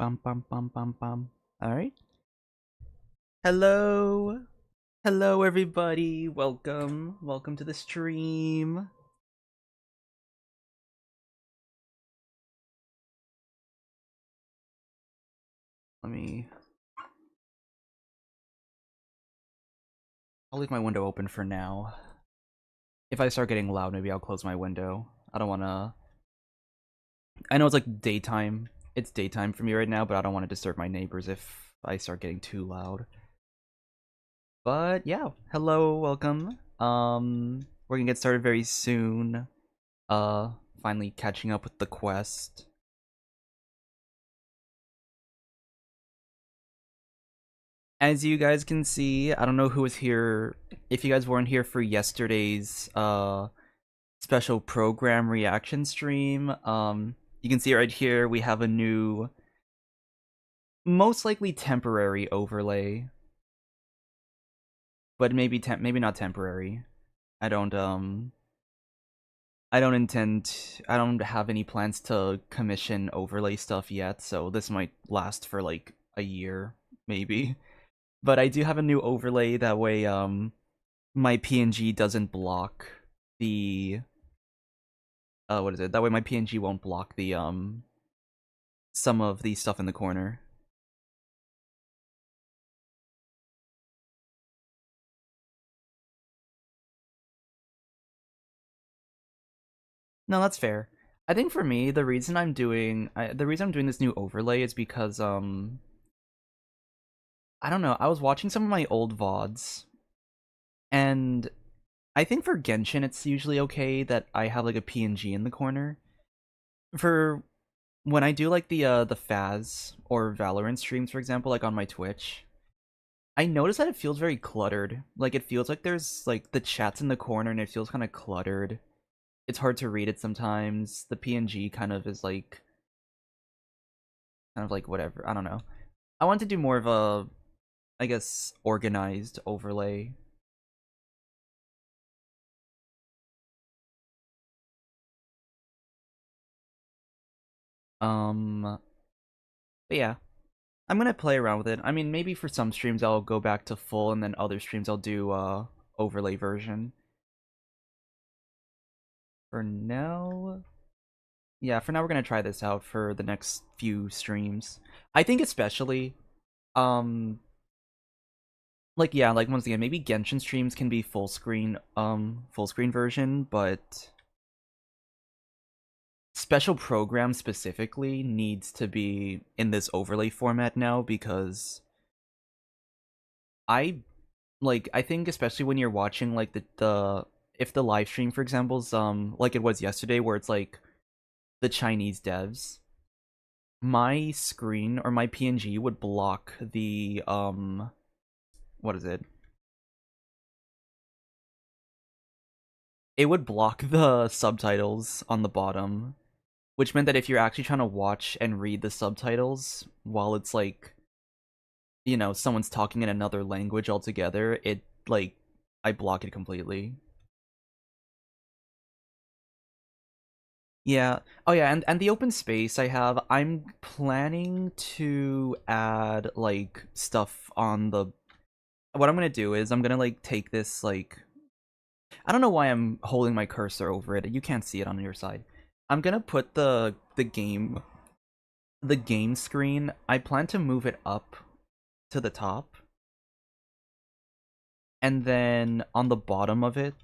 Bum bum bum bum bum. Alright. Hello. Hello everybody. Welcome. Welcome to the stream. I'll leave my window open for now. If I start getting loud, maybe I'll close my window. I don't wanna I know it's like daytime. It's daytime for me right now, but I don't want to disturb my neighbors if I start getting too loud. But yeah, hello, welcome. We're gonna get started very soon. Uh Finally catching up with the quest. As you guys can see, I don't know who was here. If you guys weren't here for yesterday's special program reaction stream, you can see right here we have a new, most likely temporary overlay, but maybe not temporary. I don't I don't have any plans to commission overlay stuff yet, so this might last for like a year, maybe. But I do have a new overlay, that way my PNG doesn't block the what is it? That way my PNG won't block the some of the stuff in the corner. No, that's fair. I think for me, the reason I'm doing this new overlay is because I don't know, I was watching some of my old VODs, and I think for Genshin it's usually okay that I have like a PNG in the corner. For when I do like the Faz or Valorant streams, for example, like on my Twitch, I notice that it feels very cluttered. Like, it feels like there's like the chat's in the corner and it feels kind of cluttered. It's hard to read it sometimes. The PNG kind of like whatever. I don't know. I want to do more of a, I guess, organized overlay. But yeah, I'm gonna play around with it. I mean, maybe for some streams I'll go back to full, and then other streams I'll do overlay version. For now, yeah, for now we're gonna try this out for the next few streams. I think especially, um, like, yeah, like, once again, maybe Genshin streams can be full screen version, but special program specifically needs to be in this overlay format now, because I I think especially when you're watching like the if the live stream, for example, is like it was yesterday, where it's like the Chinese devs, my screen or my PNG would block the what is it? It would block the subtitles on the bottom, which meant that if you're actually trying to watch and read the subtitles while it's like, you know, someone's talking in another language altogether, it like, I block it completely. Yeah. Oh yeah, and the open space I have, I'm planning to add like stuff on the, what I'm gonna do is I'm gonna like take this like, I don't know why I'm holding my cursor over it. You can't see it on your side. I'm gonna put the game screen. I plan to move it up to the top, and then on the bottom of it,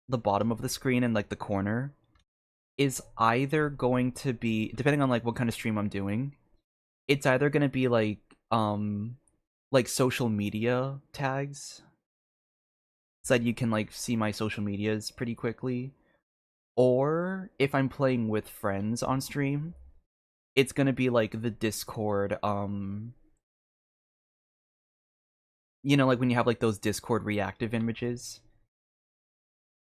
the bottom of the screen in like the corner, is either going to be, depending on like what kind of stream I'm doing, it's either gonna be like social media tags, so that you can like see my social medias pretty quickly, or if I'm playing with friends on stream, it's gonna be like the Discord, you know, like when you have like those Discord reactive images.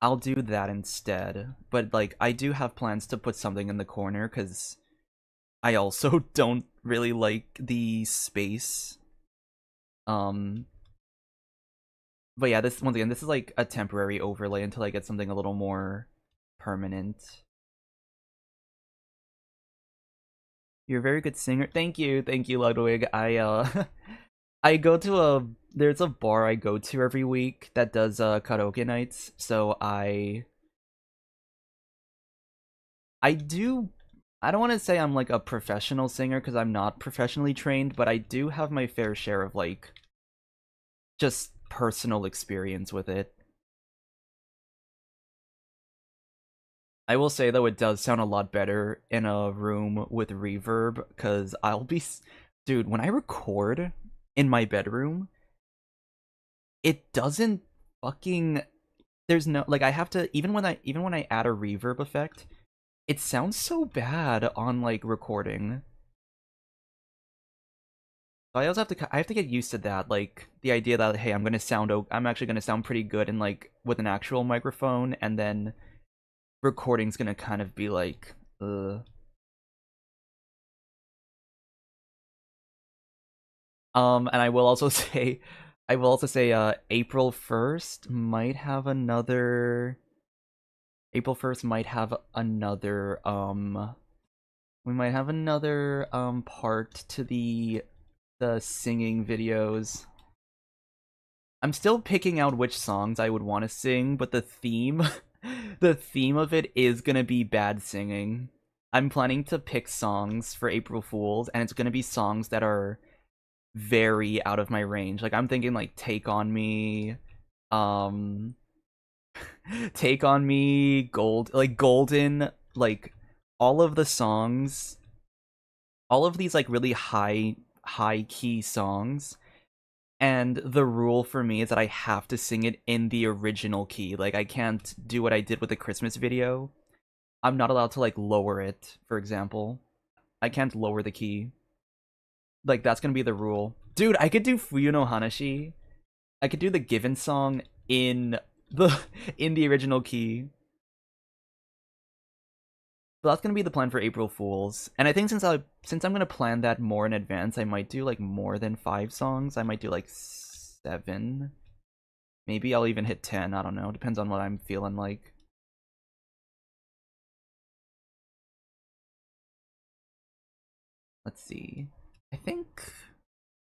I'll do that instead. But like, I do have plans to put something in the corner, because I also don't really like the space. Um, but yeah, this, once again, this is like a temporary overlay until I get something a little more permanent. You're a very good singer. Thank you, Ludwig. I go to there's a bar I go to every week that does karaoke nights, so I do. I don't want to say I'm like a professional singer because I'm not professionally trained, but I do have my fair share of like just personal experience with it. I will say though, it does sound a lot better in a room with reverb because dude, when I record in my bedroom, it doesn't fucking. There's no like I have to even when I add a reverb effect, it sounds so bad on like recording. So I have to get used to that, like the idea that hey, I'm actually gonna sound pretty good in like with an actual microphone, and then recording's gonna kind of be like, and I will also say, April 1st might have another. April 1st might have another. We might have another part to the singing videos. I'm still picking out which songs I would want to sing, but the theme the theme of it is gonna be bad singing. I'm planning to pick songs for April Fools, and it's gonna be songs that are very out of my range. Like I'm thinking like Take on Me, um Take on Me, Golden, like all of the songs, all of these like really high key songs. And the rule for me is that I have to sing it in the original key. Like I can't do what I did with the Christmas video. I'm not allowed to like lower it, for example. I can't lower the key. Like that's gonna be the rule. Dude, I could do Fuyu no Hanashi. I could do the Given song in the in the original key. So that's gonna be the plan for April Fools. And I think since I'm gonna plan that more in advance, I might do like more than 5 songs. I might do like 7. Maybe I'll even hit 10. I don't know. Depends on what I'm feeling like. Let's see. I think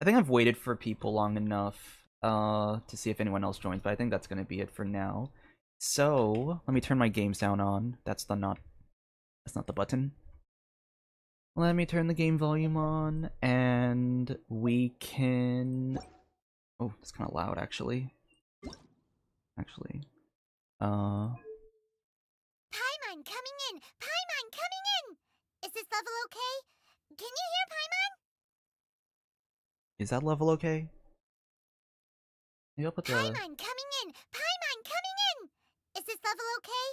I've waited for people long enough to see if anyone else joins, but I think that's gonna be it for now. So let me turn my game sound on. That's not the button. Let me turn the game volume on, and we can. Oh, it's kind of loud, actually. Uh. Paimon coming in! Paimon coming in! Is this level okay? Can you hear Paimon? Is that level okay? Maybe I'll put the. Paimon coming in! Paimon coming in! Is this level okay?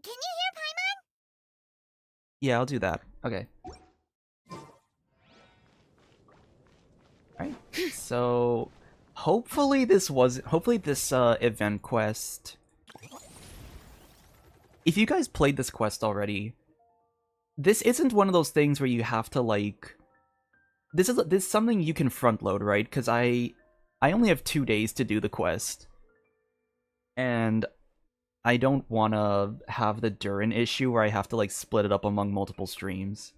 Can you hear Paimon? Yeah, I'll do that. Okay. Alright. So hopefully this event quest. If you guys played this quest already, this isn't one of those things where you have to like. This is something you can front load, right? Because I only have 2 days to do the quest, and I don't want to have the Durin issue where I have to like split it up among multiple streams,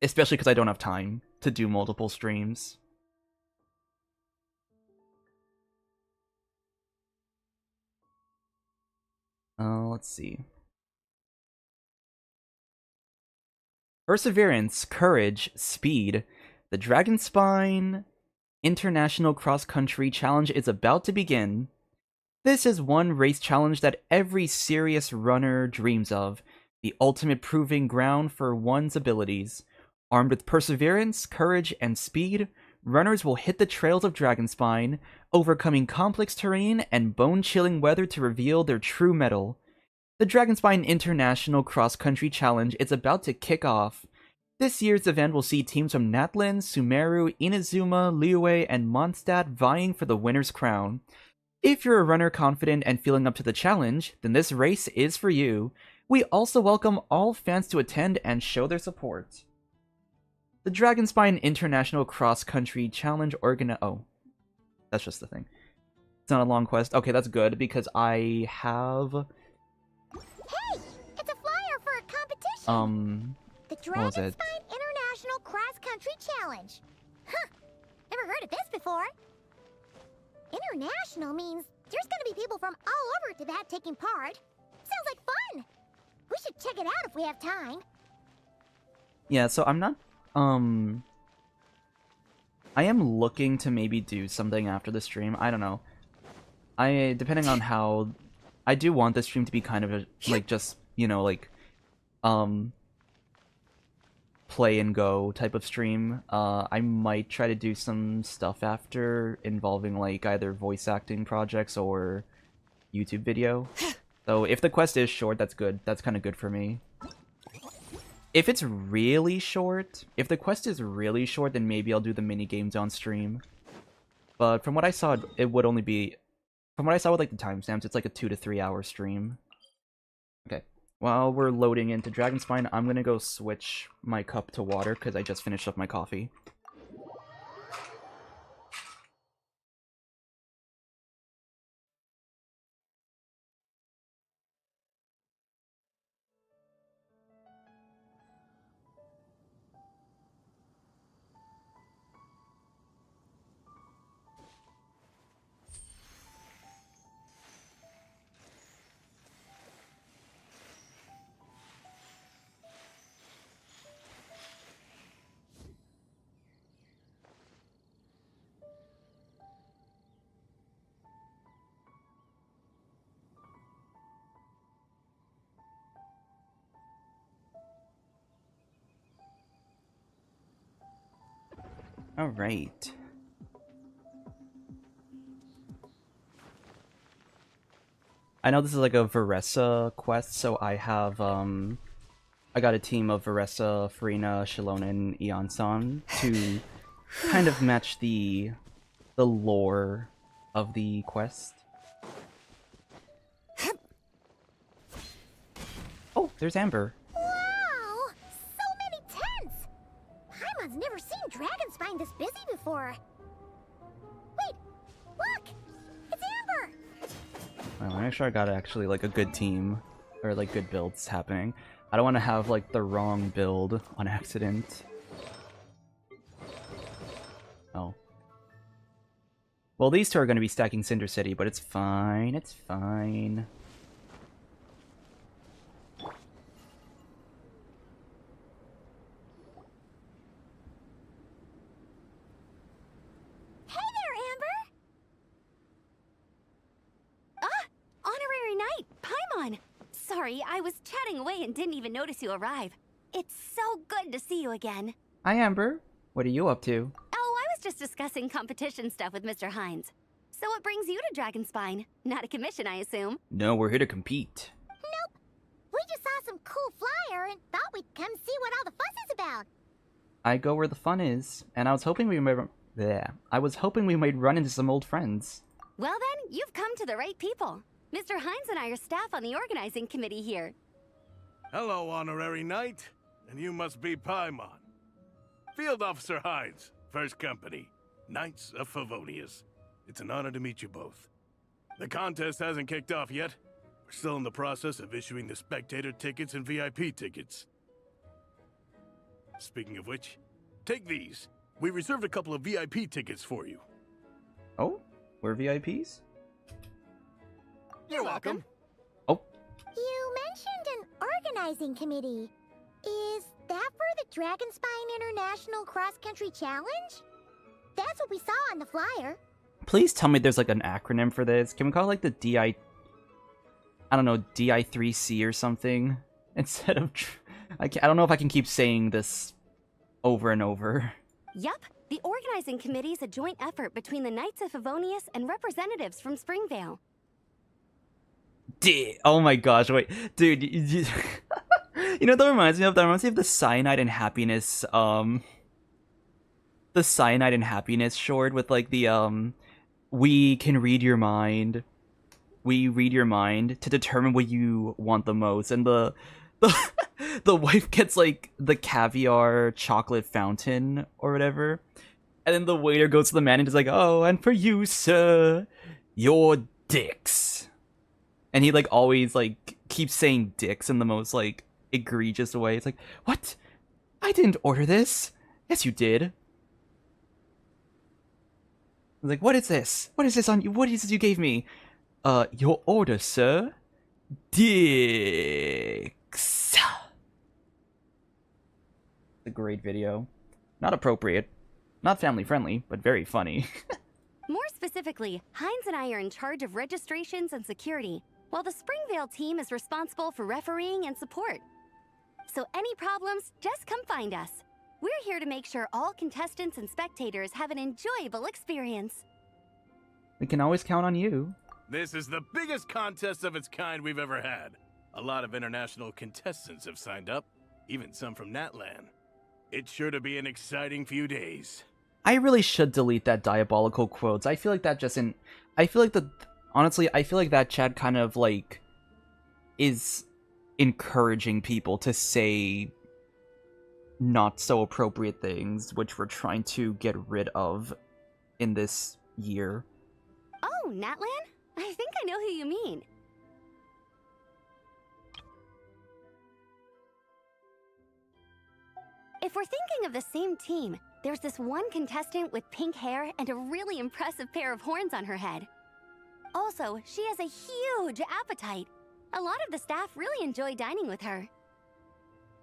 especially because I don't have time to do multiple streams. Let's see. Perseverance, Courage, Speed. The Dragonspine International Cross Country Challenge is about to begin. This is one race challenge that every serious runner dreams of, the ultimate proving ground for one's abilities. Armed with perseverance, courage, and speed, runners will hit the trails of Dragonspine, overcoming complex terrain and bone-chilling weather to reveal their true mettle. The Dragonspine International Cross Country Challenge is about to kick off. This year's event will see teams from Natlan, Sumeru, Inazuma, Liyue, and Mondstadt vying for the winner's crown. If you're a runner confident and feeling up to the challenge, then this race is for you. We also welcome all fans to attend and show their support. The Dragonspine International Cross Country Challenge Oh, that's just the thing. It's not a long quest. Okay, that's good because I have. Hey! It's a flyer for a competition! The The What was it? Dragonspine International Cross Country Challenge. Huh. Never heard of this before. International means there's gonna be people from all over Tibet taking part. Sounds like fun. We should check it out if we have time. Yeah, so I'm not, I am looking to maybe do something after the stream. I don't know. Depending on how, I do want the stream to be kind of a, like, just, you know, like, play and go type of stream. I might try to do some stuff after involving, like, either voice acting projects or YouTube video. So if the quest is short, that's good. That's kind of good for me. If it's really short, if the quest is really short, then maybe I'll do the mini games on stream. But from what I saw, it would only be, from what I saw with like the timestamps, it's like a 2 to 3 hour stream. Okay, while we're loading into Dragonspine, I'm gonna go switch my cup to water because I just finished up my coffee. Alright. I know this is like a Veressa quest, so I have, I got a team of Veressa, Farina, Shalona, and Eonson to kind of match the lore of the quest. Oh, there's Amber. Wow! So many tents! Paimon's never seen Dragonspine this busy before. Wait, look! It's Amber! Well, make sure I got actually like a good team, or like good builds happening. I don't want to have like the wrong build on accident. Oh. Well, these two are going to be stacking Cinder City, but it's fine, it's fine. Hey there, Amber! Honorary Knight, Paimon! Sorry, I was chatting away and didn't even notice you arrive. It's so good to see you again. Hi, Amber. What are you up to? Oh, I was just discussing competition stuff with Mr. Hines. So what brings you to Dragonspine? Not a commission, I assume. No, we're here to compete. Nope. We just saw some cool flyer and thought we'd come see what all the fuss is about. I go where the fun is, and I was hoping we might... run into some old friends. Well then, you've come to the right people. Mr. Hines and I are staff on the organizing committee here. Hello, Honorary Knight. And you must be Paimon. Field Officer Hines, First Company, Knights of Favonius. It's an honor to meet you both. The contest hasn't kicked off yet. We're still in the process of issuing the spectator tickets and VIP tickets. Speaking of which, take these. We reserved a couple of VIP tickets for you. Oh? We're VIPs? You're welcome. Oh. You mentioned an organizing committee. Is that for the Dragonspine International Cross Country Challenge? That's what we saw on the flyer. Please tell me there's like an acronym for this. Can we call it like the DI... I don't know, DI3C or something? Instead of... I don't know if I can keep saying this over and over. Yup, the organizing committee is a joint effort between the Knights of Favonius and representatives from Springvale. Oh my gosh, wait. Dude, you know what that reminds me of? That reminds me of the Cyanide and Happiness, the Cyanide and Happiness short with like the, we can read your mind. We read your mind to determine what you want the most. And the wife gets like the caviar chocolate fountain or whatever. And then the waiter goes to the man and is like, oh, and for you, sir, your dicks. And he like always like keeps saying dicks in the most like egregious way. It's like, what? I didn't order this. Yes, you did. Like, what is this? What is this on you? What is this you gave me? Your order, sir. Dicks. A great video. Not appropriate. Not family friendly, but very funny. More specifically, Hines and I are in charge of registrations and security, while the Springvale team is responsible for refereeing and support. So any problems, just come find us. We're here to make sure all contestants and spectators have an enjoyable experience. We can always count on you. This is the biggest contest of its kind we've ever had. A lot of international contestants have signed up, even some from Natlan. It's sure to be an exciting few days. I really should delete that diabolical quotes. I feel like that just in... I feel like honestly, I feel like that chat kind of, like, is encouraging people to say not so appropriate things, which we're trying to get rid of in this year. Oh, Natlan? I think I know who you mean. If we're thinking of the same team, there's this one contestant with pink hair and a really impressive pair of horns on her head. Also, she has a huge appetite. A lot of the staff really enjoy dining with her.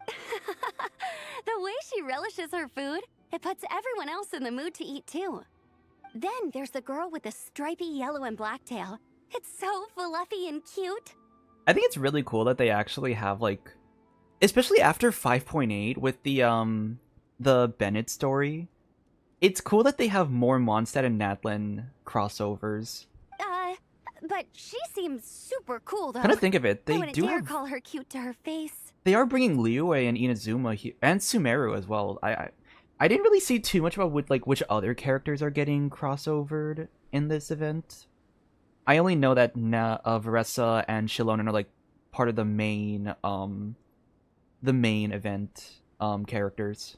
The way she relishes her food, it puts everyone else in the mood to eat too. Then there's the girl with the stripy yellow and black tail. It's so fluffy and cute. I think it's really cool that they actually have, like, especially after 5.8 with the Bennett story, it's cool that they have more Mondstadt and Natlan crossovers. But she seems super cool though. Kind of think of it, I they wouldn't do dare have... call her cute to her face. They are bringing Liyue and Inazuma here, and Sumeru as well. I didn't really see too much about which other characters are getting crossovered in this event. I only know that Varessa and Shilonen are, like, part of the main event characters.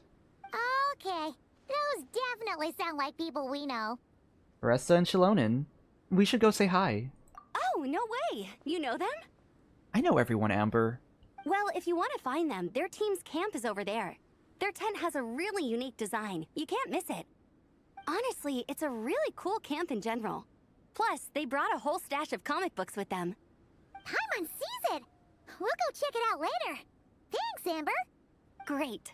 Okay, those definitely sound like people we know. Varessa and Shilonen, we should go say hi. Oh, no way! You know them? I know everyone, Amber. Well, if you want to find them, their team's camp is over there. Their tent has a really unique design. You can't miss it. Honestly, it's a really cool camp in general. Plus, they brought a whole stash of comic books with them. Paimon sees it! We'll go check it out later. Thanks, Amber. Great.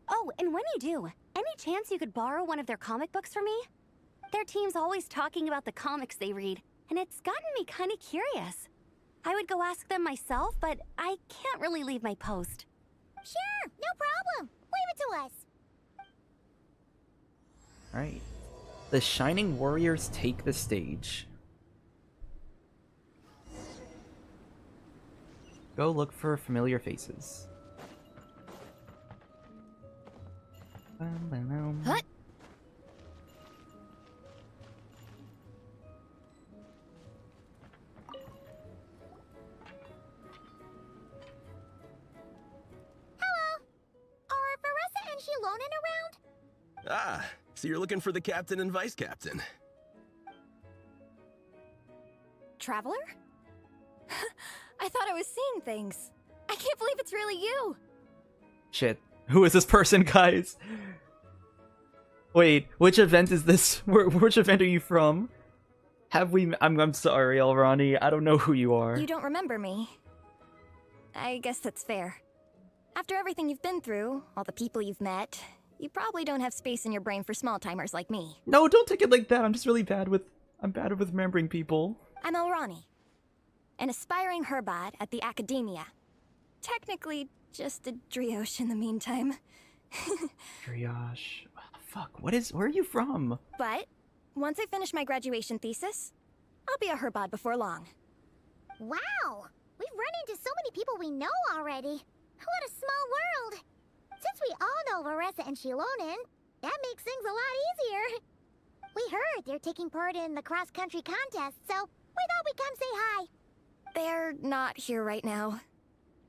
Oh, and when you do, any chance you could borrow one of their comic books from me? Their team's always talking about the comics they read, and it's gotten me kind of curious. I would go ask them myself, but I can't really leave my post. Sure, no problem. Leave it to us. Alright. The Shining Warriors take the stage. Go look for familiar faces. Hut. Hello. Are Varessa and Shilonen around? Ah, so you're looking for the captain and vice captain. Traveler? I thought I was seeing things. I can't believe it's really you. Shit. Who is this person, guys? Wait, which event is this? Which event are you from? Have we... I'm sorry, Elrani. I don't know who you are. You don't remember me. I guess that's fair. After everything you've been through, all the people you've met, you probably don't have space in your brain for small-timers like me. No, don't take it like that. I'm just really bad with... I'm bad with remembering people. I'm Elrani, an aspiring herbad at the Academia. Technically, just a drioche in the meantime. Drioche. Fuck, where are you from? But, once I finish my graduation thesis, I'll be a herbad before long. Wow! We've run into so many people we know already. What a small world! Since we all know Varessa and Shilonen, that makes things a lot easier. We heard they're taking part in the cross-country contest, so we thought we'd come say hi. They're not here right now.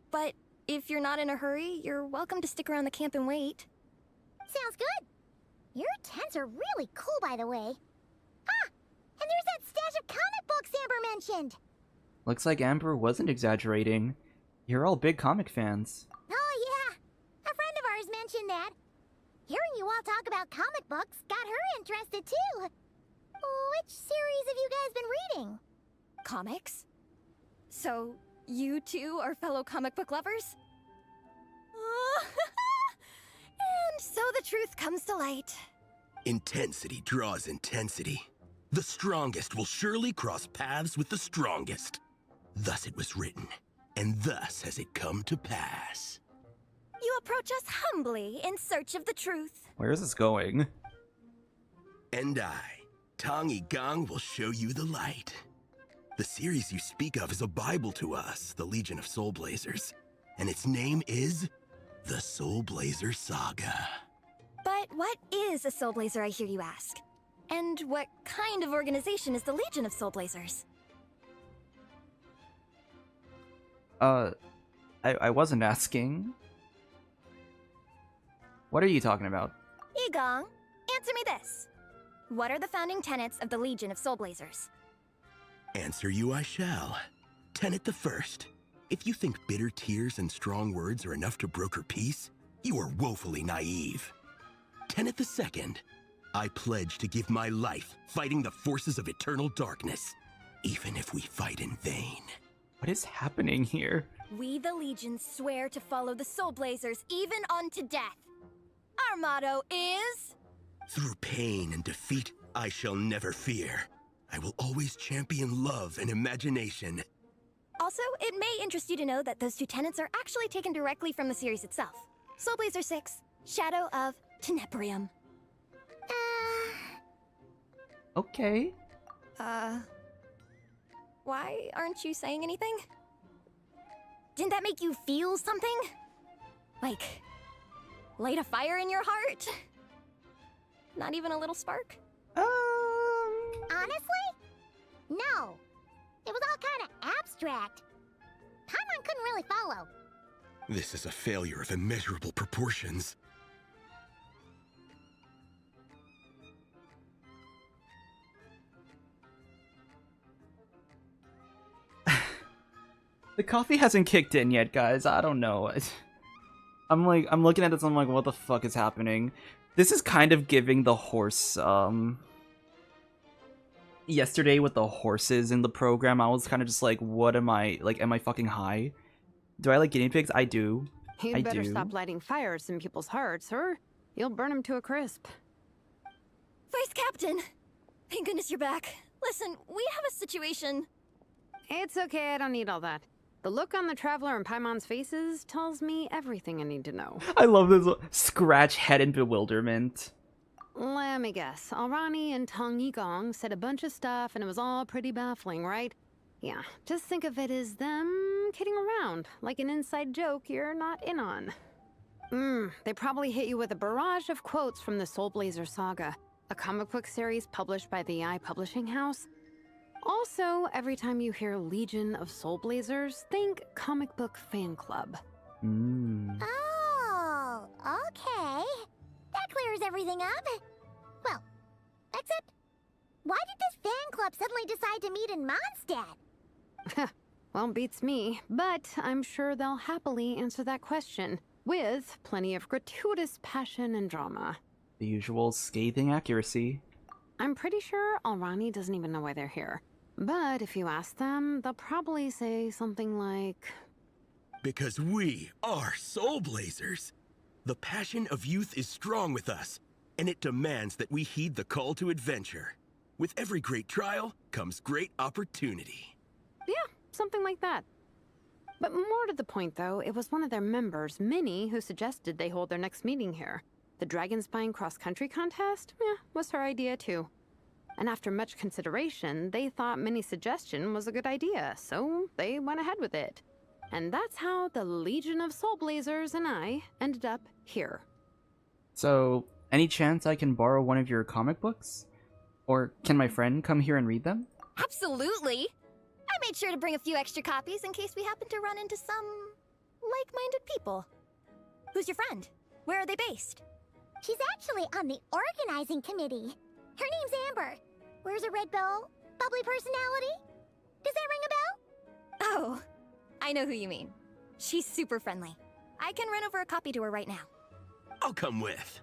But if you're not in a hurry, you're welcome to stick around the camp and wait. Sounds good. Your tents are really cool, by the way. Ah! And there's that stash of comic books Amber mentioned! Looks like Amber wasn't exaggerating. You're all big comic fans. Oh, yeah. A friend of ours mentioned that. all talk about comic books got her interested too. Which series have you guys been reading? Comics? So, you two are fellow comic book lovers? And so the truth comes to light. Intensity draws intensity. The strongest will surely cross paths with the strongest. Thus it was written, and thus has it come to pass. You approach us humbly in search of the truth. Where is this going? And I, Tong Gang, will show you the light. The series you speak of is a Bible to us, the Legion of Soulblazers, and its name is the Soulblazer Saga. But what is a Soulblazer, I hear you ask? And what kind of organization is the Legion of Soulblazers? I wasn't asking. What are you talking about? Igong, answer me this. What are the founding tenets of the Legion of Soulblazers? Answer you I shall. Tenet the first. If you think bitter tears and strong words are enough to broker peace, you are woefully naive. Tenet the second. I pledge to give my life fighting the forces of eternal darkness, even if we fight in vain. What is happening here? We, the Legion, swear to follow the Soulblazers even unto death. Our motto is... Through pain and defeat, I shall never fear. I will always champion love and imagination. Also, it may interest you to know that those two tenets are actually taken directly from the series itself. Soulblazer 6, Shadow of Tenebrium. Okay. Why aren't you saying anything? Didn't that make you feel something? Like, light a fire in your heart? Not even a little spark? Honestly? No. It was all kind of abstract. Paimon couldn't really follow. This is a failure of immeasurable proportions. The coffee hasn't kicked in yet, guys. I don't know. I'm looking at this, I'm like, what the fuck is happening? This is kind of giving the horse, yesterday with the horses in the program, I was kind of just like, what am I, like, am I fucking high? Do I like guinea pigs? I do. You'd better stop lighting fires in people's hearts, or you'll burn them to a crisp. Vice Captain! Thank goodness you're back. Listen, we have a situation. It's okay, I don't need all that. The look on the Traveler and Paimon's faces tells me everything I need to know. I love this scratch head in bewilderment. Let me guess. Alrani and Tong Yigong said a bunch of stuff and it was all pretty baffling, right? Yeah, just think of it as them kidding around, like an inside joke you're not in on. They probably hit you with a barrage of quotes from the Soulblazer Saga, a comic book series published by the I Publishing House. Also, every time you hear Legion of Soulblazers, think comic book fan club. Oh, okay. That clears everything up. Well, except, why did this fan club suddenly decide to meet in Mondstadt? Well, beats me, but I'm sure they'll happily answer that question, with plenty of gratuitous passion and drama. The usual scathing accuracy. I'm pretty sure Alrani doesn't even know why they're here. But if you ask them, they'll probably say something like... Because we are Soulblazers. The passion of youth is strong with us, and it demands that we heed the call to adventure. With every great trial comes great opportunity. Yeah, something like that. But more to the point, though, it was one of their members, Minnie, who suggested they hold their next meeting here. The Dragonspine cross-country contest? Was her idea, too. And after much consideration, they thought Minnie's suggestion was a good idea, so they went ahead with it. And that's how the Legion of Soulblazers and I ended up here. So, any chance I can borrow one of your comic books? Or can my friend come here and read them? Absolutely! I made sure to bring a few extra copies in case we happen to run into some... like-minded people. Who's your friend? Where are they based? She's actually on the organizing committee. Her name's Amber. Wears a red bow, bubbly personality. Does that ring a bell? Oh, I know who you mean. She's super friendly. I can run over a copy to her right now. I'll come with.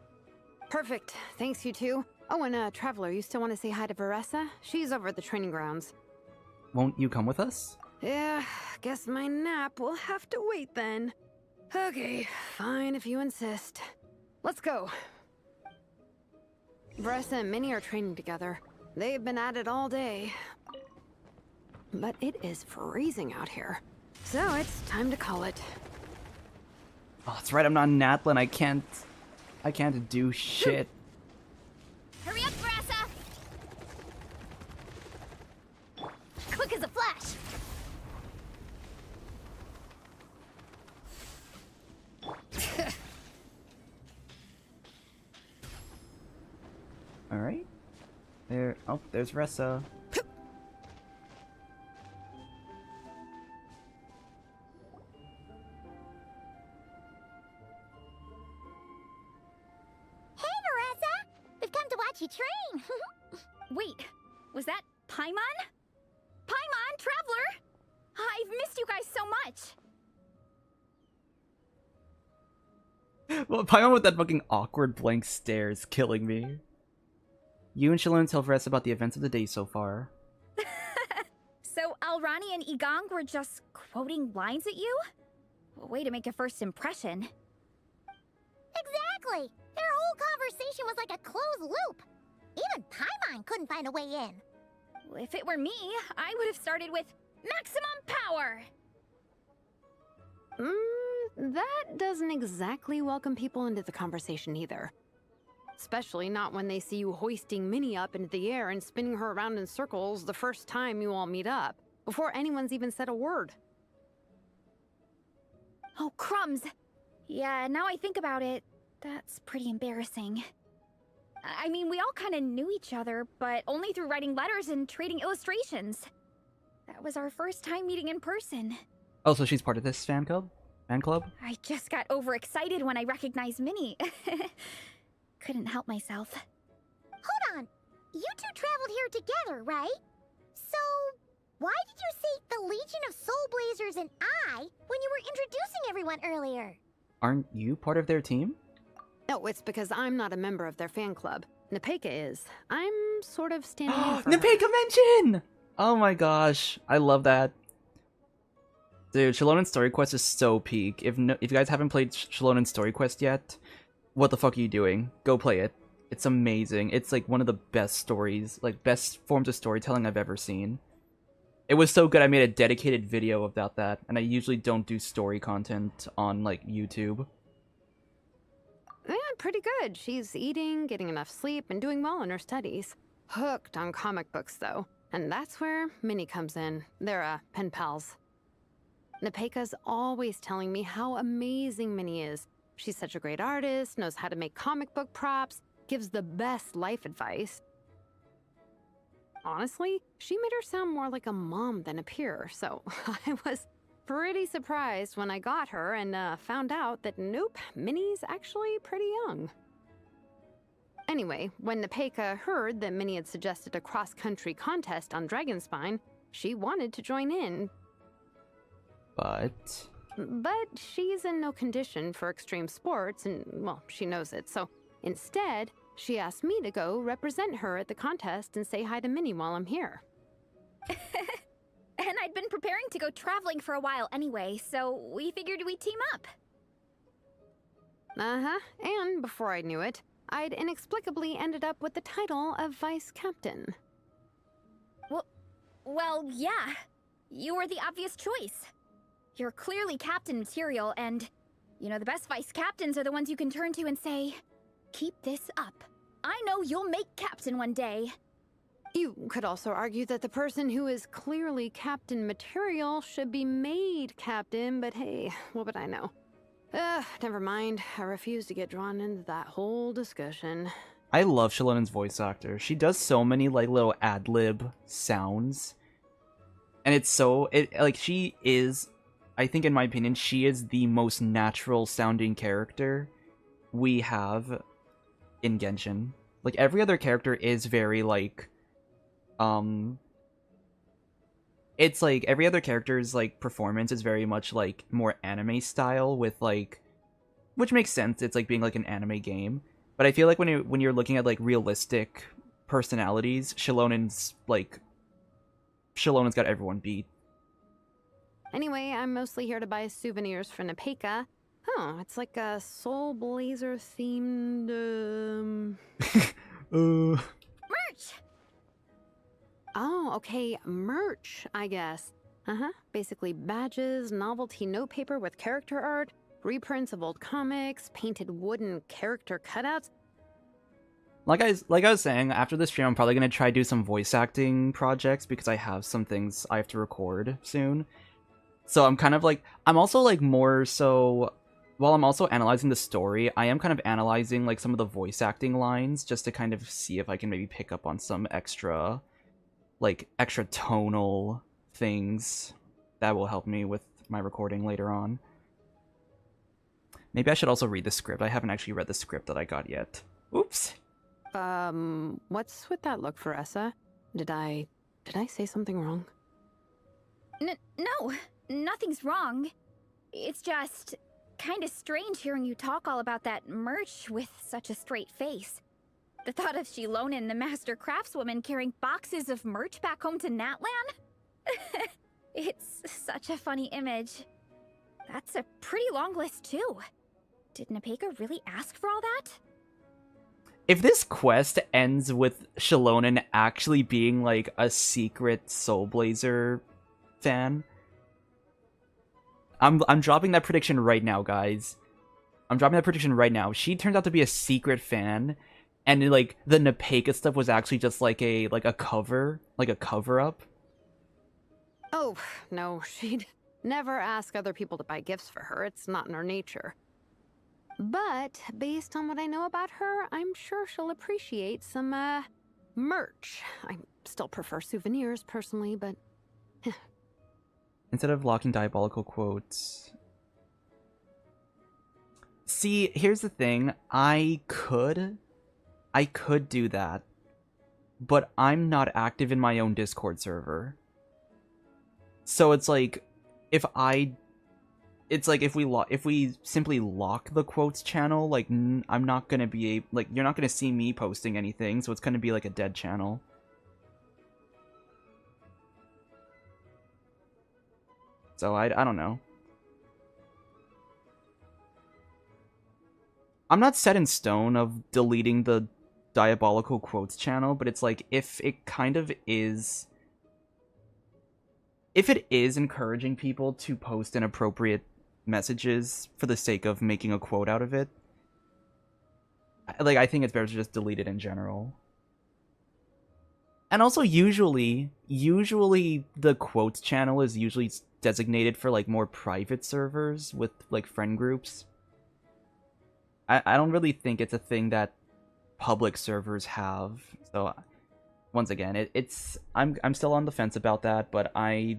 Perfect. Thanks, you two. Oh, and Traveler, you still want to say hi to Varessa? She's over at the training grounds. Won't you come with us? Yeah, guess my nap will have to wait then. Okay, fine if you insist. Let's go. Varessa and Minnie are training together. They've been at it all day. But it is freezing out here. So it's time to call it. Oh, that's right, I'm not in Natlin. I can't do shit. Hurry up, Grassa! Quick as a flash! Alright. There's Ressa. You train. Wait, was that Paimon? Paimon, Traveler! I've missed you guys so much. Well, Paimon with that fucking awkward blank stare is killing me. You and Shalon tell Varessa about the events of the day so far. So Alrani and Igong were just quoting lines at you? Way to make a first impression. Exactly! Their whole conversation was like a closed loop. Even Paimon couldn't find a way in. If it were me, I would have started with maximum power! That doesn't exactly welcome people into the conversation either. Especially not when they see you hoisting Minnie up into the air and spinning her around in circles the first time you all meet up, before anyone's even said a word. Oh, crumbs! Yeah, now I think about it, that's pretty embarrassing. I mean, we all kind of knew each other, but only through writing letters and trading illustrations. That was our first time meeting in person. Oh, so she's part of this fan club? I just got overexcited when I recognized Minnie. Couldn't help myself. Hold on. You two traveled here together, right? So, why did you say the Legion of Soulblazers and I when you were introducing everyone earlier? Aren't you part of their team? No, it's because I'm not a member of their fan club. Nepeka is. I'm sort of standing in for Nepeka mention! Oh my gosh, I love that. Dude, Shalonen's Story Quest is so peak. If you guys haven't played Shalonen's Story Quest yet, what the fuck are you doing? Go play it. It's amazing. It's like one of the best stories, like best forms of storytelling I've ever seen. It was so good I made a dedicated video about that, and I usually don't do story content on like YouTube. Yeah, pretty good. She's eating, getting enough sleep, and doing well in her studies. Hooked on comic books, though. And that's where Minnie comes in. They're, pen pals. Nepeka's always telling me how amazing Minnie is. She's such a great artist, knows how to make comic book props, gives the best life advice. Honestly, she made her sound more like a mom than a peer, so I was pretty surprised when I got her and found out that nope, Minnie's actually pretty young. Anyway, when Nepeka heard that Minnie had suggested a cross-country contest on Dragonspine, she wanted to join in. But she's in no condition for extreme sports, and, well, she knows it, so instead, she asked me to go represent her at the contest and say hi to Minnie while I'm here. And I'd been preparing to go traveling for a while anyway, so we figured we'd team up. Uh-huh, and before I knew it, I'd inexplicably ended up with the title of Vice Captain. Well, yeah. You were the obvious choice. You're clearly captain material, and, you know, the best vice captains are the ones you can turn to and say, keep this up. I know you'll make captain one day. You could also argue that the person who is clearly captain material should be made captain, but hey, what would I know? Never mind. I refuse to get drawn into that whole discussion. I love Shalonen's voice actor. She does so many like little ad-lib sounds. And it's so like she is, I think in my opinion, she is the most natural sounding character we have in Genshin. Like every other character is very like it's like every other character's like performance is very much like more anime style with like, which makes sense, it's like being like an anime game. But I feel like when you're looking at like realistic personalities, Shalonen's got everyone beat. Anyway, I'm mostly here to buy souvenirs for Nepeka. Oh, it's like a Soulblazer themed. Merch! Oh, okay, merch, I guess. Basically badges, novelty notepaper with character art, reprints of old comics, painted wooden character cutouts. Like I was saying, after this stream, I'm probably gonna try to do some voice acting projects because I have some things I have to record soon. So I'm also like more so, while I'm also analyzing the story, I am kind of analyzing like some of the voice acting lines just to kind of see if I can maybe pick up on some extra tonal things that will help me with my recording later on. Maybe I should also read the script. I haven't actually read the script that I got yet. Oops. What's with that look, Faressa? Did I say something wrong? No, nothing's wrong. It's just kind of strange hearing you talk all about that merch with such a straight face. The thought of Shilonen, the master craftswoman, carrying boxes of merch back home to Natlan? It's such a funny image. That's a pretty long list, too. Did Nepeka really ask for all that? If this quest ends with Shilonen actually being like a secret Soulblazer fan, I'm dropping that prediction right now, guys. I'm dropping that prediction right now. She turns out to be a secret fan, and like the Nepeka stuff was actually just like a cover up. Oh, no, she'd never ask other people to buy gifts for her. It's not in her nature. But based on what I know about her, I'm sure she'll appreciate some, merch. I still prefer souvenirs, personally, but... Instead of locking diabolical quotes... See, here's the thing. I could do that, but I'm not active in my own Discord server. So it's like, if we simply lock the quotes channel, like I'm not gonna be you're not gonna see me posting anything, so it's gonna be like a dead channel. So I don't know. I'm not set in stone of deleting the diabolical quotes channel, but it's like if it is encouraging people to post inappropriate messages for the sake of making a quote out of it, I think it's better to just delete it in general. And also, usually the quotes channel is usually designated for like more private servers with like friend groups. I don't really think it's a thing that public servers have. So once again, I'm still on the fence about that, but I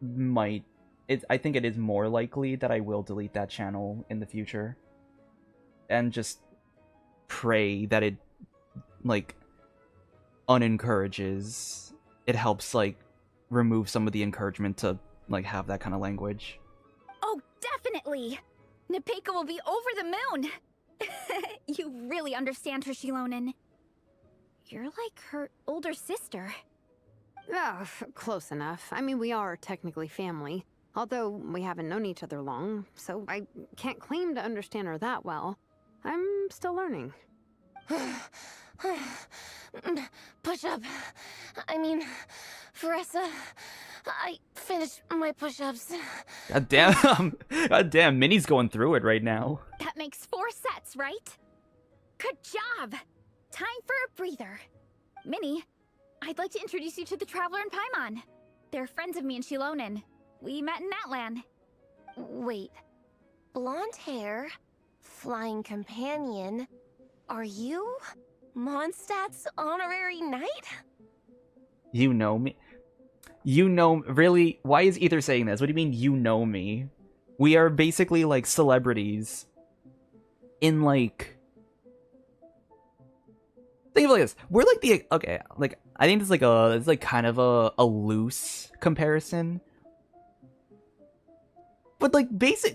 think it is more likely that I will delete that channel in the future. And just pray that it unencourages. It helps remove some of the encouragement to have that kind of language. Oh, definitely! Nepeka will be over the moon! You really understand her, Shilonen. You're like her older sister. Oh, close enough. I mean, we are technically family, although we haven't known each other long, so I can't claim to understand her that well. I'm still learning. Push-up. I mean, Faressa, I finished my push-ups. God damn, Minnie's going through it right now. That makes 4 sets, right? Good job! Time for a breather. Minnie, I'd like to introduce you to the Traveler and Paimon. They're friends of me and Shilonen. We met in Natlan. Wait. Blonde hair, flying companion. Are you Mondstadt's honorary knight? You know me? You know, really? Why is Ether saying this? What do you mean, you know me? We are basically, celebrities. In, think of it like this. We're okay, I think it's kind of a loose comparison. But,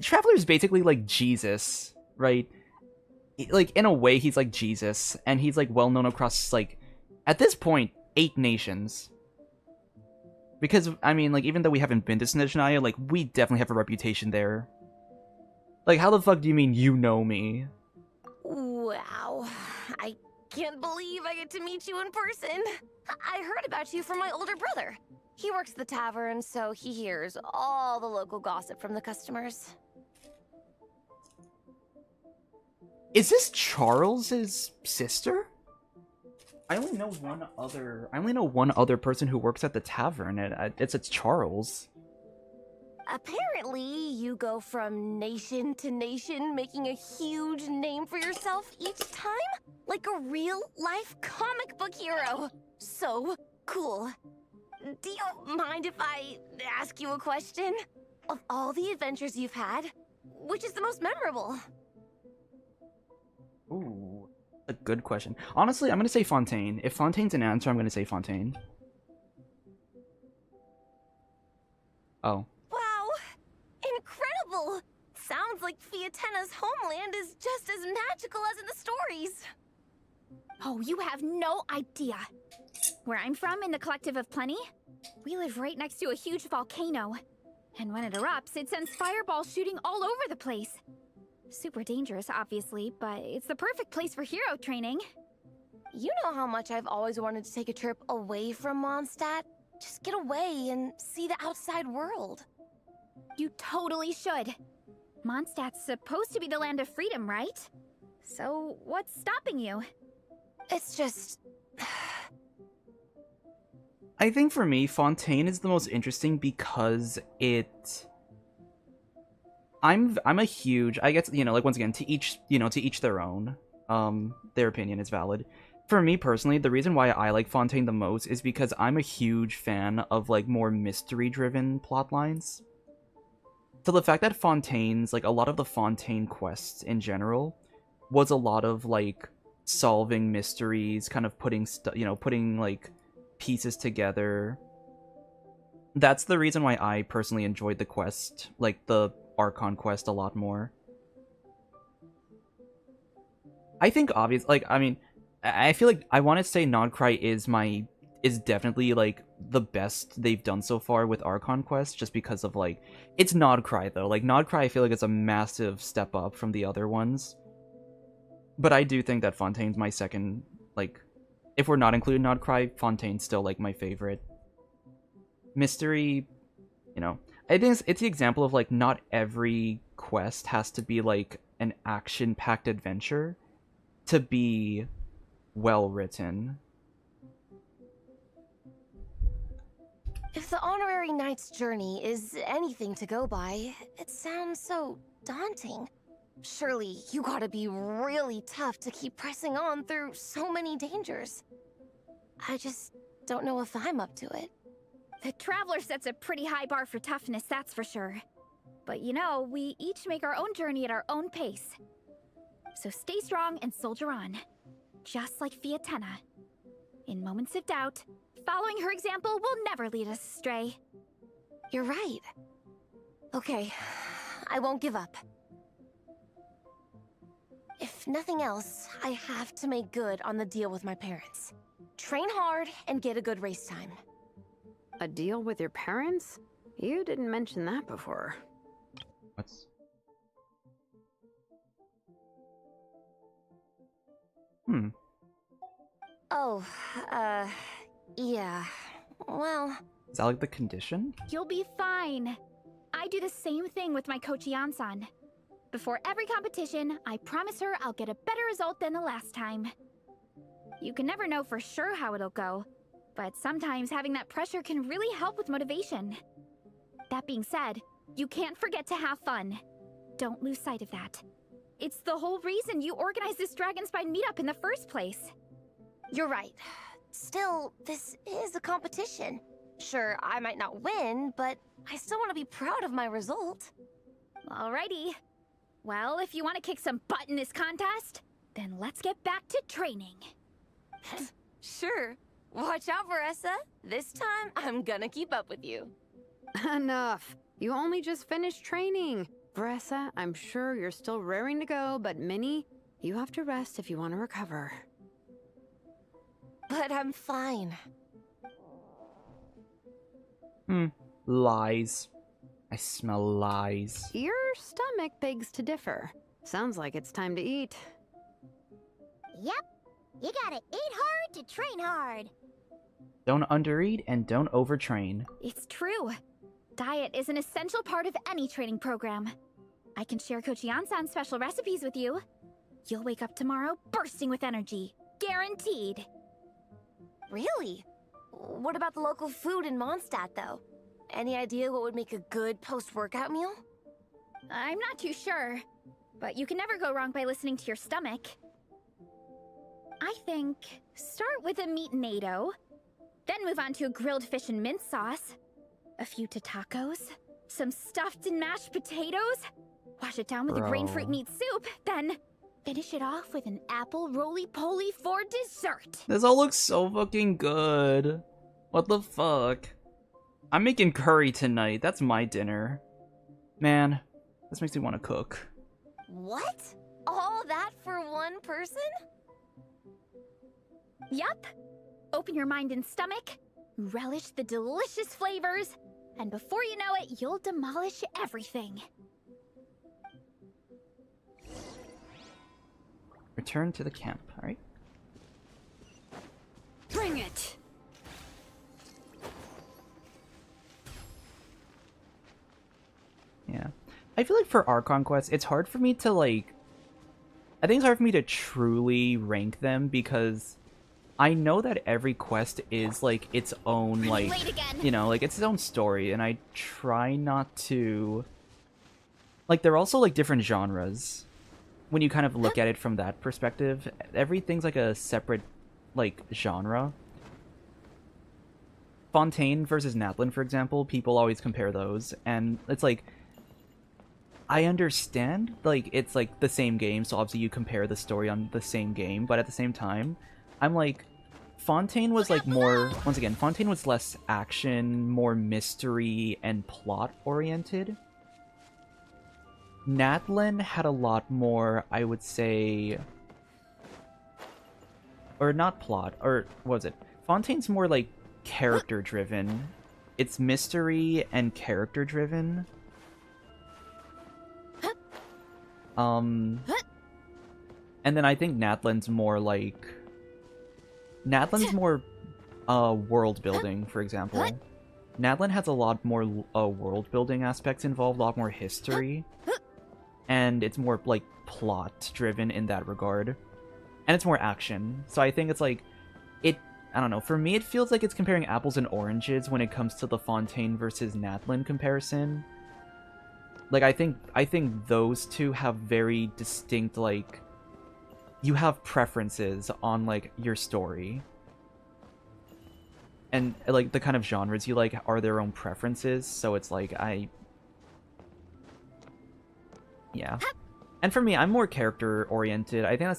Traveler's basically like Jesus, right? like, in a way, he's like Jesus, and he's like well known across, like, at this point, 8 nations. Because, I mean, like, even though we haven't been to Snezhnaya, like, we definitely have a reputation there. Like, how the fuck do you mean you know me? Wow. I can't believe I get to meet you in person. I heard about you from my older brother. He works at the tavern, so he hears all the local gossip from the customers. Is this Charles's sister? I only know one other person who works at the tavern, and it's Charles. Apparently, you go from nation to nation, making a huge name for yourself each time? Like a real-life comic book hero. So cool. Do you mind if I ask you a question? Of all the adventures you've had, which is the most memorable? Ooh, a good question. Honestly, I'm gonna say Fontaine. If Fontaine's an answer, I'm gonna say Fontaine. Oh. Wow! Incredible! Sounds like Fiatena's homeland is just as magical as in the stories. Oh, you have no idea. Where I'm from, in the Collective of Plenty, we live right next to a huge volcano. And when it erupts, it sends fireballs shooting all over the place. Super dangerous, obviously, but it's the perfect place for hero training. You know how much I've always wanted to take a trip away from Mondstadt? Just get away and see the outside world. You totally should. Mondstadt's supposed to be the land of freedom, right? So, what's stopping you? It's just... I think for me, Fontaine is the most interesting because I'm a huge, I guess, you know, like, once again, to each their own. Their opinion is valid. For me personally, the reason why I like Fontaine the most is because I'm a huge fan of, like, more mystery-driven plot lines. So the fact that Fontaine's, like, a lot of the Fontaine quests in general was a lot of, like, solving mysteries, kind of putting, like, pieces together. That's the reason why I personally enjoyed the quest, like, the Archon quest, a lot more. I think obvious, like, I mean, I feel like I want to say Nodcry is definitely, like, the best they've done so far with Archon quest, just because of, like, it's Nodcry though. Like, Nodcry I feel like is a massive step up from the other ones. But I do think that Fontaine's my second, like, if we're not including Nodcry, Fontaine's still, like, my favorite. Mystery, you know, I think it's the example of, like, not every quest has to be, like, an action-packed adventure to be well written. If the Honorary Knight's journey is anything to go by, it sounds so daunting. Surely you gotta be really tough to keep pressing on through so many dangers. I just don't know if I'm up to it. The Traveler sets a pretty high bar for toughness, that's for sure. But you know, we each make our own journey at our own pace. So stay strong and soldier on. Just like Fiatena. In moments of doubt, following her example will never lead us astray. You're right. Okay, I won't give up. If nothing else, I have to make good on the deal with my parents. Train hard and get a good race time. A deal with your parents? You didn't mention that before. What's... Oh, yeah. Well... Is that, like, the condition? You'll be fine. I do the same thing with my coach Yan-san. Before every competition, I promise her I'll get a better result than the last time. You can never know for sure how it'll go, but sometimes having that pressure can really help with motivation. That being said, you can't forget to have fun. Don't lose sight of that. It's the whole reason you organized this Dragonspine meetup in the first place. You're right. Still, this is a competition. Sure, I might not win, but I still want to be proud of my result. Alrighty. Well, if you want to kick some butt in this contest, then let's get back to training. Sure. Watch out, Veressa. This time, I'm gonna keep up with you. Enough. You only just finished training. Veressa, I'm sure you're still raring to go, but Minnie, You have to rest if you want to recover. But I'm fine. Lies. I smell lies. Your stomach begs to differ. Sounds like it's time to eat. Yep. You gotta eat hard to train hard. Don't undereat and don't overtrain. It's true. Diet is an essential part of any training program. I can share Coach Yansan's special recipes with you. You'll wake up tomorrow bursting with energy. Guaranteed. Really? What about the local food in Mondstadt, though? Any idea what would make a good post-workout meal? I'm not too sure, but you can never go wrong by listening to your stomach. I think start with a meat natto, then move on to a grilled fish and mint sauce, a few tacos, some stuffed and mashed potatoes, wash it down with a grain fruit meat soup, then finish it off with an apple roly-poly for dessert. This all looks so fucking good. What the fuck? I'm making curry tonight. That's my dinner. Man, this makes me want to cook. What? All that for one person? Yup. Open your mind and stomach, relish the delicious flavors, and before you know it, you'll demolish everything. Return to the camp, alright? Bring it! Yeah. I feel like for Archon quests, it's hard for me to, like... I think it's hard for me to truly rank them because I know that every quest is, like, its own, like... You know, like, it's its own story, and I try not to... Like, they're also, like, different genres. When you kind of look at it from that perspective, everything's, like, a separate, like, genre. Fontaine versus Natlan, for example, people always compare those, and it's like... I understand, like, it's, like, the same game, so obviously you compare the story on the same game, but at the same time, I'm like, Fontaine was, like, more... Once again, Fontaine was less action, more mystery, and plot-oriented. Natlan had a lot more, I would say... Or not plot, or what was it? Fontaine's more, like, character-driven. It's mystery and character-driven. And then I think Natlan's more like... Natlan's more world building, for example. Natlan has a lot more world building aspects involved, a lot more history. And it's more like plot driven in that regard. And it's more action. So I think it's like I don't know, for me it feels like it's comparing apples and oranges when it comes to the Fontaine versus Natlan comparison. Like, I think those two have very distinct, like... You have preferences on, like, your story. And, like, the kind of genres you like are their own preferences, so it's like, Yeah. And for me, I'm more character-oriented. I think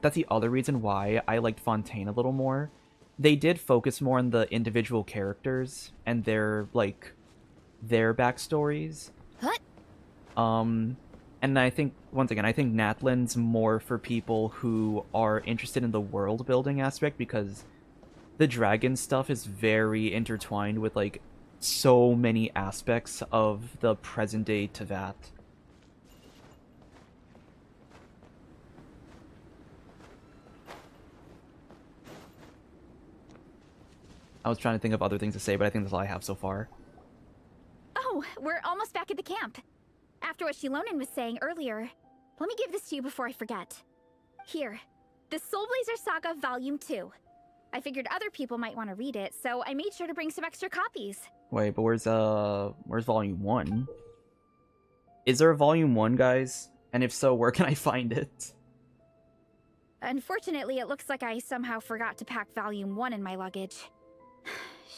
that's the other reason why I liked Fontaine a little more. They did focus more on the individual characters and their, like, their backstories. And I think, once again, I think Natlan's more for people who are interested in the world-building aspect, because the dragon stuff is very intertwined with, like, so many aspects of the present-day Tevat. I was trying to think of other things to say, but I think that's all I have so far. Oh, we're almost back at the camp. After what Shilonen was saying earlier, let me give this to you before I forget. Here, the Soulblazer Saga Volume 2. I figured other people might want to read it, so I made sure to bring some extra copies. Wait, but where's Volume 1? Is there a Volume 1, guys? And if so, where can I find it? Unfortunately, it looks like I somehow forgot to pack Volume 1 in my luggage.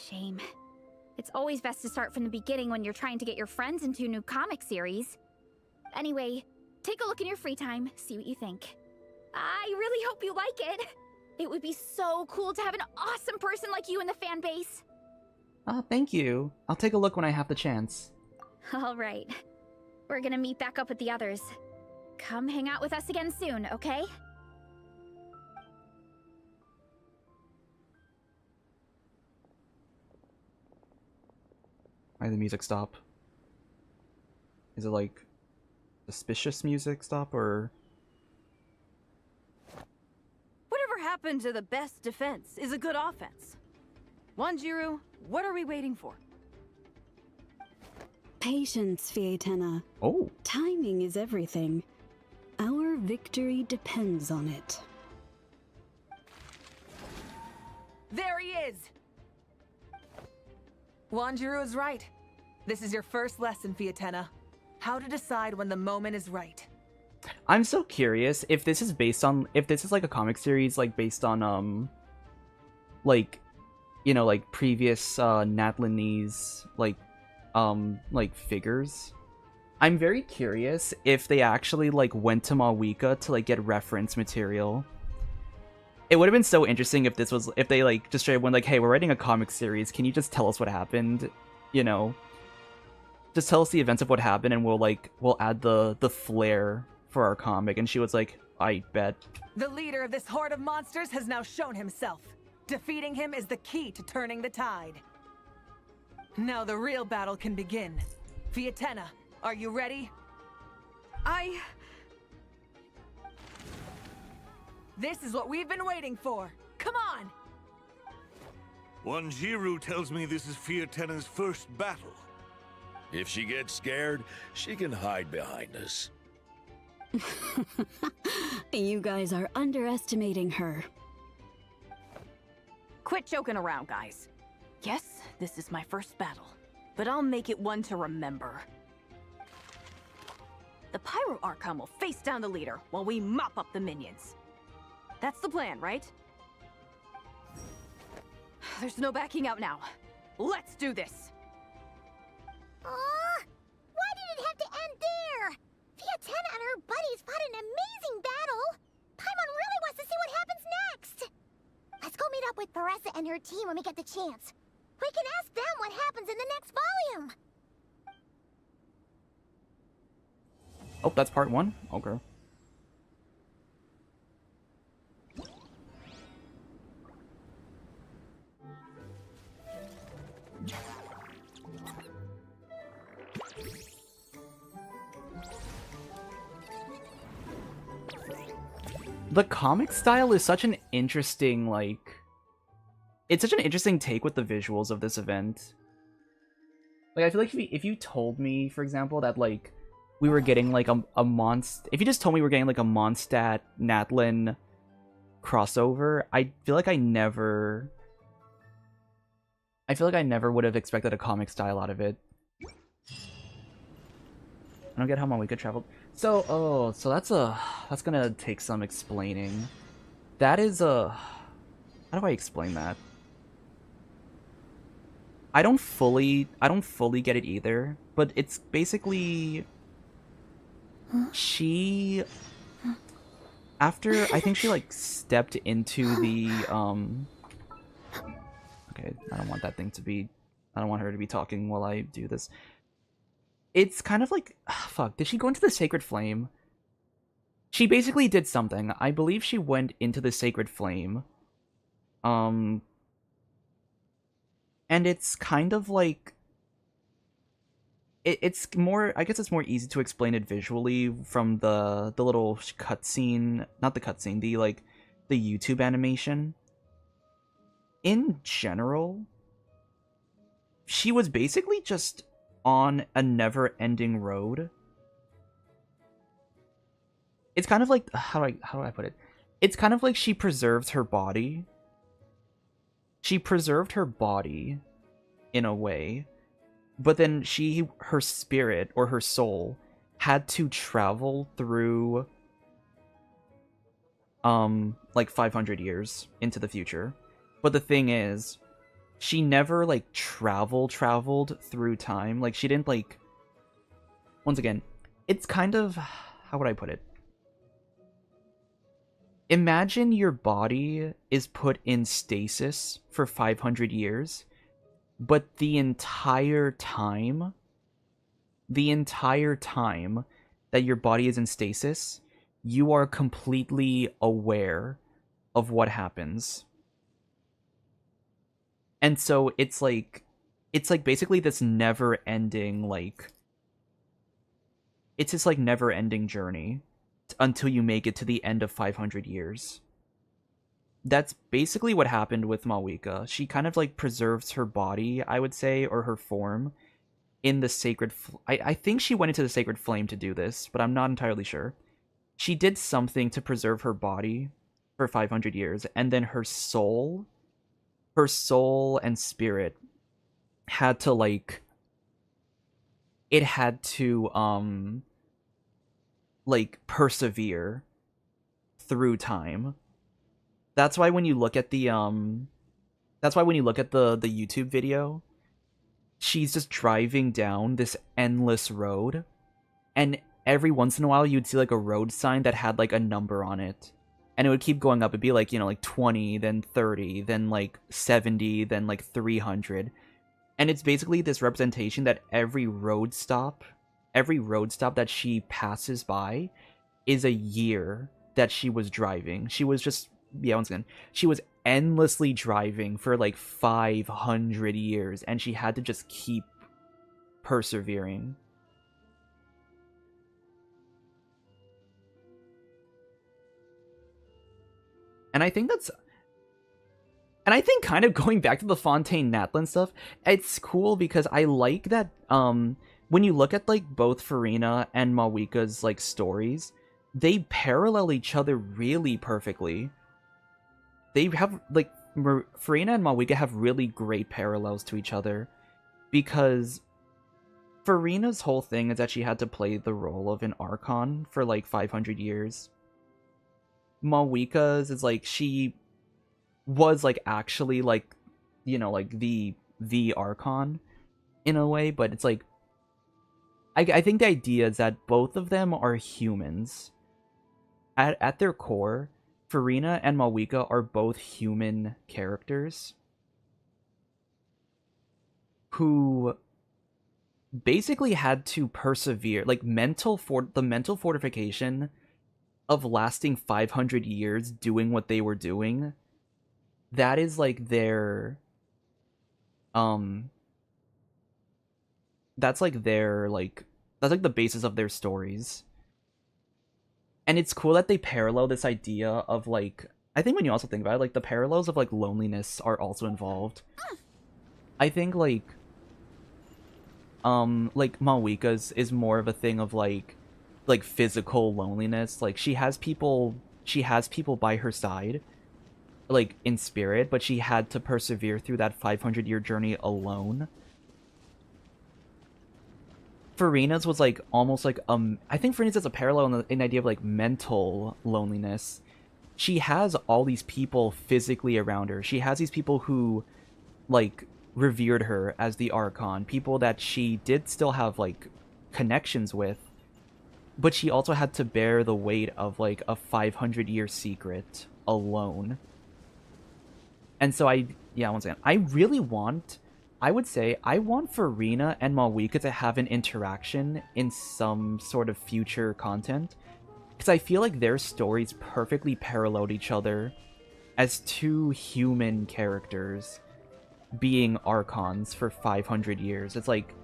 Shame. It's always best to start from the beginning when you're trying to get your friends into a new comic series. Anyway, take a look in your free time, see what you think. I really hope you like it. It would be so cool to have an awesome person like you in the fan base. Oh, thank you. I'll take a look when I have the chance. All right. We're gonna meet back up with the others. come hang out with us again soon, okay? Why did the music stop? Is it like suspicious music stop or? Whatever happened to the best defense is a good offense. Wanjiru, what are we waiting for? Patience, Fietena. Oh. Timing is everything. Our victory depends on it. There he is! Wanjiru is right. This is your first lesson, Fietena. How to decide when the moment is right. I'm so curious if this is based on, if this is like a comic series like based on like, you know, like previous Natlinese like figures. I'm very curious if they actually like went to Mawika to like get reference material. It would have been so interesting if this was, if they like just straight went like, hey, we're writing a comic series, can you just tell us what happened? You know, just tell us the events of what happened and we'll add the flair for our comic. And she was like, I bet. The leader of this horde of monsters has now shown himself. Defeating him is the key to turning the tide. Now the real battle can begin. Fietena, are you ready? This is what we've been waiting for. Come on! Wanjiru tells me this is Fietena's first battle. If she gets scared, she can hide behind us. You guys are underestimating her. Quit joking around, guys. Yes, this is my first battle, but I'll make it one to remember. The Pyro Archon will face down the leader while we mop up the minions. That's the plan, right? There's no backing out now. Let's do this! Why did it have to end there? Fietena and her buddies fought an amazing battle! Paimon really wants to see what happens next! Let's go meet up with Paressa and her team when we get the chance. We can ask them what happens in the next volume! Oh, that's part 1? Okay. The comic style is such an interesting, like... It's such an interesting take with the visuals of this event. Like, I feel like if you told me, for example, that, like, we were getting, like, a Monst... If you just told me we were getting, like, a Mondstadt Natlin crossover, I feel like I never... would have expected a comic style out of it. I don't get how Mawika traveled. So, so that's gonna take some explaining. That is how do I explain that? I don't fully get it either, but it's basically she, after I think she like stepped into the okay, I don't want that thing to be, I don't want her to be talking while I do this. It's kind of like, fuck, did she go into the Sacred Flame? She basically did something. I believe she went into the Sacred Flame. And it's kind of like... It's more... I guess it's more easy to explain it visually from the little cutscene... Not the cutscene, the, like, the YouTube animation. In general, she was basically just on a never-ending road. It's kind of like, how do I put it? It's kind of like she preserved her body. She preserved her body in a way, but then her spirit or her soul had to travel through like 500 years into the future. But the thing is, she never, like, traveled through time. Like, she didn't, like... Once again, it's kind of... How would I put it? Imagine your body is put in stasis for 500 years, but the entire time that your body is in stasis, you are completely aware of what happens. And so it's like basically this never-ending, like, it's this like never-ending journey until you make it to the end of 500 years. That's basically what happened with Malwika. She kind of like preserves her body, I would say, or her form in the sacred I think she went into the sacred flame to do this, but I'm not entirely sure. She did something to preserve her body for 500 years, and then her soul and spirit had to like, it had to like persevere through time. That's why when you look at the the YouTube video, she's just driving down this endless road, and every once in a while you'd see like a road sign that had like a number on it, and it would keep going up. It'd be like, you know, like 20, then 30, then like 70, then like 300. And it's basically this representation that every road stop that she passes by is a year that she was driving. She was just, yeah, once again, she was endlessly driving for like 500 years, and she had to just keep persevering. And I think kind of going back to the Fontaine Natlan stuff, it's cool because I like that when you look at like both Farina and Malwika's like stories, they parallel each other really perfectly. They have like Farina and Malwika have really great parallels to each other, because Farina's whole thing is that she had to play the role of an Archon for like 500 years. Malwika's is like she was like actually like, you know, like the Archon in a way, but it's like I think the idea is that both of them are humans. At their core, Farina and Malwika are both human characters who basically had to persevere, like the mental fortification of lasting 500 years doing what they were doing. That is like their that's like the basis of their stories. And it's cool that they parallel this idea of like, I think when you also think about it, like the parallels of like loneliness are also involved. I think like Malwika's is more of a thing of like physical loneliness. Like she has people by her side, like in spirit, but she had to persevere through that 500-year journey alone. Farina's was like almost like I think Farina's is a parallel in the idea of like mental loneliness. She has all these people physically around her. She has these people who like revered her as the Archon, people that she did still have like connections with, but she also had to bear the weight of like a 500-year secret alone. And so once again, I would say I want Farina and Malwika to have an interaction in some sort of future content, because I feel like their stories perfectly paralleled each other as two human characters being Archons for 500 years. It's like,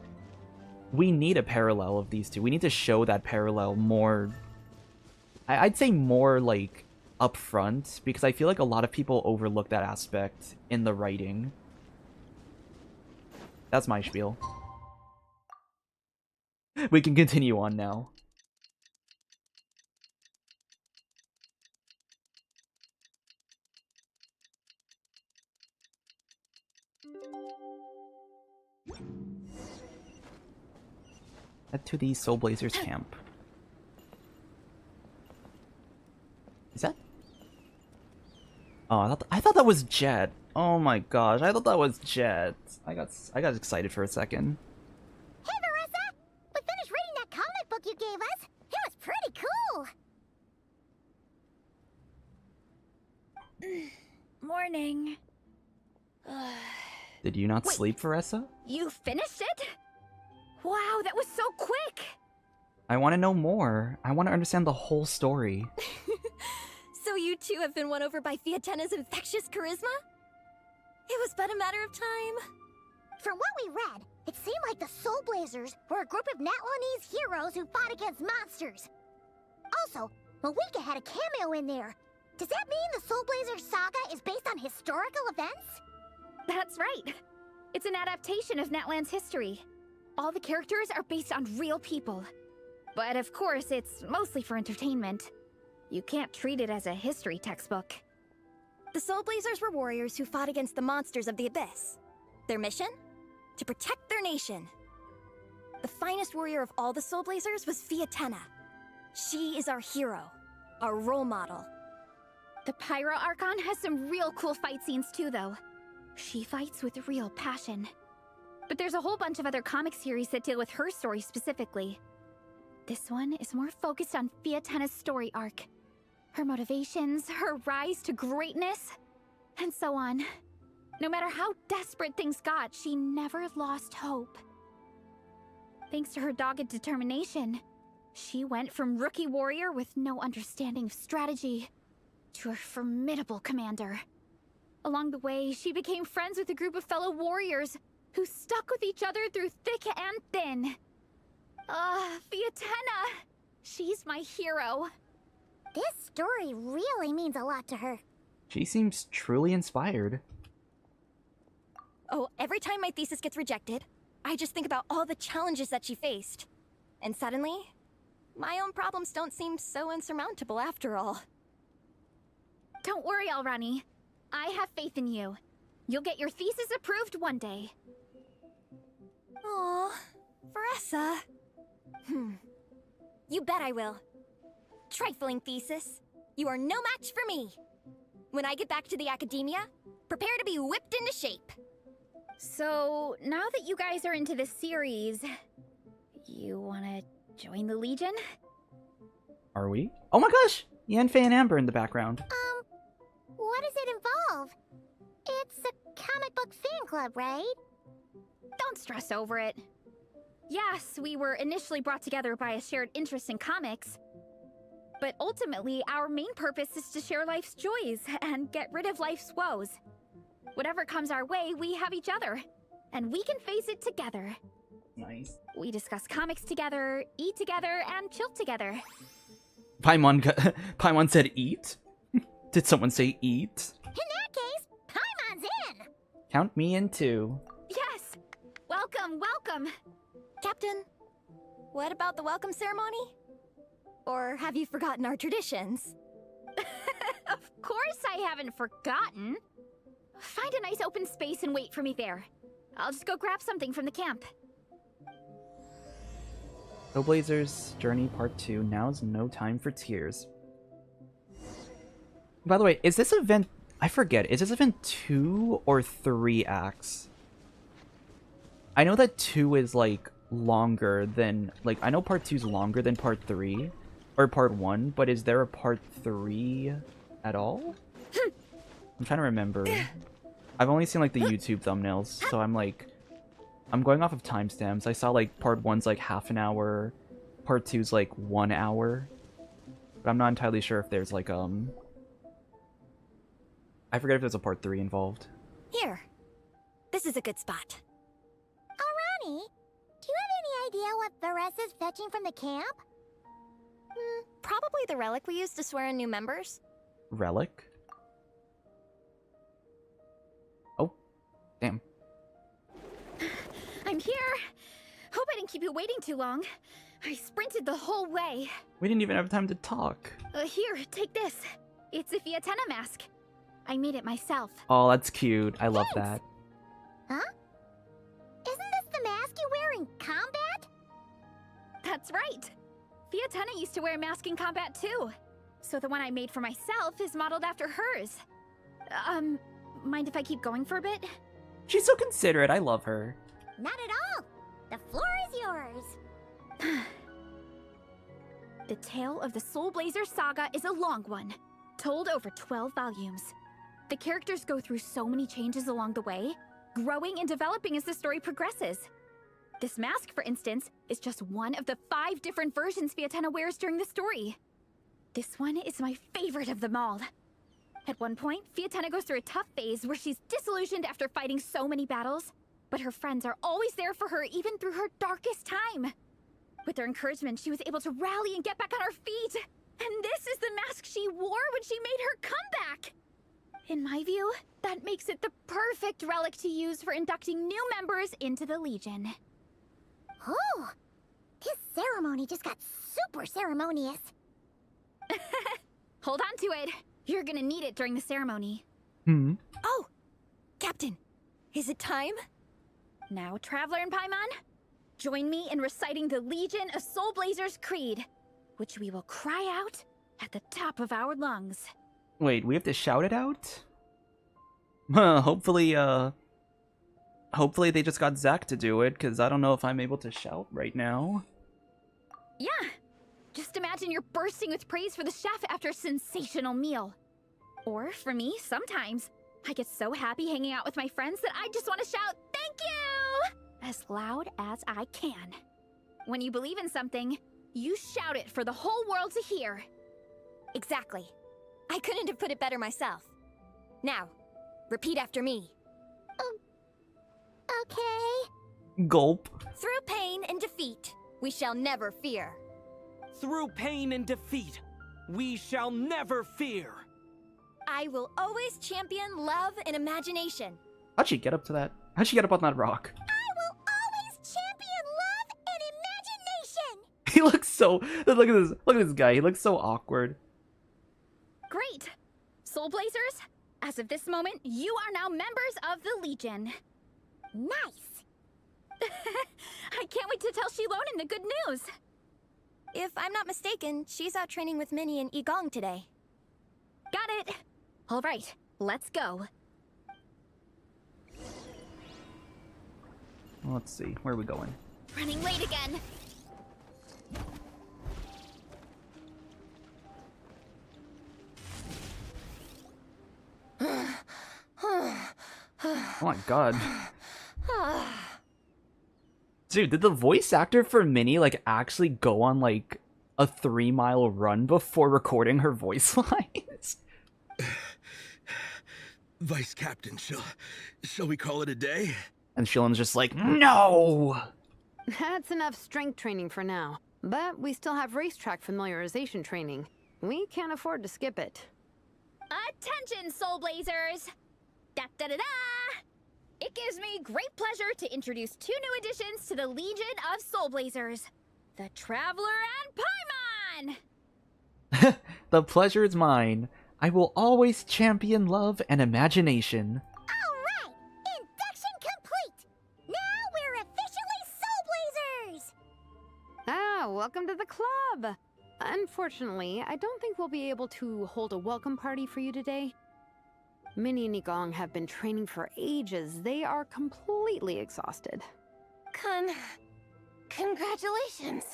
we need a parallel of these two. We need to show that parallel more, I'd say more like upfront, because I feel like a lot of people overlook that aspect in the writing. That's my spiel. We can continue on now. Head to the Soulblazer's camp. Is that? Oh, I thought that was Jet. Oh my gosh, I thought that was Jet. I got excited for a second. Hey, Marissa! We finished reading that comic book you gave us. It was pretty cool. Morning. Did you not sleep, Faressa? You finished it? Wow, that was so quick! I want to know more. I want to understand the whole story. So you two have been won over by Fiatena's infectious charisma? It was but a matter of time. From what we read, it seemed like the Soulblazers were a group of Natlanese heroes who fought against monsters. Also, Malika had a cameo in there. Does that mean the Soulblazer saga is based on historical events? That's right. It's an adaptation of Natlan's history. All the characters are based on real people. But of course, it's mostly for entertainment. You can't treat it as a history textbook. The Soulblazers were warriors who fought against the monsters of the Abyss. Their mission? To protect their nation. The finest warrior of all the Soulblazers was Fiatena. She is our hero, our role model. The Pyro Archon has some real cool fight scenes too, though. She fights with real passion. But there's a whole bunch of other comic series that deal with her story specifically. This one is more focused on Fiatena's story arc. Her motivations, her rise to greatness, and so on. No matter how desperate things got, she never lost hope. Thanks to her dogged determination, she went from rookie warrior with no understanding of strategy to a formidable commander. Along the way, she became friends with a group of fellow warriors who stuck with each other through thick and thin. Fiatena! She's my hero. This story really means a lot to her. She seems truly inspired. Oh, every time my thesis gets rejected, I just think about all the challenges that she faced. And suddenly, my own problems don't seem so insurmountable after all. Don't worry, Alrani. I have faith in you. You'll get your thesis approved one day. Aw, Veressa. You bet I will. Trifling thesis. You are no match for me. When I get back to the academia, prepare to be whipped into shape. So, now that you guys are into this series, you wanna join the Legion? Are we? Oh my gosh! Yanfei and Amber in the background. What does it involve? It's a comic book fan club, right? Don't stress over it. Yes, we were initially brought together by a shared interest in comics. But ultimately, our main purpose is to share life's joys and get rid of life's woes. Whatever comes our way, we have each other. And we can face it together. Nice. We discuss comics together, eat together, and chill together. Paimon said eat? Did someone say eat? In that case, Paimon's in! Count me in too. Yes! Welcome, welcome! Captain, what about the welcome ceremony? Or have you forgotten our traditions? Of course I haven't forgotten. Find a nice open space and wait for me there. I'll just go grab something from the camp. Soulblazer's Journey Part 2. Now's no time for tears. By the way, is this event... I forget. Is this event 2 or 3 acts? I know that 2 is, like, longer than... Like, I know Part 2 is longer than Part 3. Or Part 1. But is there a Part 3 at all? I'm trying to remember. I've only seen, like, the YouTube thumbnails. So I'm, like... I'm going off of timestamps. I saw, like, Part 1's, like, half an hour. Part 2's, like, 1 hour. But I'm not entirely sure if there's, like, I forget if there's a Part 3 involved. Here. This is a good spot. Alrani, do you have any idea what Veressa's fetching from the camp? Probably the relic we used to swear in new members. Relic? Oh. Damn. I'm here! Hope I didn't keep you waiting too long. I sprinted the whole way. We didn't even have time to talk. Here, take this. It's a Fiatena mask. I made it myself. Oh, that's cute. I love that. Huh? Isn't this the mask you wear in combat? That's right. Fiatena used to wear a mask in combat too. So the one I made for myself is modeled after hers. Mind if I keep going for a bit? She's so considerate. I love her. Not at all. The floor is yours. The tale of the Soulblazer saga is a long one, told over 12 volumes. The characters go through so many changes along the way, growing and developing as the story progresses. This mask, for instance, is just one of the 5 different versions Fiatenna wears during the story. This one is my favorite of them all. At one point, Fiatenna goes through a tough phase where she's disillusioned after fighting so many battles, but her friends are always there for her even through her darkest time. With their encouragement, she was able to rally and get back on her feet. And this is the mask she wore when she made her comeback! In my view, that makes it the perfect relic to use for inducting new members into the Legion. Oh, this ceremony just got super ceremonious. Hold on to it. You're gonna need it during the ceremony. Oh, Captain, is it time? Now, Traveler and Paimon, join me in reciting the Legion of Soulblazer's Creed, which we will cry out at the top of our lungs. Wait, we have to shout it out? Hopefully they just got Zach to do it, because I don't know if I'm able to shout right now. Yeah. Just imagine you're bursting with praise for the chef after a sensational meal. Or, for me, sometimes, I get so happy hanging out with my friends that I just want to shout, "Thank you!" as loud as I can. When you believe in something, you shout it for the whole world to hear. Exactly. I couldn't have put it better myself. Now, repeat after me. Okay. Gulp. Through pain and defeat, we shall never fear. Through pain and defeat, we shall never fear. I will always champion love and imagination. How'd she get up to that? How'd she get up on that rock? I will always champion love and imagination! He looks so... Look at this guy. He looks so awkward. Great! Soulblazers, as of this moment, you are now members of the Legion. Nice! I can't wait to tell Shilonen the good news. If I'm not mistaken, she's out training with Minnie and Igong today. Got it. All right, let's go. Let's see. Where are we going? Running late again. Oh my god. Dude, did the voice actor for Minnie, like, actually go on, like, a 3-mile run before recording her voice lines? Vice Captain, shall we call it a day? And Shillen's just like, no! That's enough strength training for now. But we still have racetrack familiarization training. We can't afford to skip it. Attention, Soulblazers! Da-da-da-da! It gives me great pleasure to introduce 2 new additions to the Legion of Soulblazers. The Traveler and Paimon! The pleasure is mine. I will always champion love and imagination. Alright! Induction complete! Now we're officially Soulblazers! Ah, welcome to the club! Unfortunately, I don't think we'll be able to hold a welcome party for you today. Minnie and Igong have been training for ages. They are completely exhausted. Congratulations.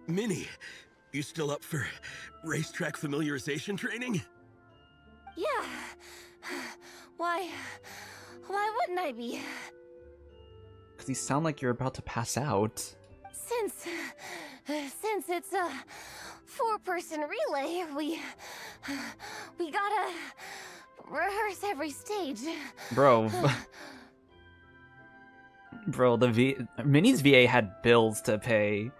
Minnie, you still up for racetrack familiarization training? Yeah. Why wouldn't I be? Because you sound like you're about to pass out. Since it's a 4-person relay, we gotta rehearse every stage. Bro. Bro, Minnie's VA had bills to pay.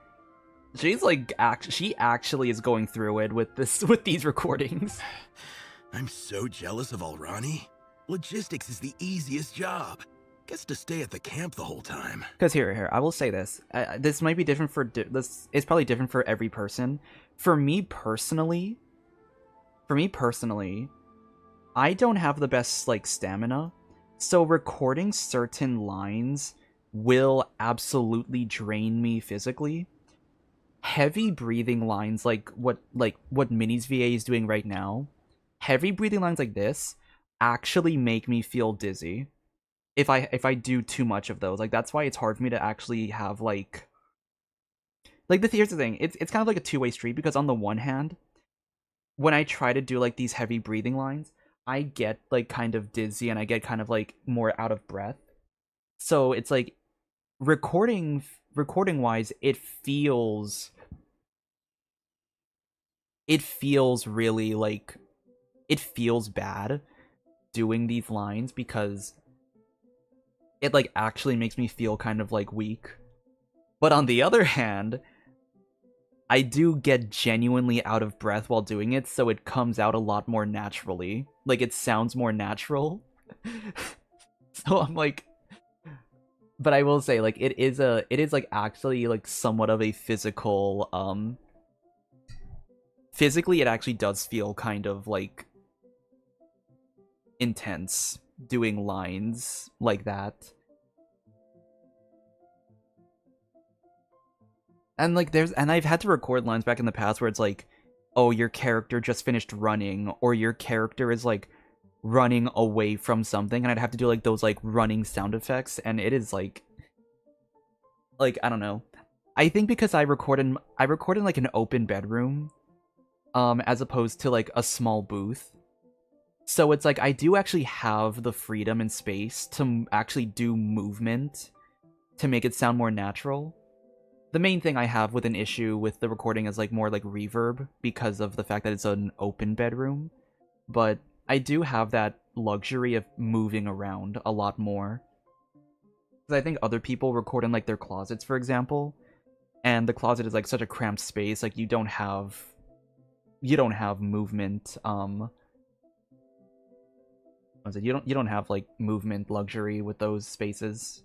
She's like, she actually is going through it with these recordings. I'm so jealous of Alrani. Logistics is the easiest job. Gets to stay at the camp the whole time. Because here, I will say this. This might be different for this. It's probably different for every person. For me personally, I don't have the best like stamina, so recording certain lines will absolutely drain me physically. Heavy breathing lines like what Minnie's VA is doing right now, heavy breathing lines like this actually make me feel dizzy. If I do too much of those, like that's why it's hard for me to actually have like here's the thing, it's kind of like a two-way street, because on the one hand, when I try to do like these heavy breathing lines, I get like kind of dizzy and I get kind of like more out of breath. So it's like recording wise, it feels really like, it feels bad doing these lines because it like actually makes me feel kind of like weak. But on the other hand, I do get genuinely out of breath while doing it, so it comes out a lot more naturally. Like, it sounds more natural. So I'm like, but I will say, like, it is like actually like somewhat of a physical, physically it actually does feel kind of like intense doing lines like that. And like I've had to record lines back in the past where it's like, oh, your character just finished running, or your character is like running away from something, and I'd have to do like those like running sound effects, and it is like I don't know. I think because I recorded like an open bedroom, as opposed to like a small booth. So it's like I do actually have the freedom and space to actually do movement to make it sound more natural. The main thing I have with an issue with the recording is like more like reverb because of the fact that it's an open bedroom. But I do have that luxury of moving around a lot more. Because I think other people record in like their closets, for example, and the closet is like such a cramped space, like you don't have movement, you don't have like movement luxury with those spaces.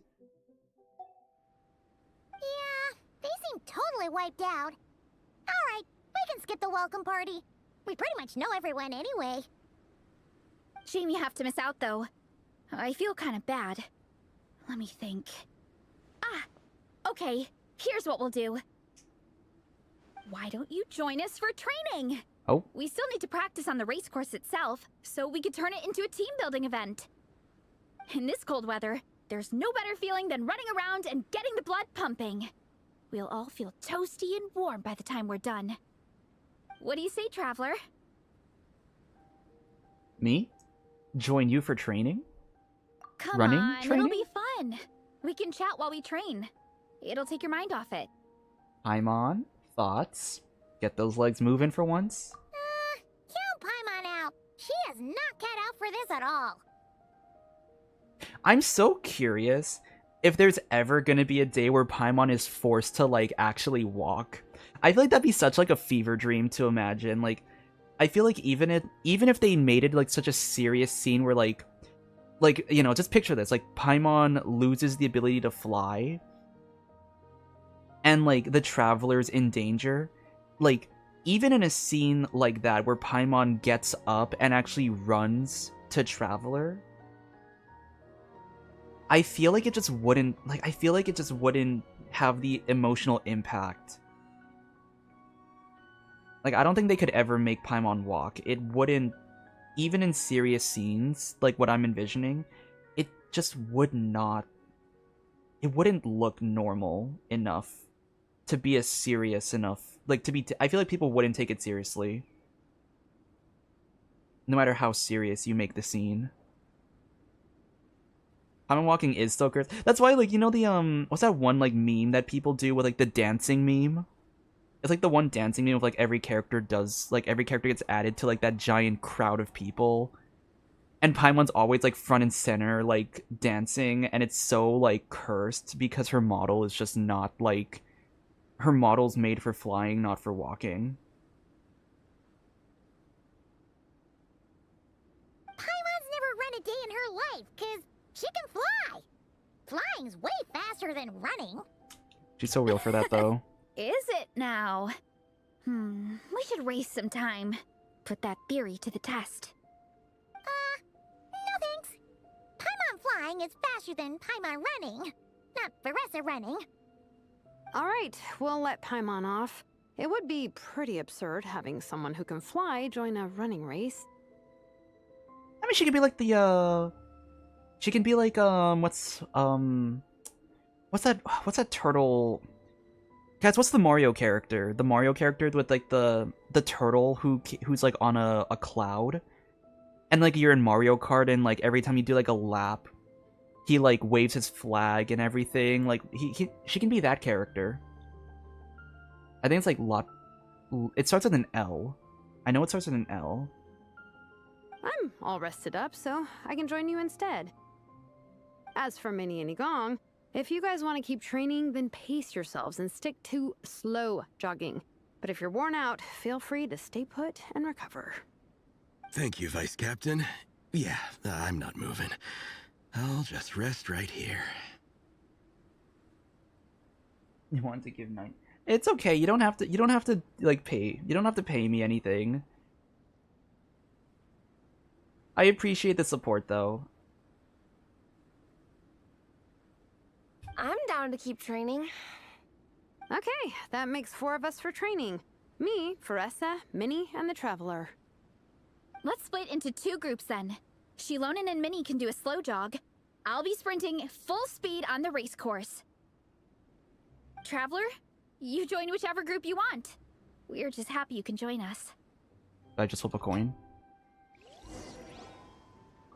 Yeah, they seem totally wiped out. Alright, we can skip the welcome party. We pretty much know everyone anyway. Shame you have to miss out, though. I feel kind of bad. Let me think. Ah! Okay, here's what we'll do. Why don't you join us for training? Oh. We still need to practice on the race course itself, so we could turn it into a team-building event. In this cold weather, there's no better feeling than running around and getting the blood pumping. We'll all feel toasty and warm by the time we're done. What do you say, Traveler? Me? Join you for training? Come Running on, training? it'll be fun. We can chat while we train. It'll take your mind off it. Paimon, thoughts? Get those legs moving for once? Count Paimon out. She is not cut out for this at all. I'm so curious if there's ever gonna be a day where Paimon is forced to like actually walk. I feel like that'd be such like a fever dream to imagine. Like, I feel like even if they made it like such a serious scene where like you know, just picture this, like Paimon loses the ability to fly, and like the traveler's in danger. Like, even in a scene like that where Paimon gets up and actually runs to Traveler, I feel like it just wouldn't have the emotional impact. Like, I don't think they could ever make Paimon walk. It wouldn't, even in serious scenes, like what I'm envisioning, it just would not, it wouldn't look normal enough to be a serious enough, like to be, I feel like people wouldn't take it seriously. No matter how serious you make the scene. Paimon walking is so cursed. That's why, like, you know the, what's that one, like, meme that people do with, like, the dancing meme? It's like the one dancing meme of like every character gets added to like that giant crowd of people. And Paimon's always like front and center, like dancing, and it's so like cursed because her model is just not like, her model's made for flying, not for walking. Paimon's never run a day in her life, 'cause she can fly. Flying's way faster than running. She's so real for that though. Is it now? We should race sometime. Put that theory to the test. No thanks. Paimon flying is faster than Paimon running. Not Veressa running. Alright, we'll let Paimon off. It would be pretty absurd having someone who can fly join a running race. I mean, she could be like the, she can be like, what's that turtle? Guys, what's the Mario character? The Mario character with like the turtle who's like on a cloud, and like you're in Mario Kart, and like every time you do like a lap, he like waves his flag and everything. Like she can be that character. I think it's like it starts with an L. I know it starts with an L. I'm all rested up, so I can join you instead. As for Minnie and Igong, if you guys want to keep training, then pace yourselves and stick to slow jogging. But if you're worn out, feel free to stay put and recover. Thank you, Vice Captain. Yeah, I'm not moving. I'll just rest right here. You want to give 9? It's okay. You don't have to. You don't have to like pay. You don't have to pay me anything. I appreciate the support, though. I'm down to keep training. Okay, that makes 4 of us for training. Me, Faressa, Minnie, and the Traveler. Let's split into 2 groups then. Shilonen and Minnie can do a slow jog. I'll be sprinting full speed on the race course. Traveler, you join whichever group you want. We're just happy you can join us. Did I just flip a coin?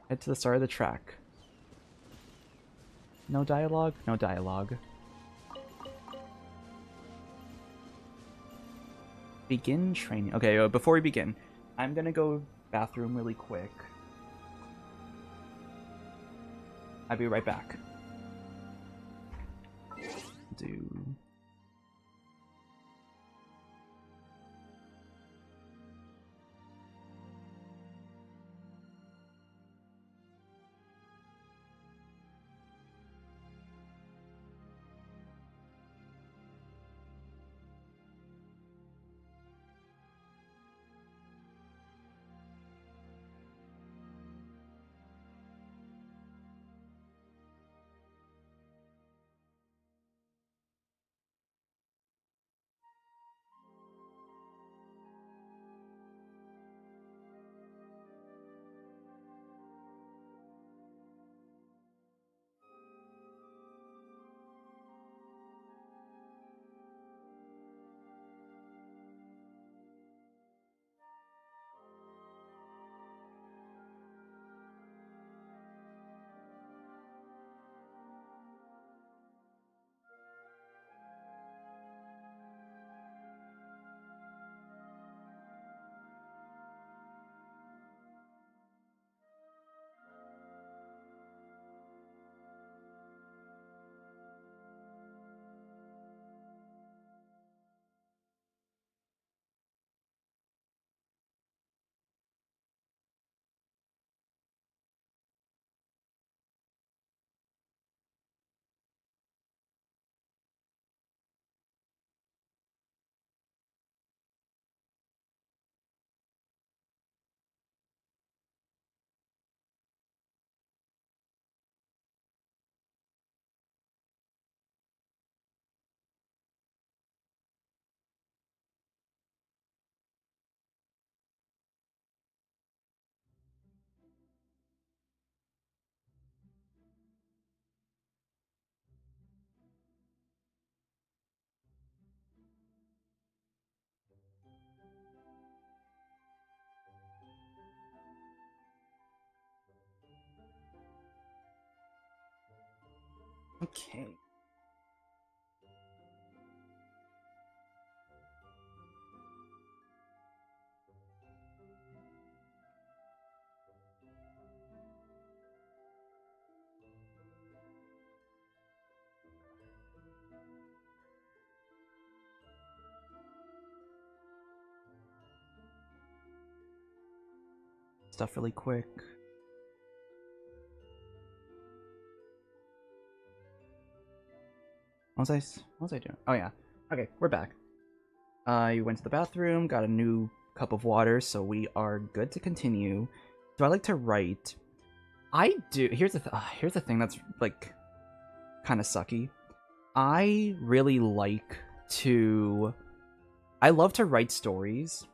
Head to the start of the track. No dialogue? No dialogue. Begin training. Okay, before we begin, I'm gonna go bathroom really quick. I'll be right back. Okay. Stuff really quick. What was I doing? Oh yeah. Okay, we're back. I went to the bathroom, got a new cup of water, so we are good to continue. Do I like to write? I do. Here's the thing that's like kind of sucky. I really like to. I love to write stories,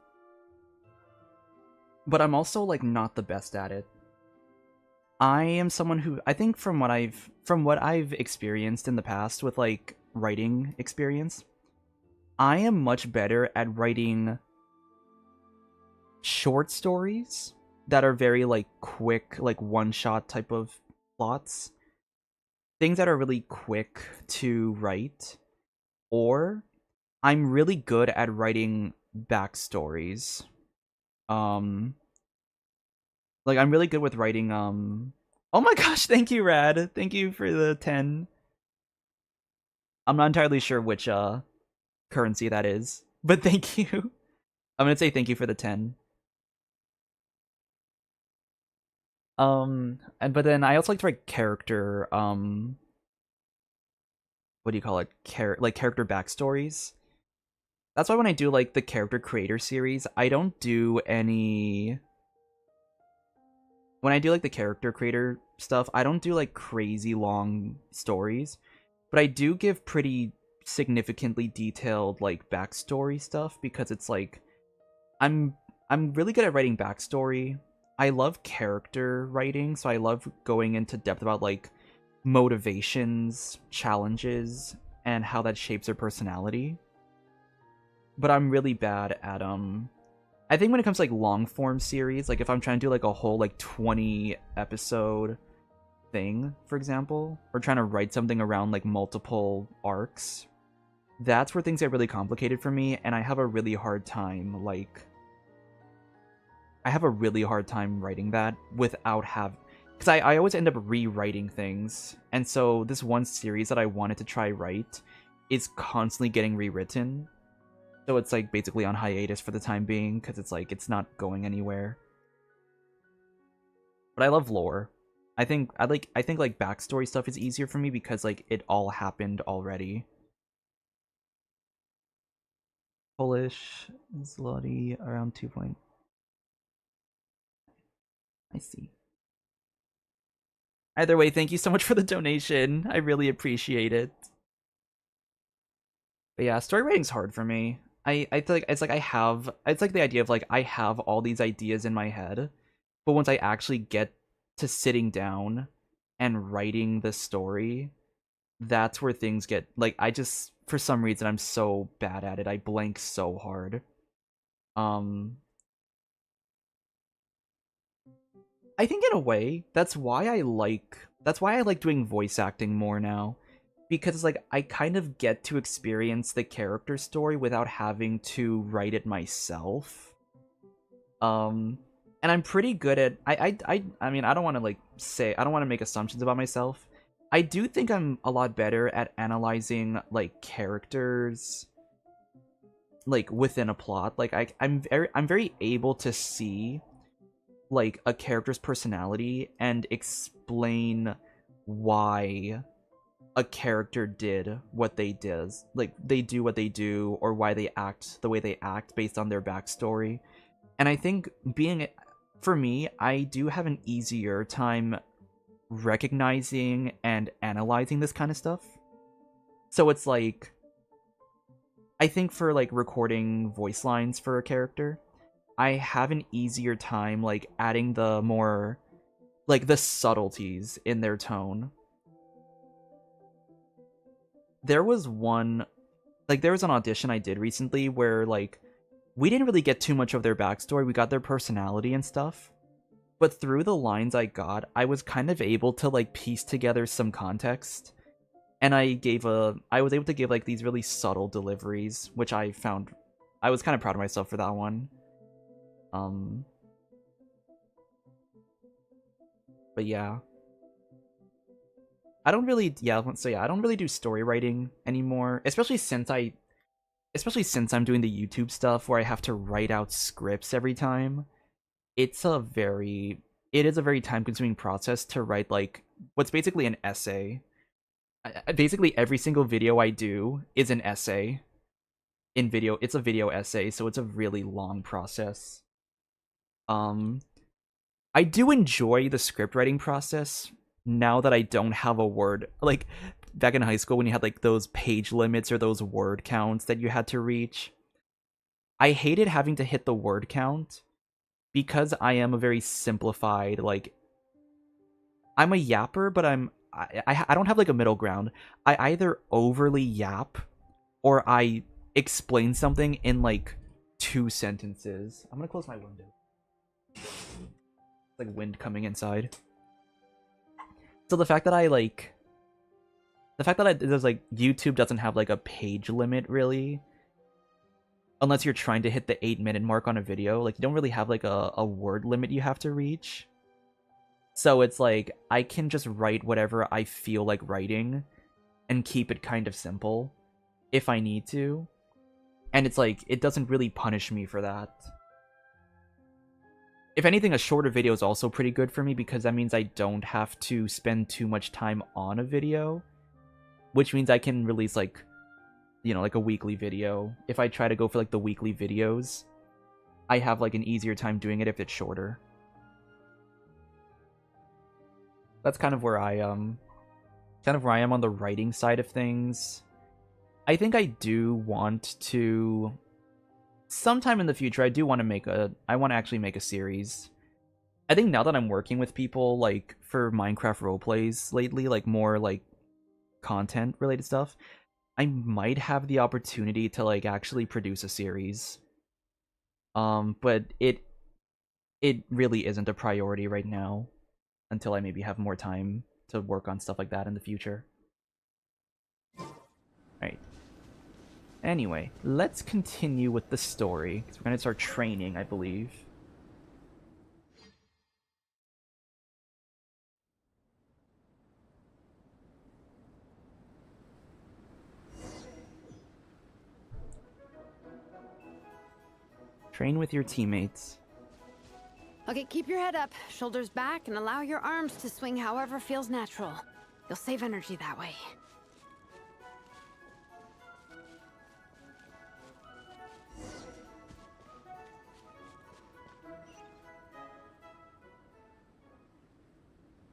but I'm also like not the best at it. I am someone who I think from what I've experienced in the past with like writing experience, I am much better at writing short stories that are very like quick, like one-shot type of plots. things that are really quick to write, or I'm really good at writing backstories. Like I'm really good with writing oh my gosh, thank you, Rad. Thank you for the 10. I'm not entirely sure which currency that is, but thank you. I'm gonna say thank you for the 10. And but then I also like to write character what do you call it? Like character backstories. That's why when I do like the character creator series, I don't do any. When I do like the character creator stuff, I don't do like crazy long stories, but I do give pretty significantly detailed like backstory stuff because it's like I'm really good at writing backstory. I love character writing, so I love going into depth about like motivations, challenges, and how that shapes their personality. But I'm really bad at I think when it comes to like long form series, like if I'm trying to do like a whole like 20 episode thing, for example, or trying to write something around like multiple arcs, that's where things get really complicated for me, and I have a really hard time writing that without because I always end up rewriting things, and so this one series that I wanted to try write is constantly getting rewritten. So it's like basically on hiatus for the time being because it's like it's not going anywhere. But I love lore. I think like backstory stuff is easier for me because like it all happened already. Polish zloty around 2 point. I see. Either way, thank you so much for the donation. I really appreciate it. But yeah, story writing's hard for me. I feel like it's like the idea of like I have all these ideas in my head, but once I actually get to sitting down and writing the story, that's where things get like I just for some reason I'm so bad at it. I blank so hard. I think in a way that's why I like doing voice acting more now, because it's like I kind of get to experience the character story without having to write it myself. And I'm pretty good at I mean I don't want to make assumptions about myself. I do think I'm a lot better at analyzing like characters like within a plot. Like I'm very able to see like a character's personality and explain why a character did what they did, like they do what they do, or why they act the way they act based on their backstory. And I think for me, I do have an easier time recognizing and analyzing this kind of stuff. So it's like, I think for like recording voice lines for a character, I have an easier time like adding the more like the subtleties in their tone. There was an audition I did recently where like we didn't really get too much of their backstory. We got their personality and stuff. But through the lines I got, I was kind of able to like piece together some context. And I was able to give like these really subtle deliveries, which I found I was kind of proud of myself for that one. But yeah. I don't really do story writing anymore, especially since I'm doing the YouTube stuff where I have to write out scripts every time. It is a very time consuming process to write like what's basically an essay. Basically every single video I do is an essay. It's a video essay, so it's a really long process. I do enjoy the script writing process now that I don't have a word. Like back in high school when you had like those page limits or those word counts that you had to reach. I hated having to hit the word count because I am a very simplified, like I'm a yapper, but I don't have like a middle ground. I either overly yap or I explain something in like 2 sentences. I'm gonna close my window. Like wind coming inside. So the fact that I like the fact that there's like YouTube doesn't have like a page limit really, unless you're trying to hit the 8-minute mark on a video. Like you don't really have like a word limit you have to reach. So it's like I can just write whatever I feel like writing and keep it kind of simple if I need to. And it's like it doesn't really punish me for that. If anything, a shorter video is also pretty good for me because that means I don't have to spend too much time on a video, which means I can release like, you know, like a weekly video. If I try to go for like the weekly videos, I have like an easier time doing it if it's shorter. That's kind of where I am on the writing side of things. I think I do want to, sometime in the future, I want to actually make a series. I think now that I'm working with people like for Minecraft roleplays lately, like more like content related stuff, I might have the opportunity to like actually produce a series. But it really isn't a priority right now until I maybe have more time to work on stuff like that in the future. Right. Anyway, let's continue with the story, because we're going to start training, I believe. Train with your teammates. Okay, keep your head up, shoulders back, and allow your arms to swing however feels natural. You'll save energy that way.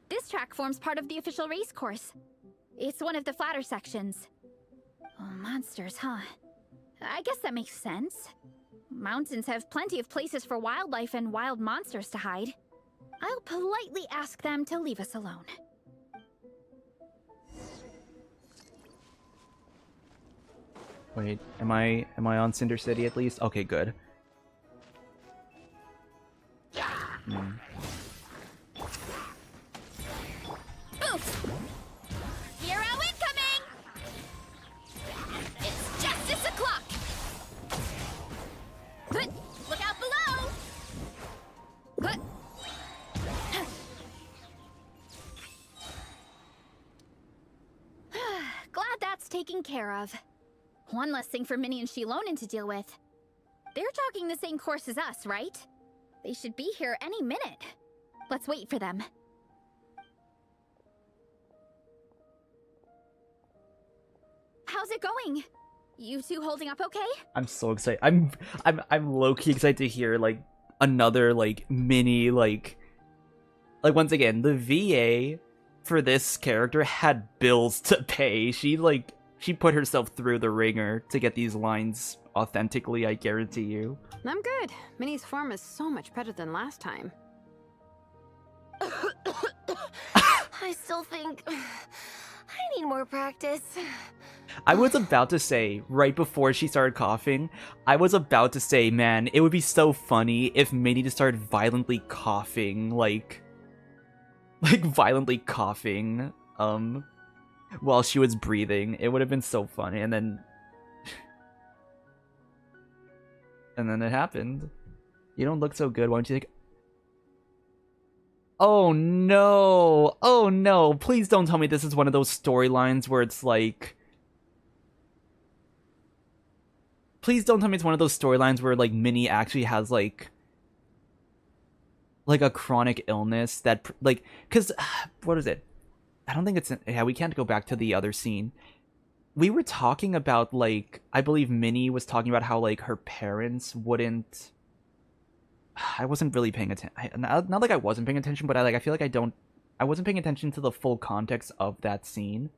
This track forms part of the official race course. It's one of the flatter sections. Oh, monsters, huh? I guess that makes sense. Mountains have plenty of places for wildlife and wild monsters to hide. I'll politely ask them to leave us alone. Wait, am I on Cinder City at least? Okay, good. Hero incoming! It's justice o'clock! Look out below! Glad that's taken care of. One less thing for Minnie and Shilonen to deal with. They're talking the same course as us, right? They should be here any minute. Let's wait for them. How's it going? You two holding up okay? I'm so excited. I'm low-key excited to hear like another like mini like once again, the VA for this character had bills to pay. She put herself through the ringer to get these lines authentically, I guarantee you. I'm good. Minnie's form is so much better than last time. I still think I need more practice. I was about to say, right before she started coughing, I was about to say, man, it would be so funny if Minnie just started violently coughing, like violently coughing, while she was breathing. It would have been so funny, and then it happened. You don't look so good, why don't you think... Oh no! Oh no! Please don't tell me this is one of those storylines where it's like... Please don't tell me it's one of those storylines where, like, Minnie actually has, like a chronic illness that, like... Because, what is it? I don't think it's... Yeah, we can't go back to the other scene. We were talking about, like... I believe Minnie was talking about how, like, her parents wouldn't... I wasn't really paying attention. Not like I wasn't paying attention, but I feel like I wasn't paying attention to the full context of that scene.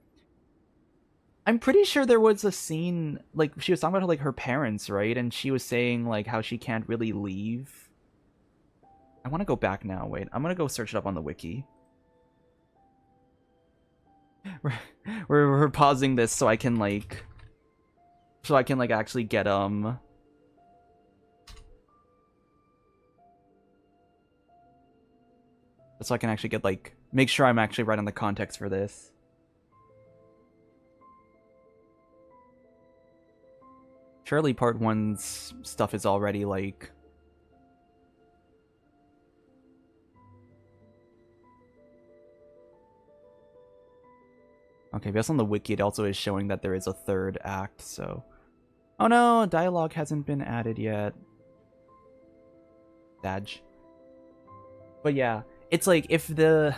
I'm pretty sure there was a scene, like, she was talking about, like, her parents, right? And she was saying, like, how she can't really leave. I want to go back now. Wait, I'm gonna go search it up on the wiki. We're pausing this so I can, like... actually get, so I can actually get, like, make sure I'm actually right on the context for this. Surely part 1's stuff is already, like... Okay, based on the wiki, it also is showing that there is a 3rd act, so... Oh no, dialogue hasn't been added yet. Badge. But yeah, it's like, if the...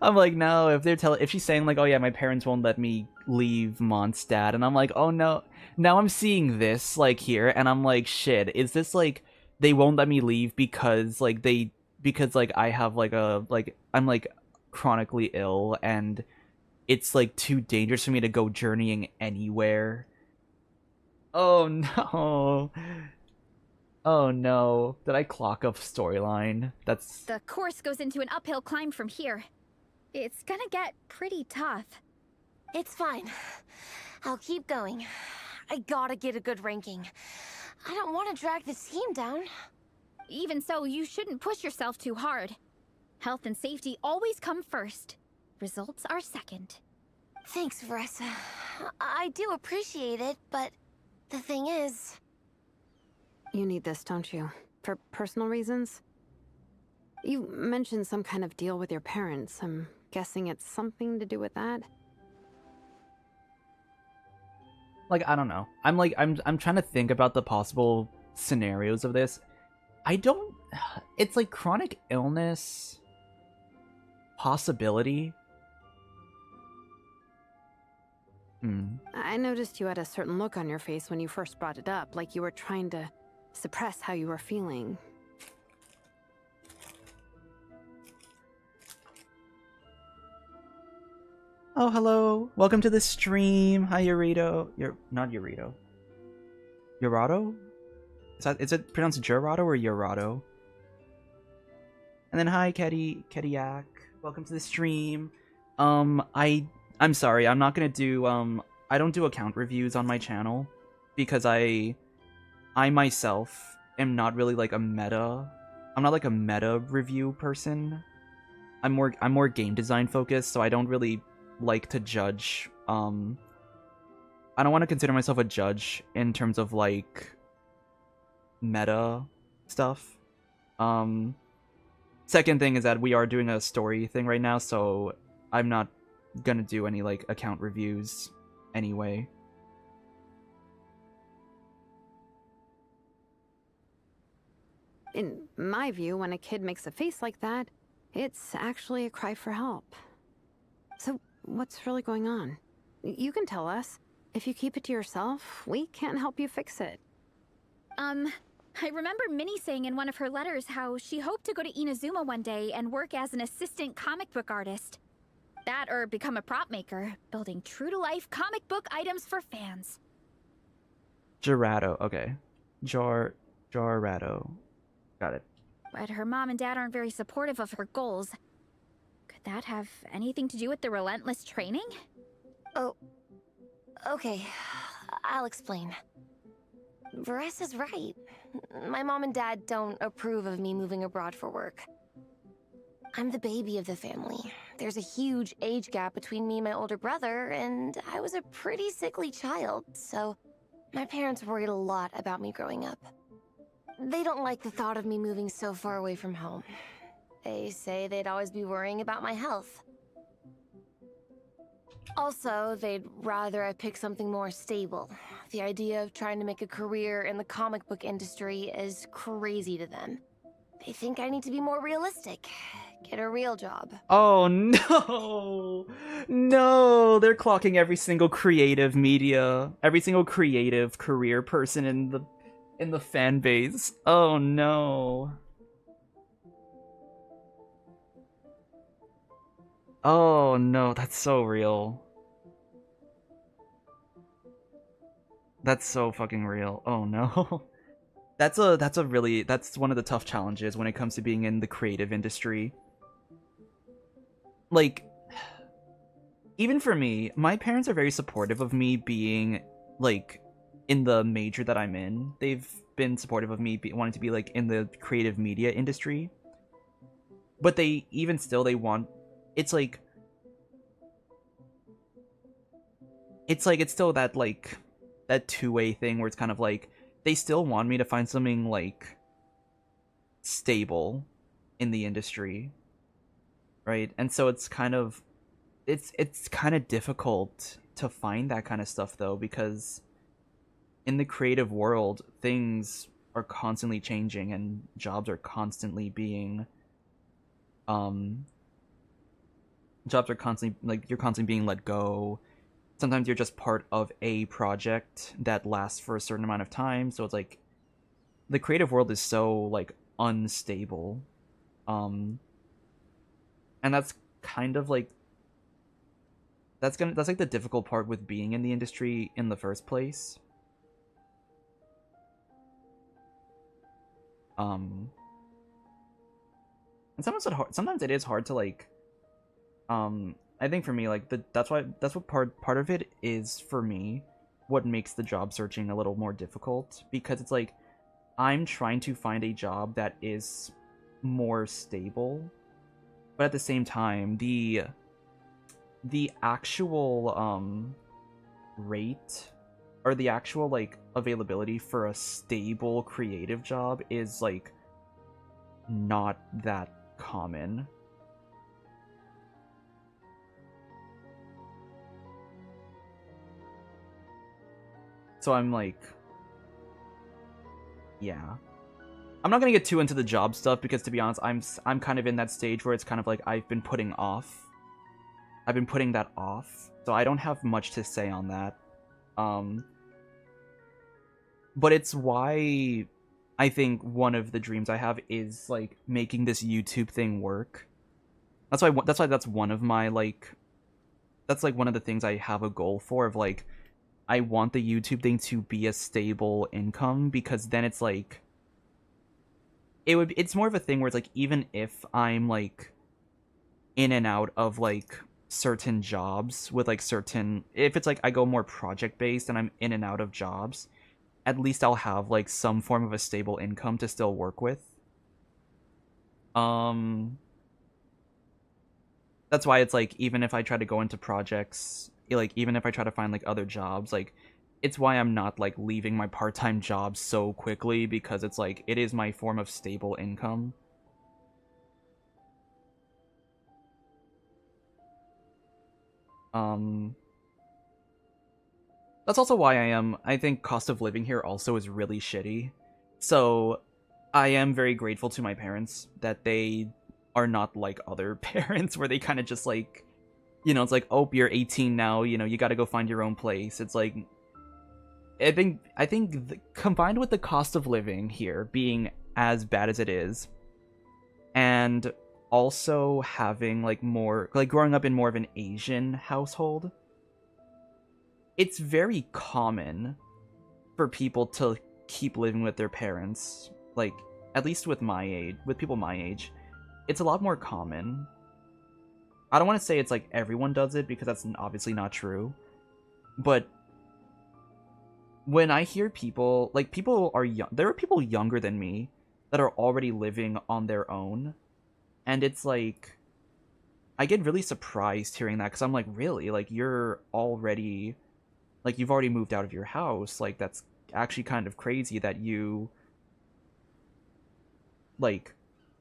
I'm like, no, if she's saying like, oh yeah, my parents won't let me leave Mondstadt, and I'm like, oh no, now I'm seeing this, like, here, and I'm like, shit, is this like, they won't let me leave because, like, I have, like, I'm, like, chronically ill, and it's, like, too dangerous for me to go journeying anywhere? Oh no. Oh no. Did I clock a storyline? That's... The course goes into an uphill climb from here. It's gonna get pretty tough. It's fine. I'll keep going. I gotta get a good ranking. I don't want to drag this team down. Even so, you shouldn't push yourself too hard. Health and safety always come first. Results are second. Thanks, Veressa. I do appreciate it, but the thing is... You need this, don't you? For personal reasons? You mentioned some kind of deal with your parents. I'm guessing it's something to do with that? Like, I don't know. I'm trying to think about the possible scenarios of this. I don't... It's like chronic illness... Possibility? I noticed you had a certain look on your face when you first brought it up, like you were trying to suppress how you were feeling. Oh, hello. Welcome to the stream. Hi, Eurito. Not Eurito. Urato? Is it pronounced Jurato or Urato? And then hi, Kediak. Welcome to the stream. I'm sorry, I'm not gonna do, I don't do account reviews on my channel, because I myself am not really like a meta, I'm not like a meta review person. I'm more game design focused, so I don't really like to judge, I don't want to consider myself a judge in terms of like meta stuff. Second thing is that we are doing a story thing right now, so I'm not gonna do any like account reviews anyway. In my view, when a kid makes a face like that, it's actually a cry for help. So, what's really going on? You can tell us. If you keep it to yourself, we can't help you fix it. I remember Minnie saying in one of her letters how she hoped to go to Inazuma one day and work as an assistant comic book artist. That or become a prop maker, building true-to-life comic book items for fans. Jurato, okay. Jarato. Got it. But her mom and dad aren't very supportive of her goals. Could that have anything to do with the relentless training? Oh, okay. I'll explain. Veressa's right. My mom and dad don't approve of me moving abroad for work. I'm the baby of the family. There's a huge age gap between me and my older brother, and I was a pretty sickly child, so my parents worried a lot about me growing up. They don't like the thought of me moving so far away from home. They say they'd always be worrying about my health. Also, they'd rather I pick something more stable. The idea of trying to make a career in the comic book industry is crazy to them. They think I need to be more realistic. Get a real job. Oh no! No! They're clocking every single creative media, every single creative career person in the fan base. Oh no. Oh no, that's so real. That's so fucking real. Oh no. That's one of the tough challenges when it comes to being in the creative industry. Like, even for me, my parents are very supportive of me being, like, in the major that I'm in. They've been supportive of me wanting to be, like, in the creative media industry. But they, even still, they want... It's still that, like... that two-way thing where it's kind of like they still want me to find something like stable in the industry, right? And so it's kind of difficult to find that kind of stuff though, because in the creative world things are constantly changing and jobs are constantly being like you're constantly being let go. Sometimes you're just part of a project that lasts for a certain amount of time, so it's like the creative world is so like unstable. And that's kind of like that's like the difficult part with being in the industry in the first place. And sometimes it is hard to like I think for me like that's what part of it is for me what makes the job searching a little more difficult, because it's like I'm trying to find a job that is more stable, but at the same time the actual rate or the actual like availability for a stable creative job is like not that common. So I'm like, yeah. I'm not gonna get too into the job stuff because, to be honest, I'm kind of in that stage where it's kind of like I've been putting that off, so I don't have much to say on that. But it's why I think one of the dreams I have is like making this YouTube thing work. That's why that's one of my like that's like one of the things I have a goal for, of like I want the YouTube thing to be a stable income, because then it's like it's more of a thing where it's like even if I'm like in and out of like certain jobs with like if it's like I go more project based and I'm in and out of jobs, at least I'll have like some form of a stable income to still work with. That's why it's like even if I try to go into projects, like even if I try to find like other jobs, like it's why I'm not like leaving my part-time job so quickly, because it's like it is my form of stable income. That's also why I think cost of living here also is really shitty. So I am very grateful to my parents that they are not like other parents where they kind of just like, it's like, oh, you're 18 now, you got to go find your own place. It's like, I think combined with the cost of living here being as bad as it is, and also having like more, like growing up in more of an Asian household, it's very common for people to keep living with their parents. Like, at least with people my age, it's a lot more common. I don't want to say it's like everyone does it, because that's obviously not true. But when I hear people, like people are young, there are people younger than me that are already living on their own. And it's like, I get really surprised hearing that, because I'm like, really? Like, you've already moved out of your house. Like, that's actually kind of crazy that you, like,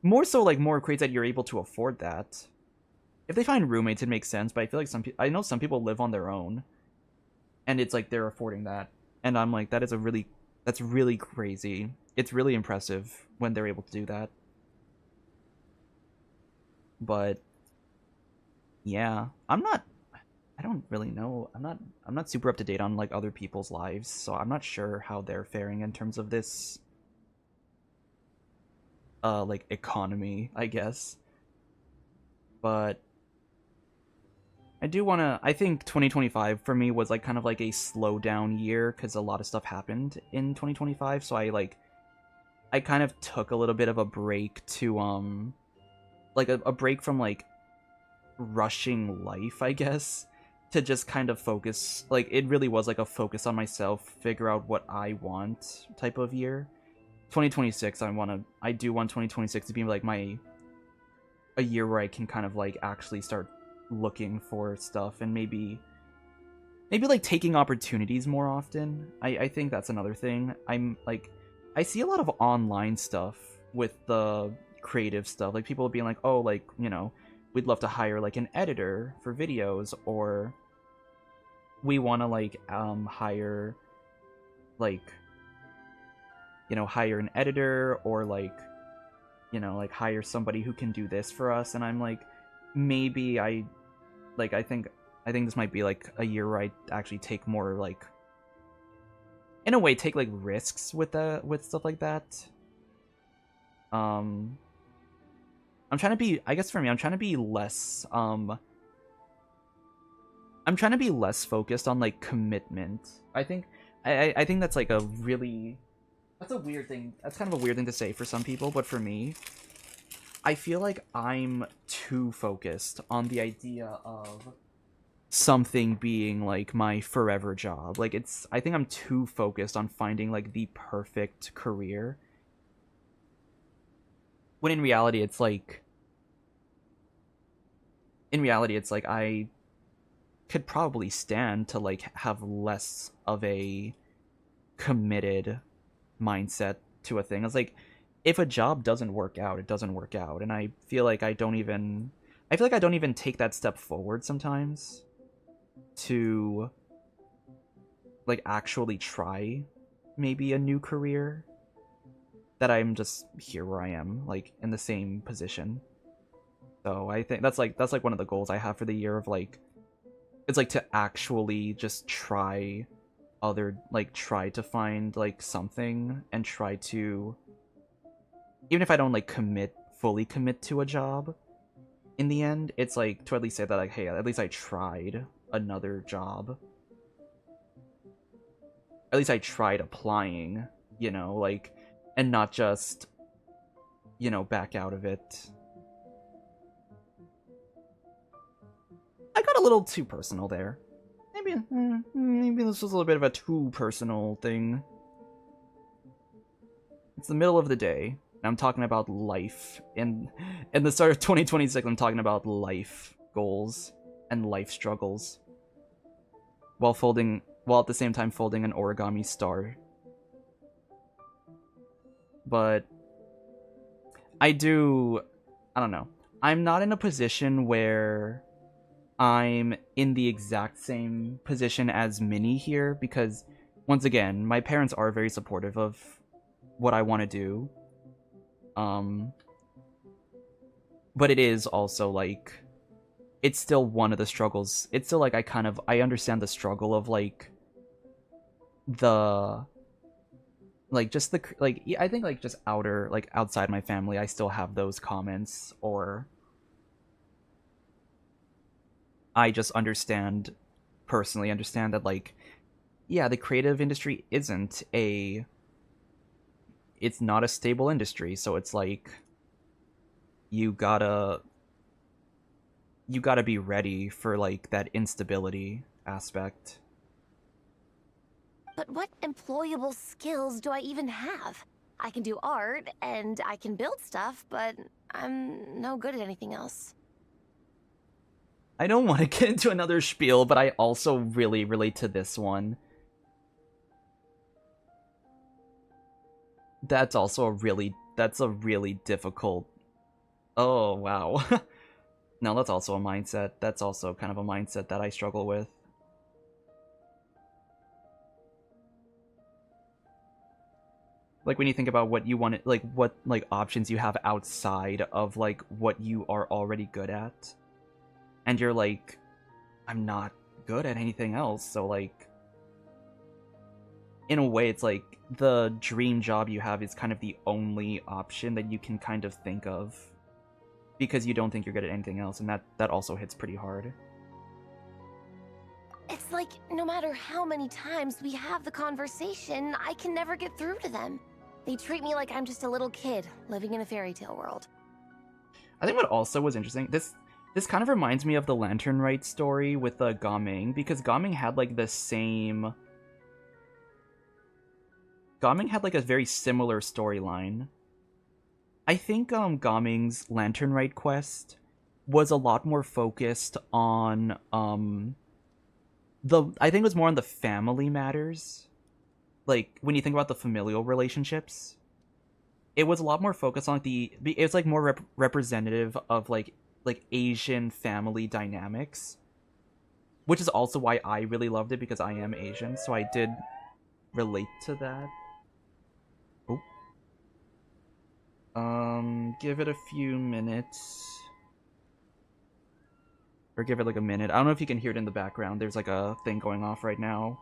more crazy that you're able to afford that. If they find roommates, it makes sense, but I feel like I know some people live on their own, and it's like they're affording that. And I'm like, that's really crazy. It's really impressive when they're able to do that. But yeah, I don't really know. I'm not super up to date on like other people's lives, so I'm not sure how they're faring in terms of this like economy, I guess. But I think 2025 for me was like kind of like a slowdown year, because a lot of stuff happened in 2025, so I kind of took a little bit of a break to like a break from like rushing life, I guess, to just kind of focus. Like, it really was like a focus on myself, figure out what I want type of year. 2026, I do want 2026 to be like a year where I can kind of like actually start looking for stuff, and maybe maybe like taking opportunities more often. I think that's another thing. I'm like, I see a lot of online stuff with the creative stuff, like people being like, oh, like, you know, we'd love to hire like an editor for videos, or we want to like hire like, you know, hire an editor, or like, you know, like hire somebody who can do this for us. And I'm like, maybe I think this might be like a year where I actually take more, like, in a way, take like risks with stuff like that. I'm trying to be, I guess for me, I'm trying to be less focused on like commitment. I think that's like that's a weird thing. That's kind of a weird thing to say for some people, but for me, I feel like I'm too focused on the idea of something being like my forever job. Like, I think I'm too focused on finding like the perfect career, when in reality it's like I could probably stand to like have less of a committed mindset to a thing. It's like, if a job doesn't work out, it doesn't work out, and I feel like I don't even take that step forward sometimes to like actually try maybe a new career, that I'm just here where I am, like in the same position. So I think that's like one of the goals I have for the year, of like, it's like to actually just try to find like something, and try to, even if I don't like fully commit to a job in the end, it's like to at least say that like, hey, at least I tried another job. At least I tried applying, you know, like, and not just, you know, back out of it. I got a little too personal there. Maybe this was a little bit of a too personal thing. It's the middle of the day, and I'm talking about life. In the start of 2026, I'm talking about life goals and life struggles, while at the same time folding an origami star. But I don't know. I'm not in a position where I'm in the exact same position as Minnie here, because once again, my parents are very supportive of what I want to do. But it is also like, it's still one of the struggles. It's still like, I understand the struggle of like the, like, just the, like, I think like just outside my family, I still have those comments, or I just personally understand that, like, yeah, the creative industry it's not a stable industry, so it's like, you gotta be ready for like that instability aspect. But what employable skills do I even have? I can do art, and I can build stuff, but I'm no good at anything else. I don't want to get into another spiel, but I also really relate to this one. That's a really difficult... Oh, wow. No, that's also a mindset. That's also kind of a mindset that I struggle with. Like, when you think about what you want, like, what, like, options you have outside of, like, what you are already good at. And you're like, I'm not good at anything else, so, like... In a way, it's like, the dream job you have is kind of the only option that you can kind of think of. Because you don't think you're good at anything else, and that also hits pretty hard. It's like, no matter how many times we have the conversation, I can never get through to them. They treat me like I'm just a little kid living in a fairy tale world. I think what also was interesting, this kind of reminds me of the Lantern Rite story with Gaming, because Gaming had like the same... Gaming had like a very similar storyline. I think Gaming's Lantern Rite quest was a lot more focused on I think it was more on the family matters. Like when you think about the familial relationships, it was a lot more focused on it was like more representative of like Asian family dynamics, which is also why I really loved it, because I am Asian, so I did relate to that. Give it a few minutes. Or give it like a minute. I don't know if you can hear it in the background. There's like a thing going off right now.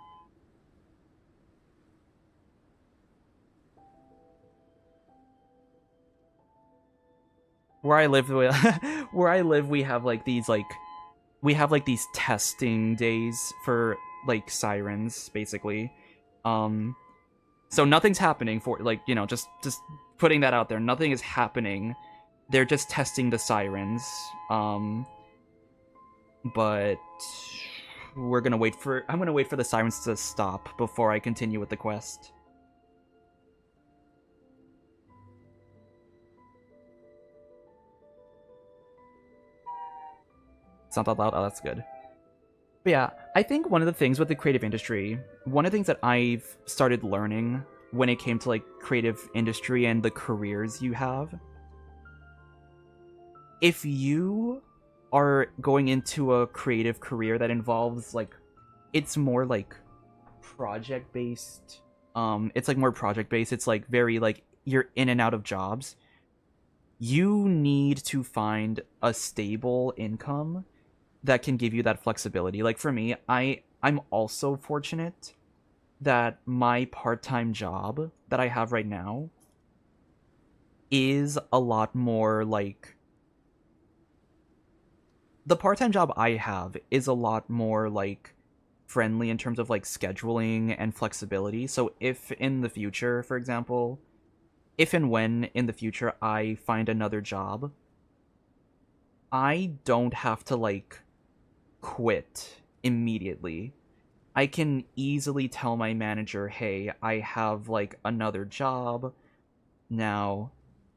Where I live, we have like these testing days for like sirens, basically. So nothing's happening for like, you know, just putting that out there. Nothing is happening. They're just testing the sirens. But I'm gonna wait for the sirens to stop before I continue with the quest. It's not that loud. Oh, that's good. But yeah, I think one of the things with the creative industry, one of the things that I've started learning when it came to like creative industry and the careers you have, if you are going into a creative career that involves like, it's more like project based, it's like more project based, it's like very like you're in and out of jobs, you need to find a stable income that can give you that flexibility. Like for me, I'm also fortunate that my part-time job that I have right now is a lot more like, the part-time job I have is a lot more like friendly in terms of like scheduling and flexibility. So if in the future, for example, if and when in the future I find another job, I don't have to like quit immediately. I can easily tell my manager, hey, I have like another job now.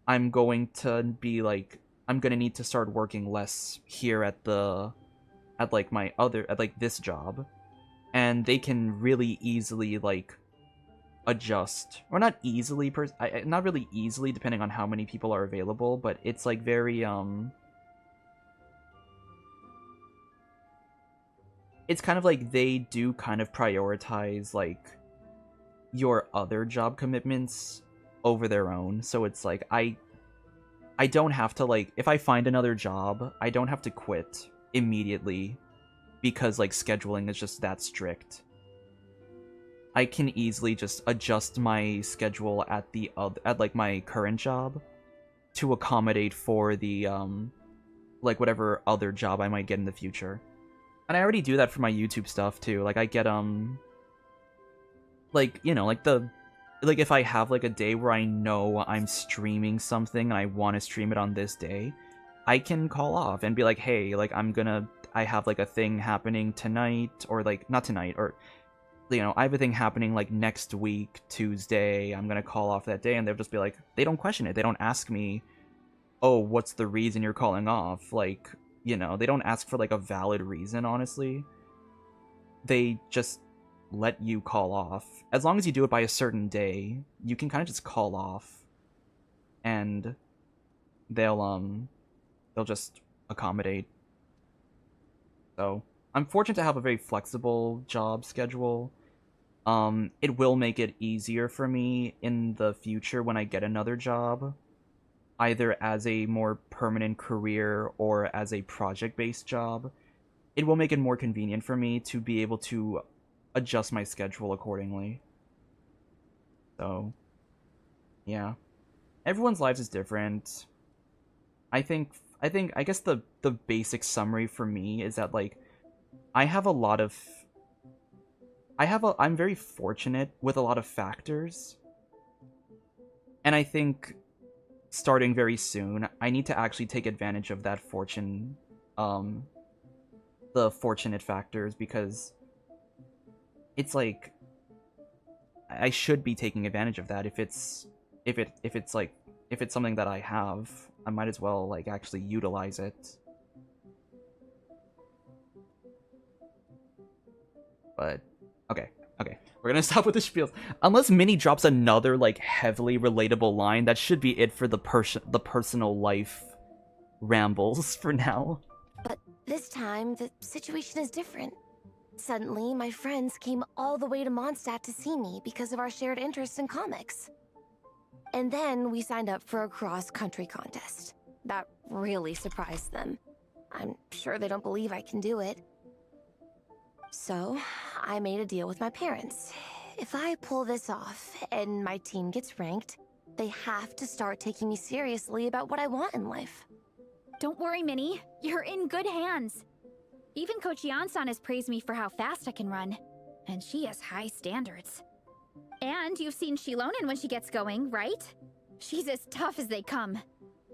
I'm going to need to start working less here at this job, and they can really easily like adjust, or not easily not really easily, depending on how many people are available, but it's like very it's kind of like they do kind of prioritize like your other job commitments over their own. So it's like I don't have to like, if I find another job, I don't have to quit immediately because like scheduling is just that strict. I can easily just adjust my schedule at like my current job to accommodate for the like whatever other job I might get in the future. And I already do that for my YouTube stuff too. Like I get like, you know, like if I have like a day where I know I'm streaming something and I want to stream it on this day, I can call off and be like, hey, like I have like a thing happening tonight, or like not tonight, or you know, I have a thing happening like next week, Tuesday, I'm gonna call off that day, and they'll just be like, they don't question it. They don't ask me, oh, what's the reason you're calling off? Like, you know, they don't ask for like a valid reason, honestly. They just let you call off. As long as you do it by a certain day, you can kind of just call off, and they'll just accommodate. So I'm fortunate to have a very flexible job schedule. It will make it easier for me in the future when I get another job, either as a more permanent career or as a project-based job. It will make it more convenient for me to be able to adjust my schedule accordingly. So, yeah. Everyone's lives is different. I guess the basic summary for me is that like I'm very fortunate with a lot of factors. And I think starting very soon, I need to actually take advantage of that fortune, the fortunate factors, because it's like I should be taking advantage of that. If it's something that I have, I might as well like actually utilize it. But okay. We're gonna stop with the spiels. Unless Minnie drops another like heavily relatable line, that should be it for the personal life rambles for now. But this time, the situation is different. Suddenly, my friends came all the way to Mondstadt to see me because of our shared interest in comics. And then we signed up for a cross-country contest. That really surprised them. I'm sure they don't believe I can do it. So, I made a deal with my parents. If I pull this off and my team gets ranked, they have to start taking me seriously about what I want in life. Don't worry, Minnie. You're in good hands. Even Coach Yansan has praised me for how fast I can run. And she has high standards. And you've seen Shilonen when she gets going, right? She's as tough as they come.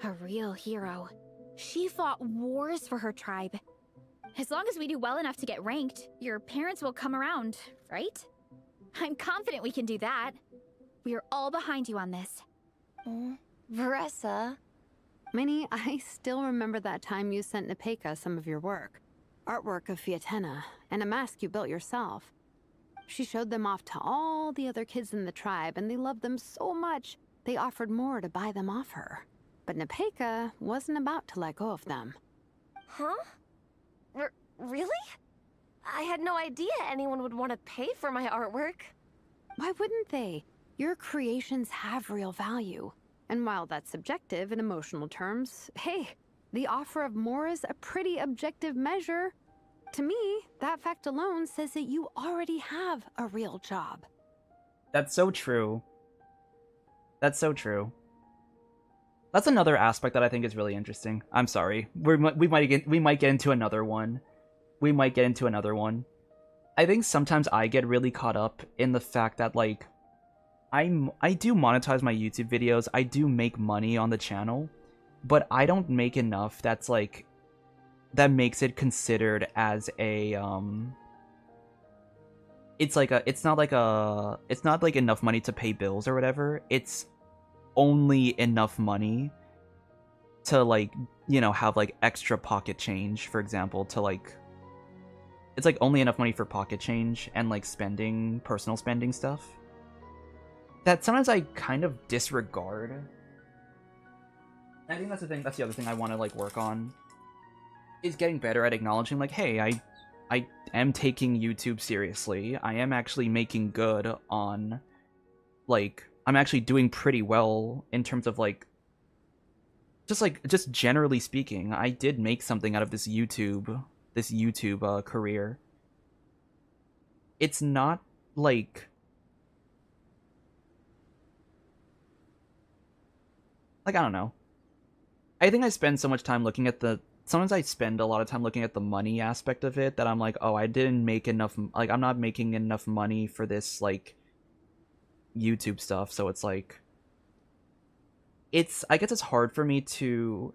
A real hero. She fought wars for her tribe. As long as we do well enough to get ranked, your parents will come around, right? I'm confident we can do that. We are all behind you on this. Veressa. Minnie, I still remember that time you sent Nepeka some of your work. Artwork of Fiatena, and a mask you built yourself. She showed them off to all the other kids in the tribe, and they loved them so much, they offered more to buy them off her. But Nepeka wasn't about to let go of them. Huh? Really? I had no idea anyone would want to pay for my artwork. Why wouldn't they? Your creations have real value. And while that's subjective in emotional terms, hey, the offer of more is a pretty objective measure. To me, that fact alone says that you already have a real job. That's so true. That's so true. That's another aspect that I think is really interesting. I'm sorry. We might get into another one. I think sometimes I get really caught up in the fact that like I do monetize my YouTube videos. I do make money on the channel, but I don't make enough that's like that makes it considered as a it's not like enough money to pay bills or whatever. It's only enough money to like, you know, have like extra pocket change, for example, to like it's like only enough money for pocket change and like spending, personal spending stuff. That sometimes I kind of disregard. I think that's the thing, that's the other thing I want to like work on, is getting better at acknowledging like, hey, I am taking YouTube seriously. I am actually making good on, like, I'm actually doing pretty well in terms of like just generally speaking. I did make something out of this YouTube career. It's not like I don't know. I think I spend so much time looking at sometimes I spend a lot of time looking at the money aspect of it that I'm like, oh, I didn't make enough, like, I'm not making enough money for this, like, YouTube stuff, so it's like, I guess it's hard for me to,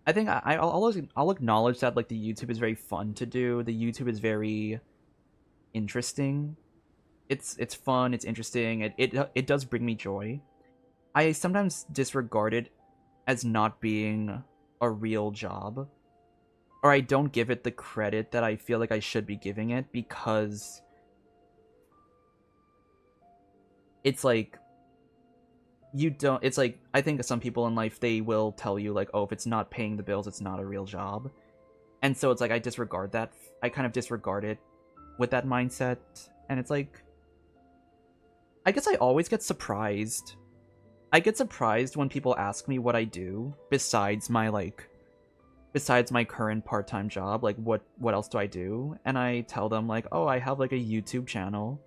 I think I'll acknowledge that, like, the YouTube is very fun to do, the YouTube is very interesting, it's fun, it's interesting, it does bring me joy. I sometimes disregard it as not being a real job, or I don't give it the credit that I feel like I should be giving it, because it's like it's like, I think some people in life, they will tell you like, oh, if it's not paying the bills, it's not a real job. And so it's like I disregard that. I kind of disregard it with that mindset, and it's like, I guess I always get surprised. I get surprised when people ask me what I do besides my current part-time job, like what else do I do? And I tell them like, oh, I have like a YouTube channel.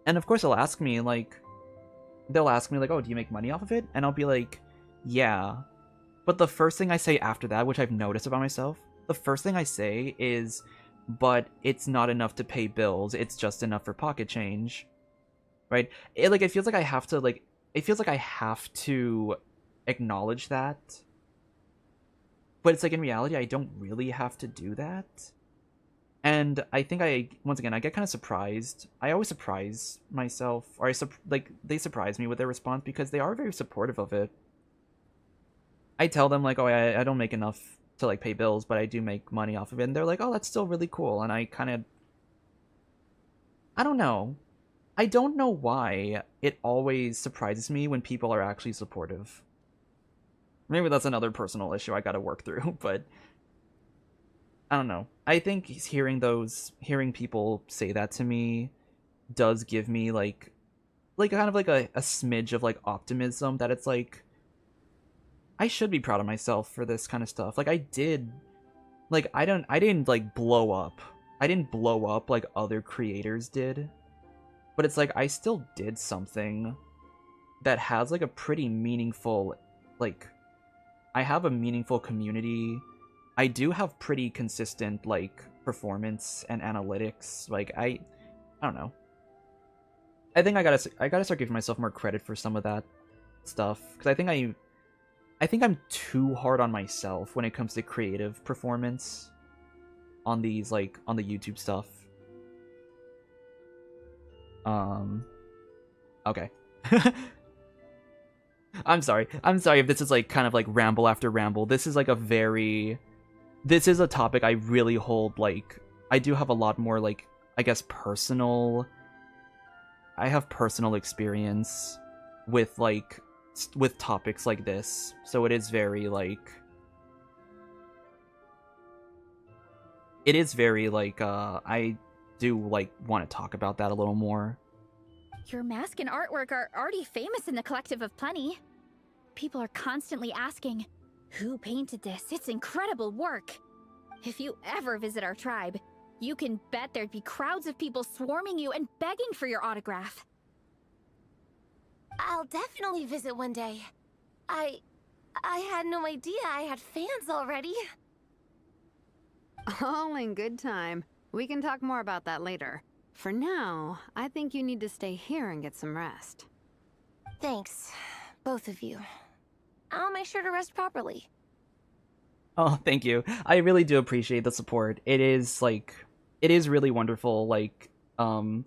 And of course they'll ask me like, oh, do you make money off of it? And I'll be like, yeah. But the first thing I say after that, which I've noticed about myself, the first thing I say is, but it's not enough to pay bills, it's just enough for pocket change. Right? It feels like I have to like, it feels like I have to acknowledge that. But it's like, in reality, I don't really have to do that. And I think once again, I get kind of surprised. I always surprise myself, or they surprise me with their response because they are very supportive of it. I tell them like, oh, I don't make enough to like pay bills, but I do make money off of it. And they're like, oh, that's still really cool. And I kind of I don't know. I don't know why it always surprises me when people are actually supportive. Maybe that's another personal issue I gotta work through, but I don't know. I think hearing people say that to me does give me like kind of like a smidge of like optimism that it's like I should be proud of myself for this kind of stuff. Like I didn't like blow up. I didn't blow up like other creators did. But it's like I still did something that has like a pretty meaningful, like, I have a meaningful community. I do have pretty consistent like performance and analytics. Like I don't know. I think I gotta start giving myself more credit for some of that stuff, because I think I'm too hard on myself when it comes to creative performance on these, like, on the YouTube stuff. Okay. I'm sorry if this is like kind of like ramble after ramble. This is like this is a topic I really hold, like, I do have a lot more, like, I guess I have personal experience with, like, with topics like this, so it is very, like, I do, like, want to talk about that a little more. Your mask and artwork are already famous in the Collective of Plenty. People are constantly asking, who painted this? It's incredible work. If you ever visit our tribe, you can bet there'd be crowds of people swarming you and begging for your autograph. I'll definitely visit one day. I had no idea I had fans already. All in good time. We can talk more about that later. For now, I think you need to stay here and get some rest. Thanks, both of you. I'll make sure to rest properly. Oh, thank you. I really do appreciate the support. It is, like, it is really wonderful, like, that,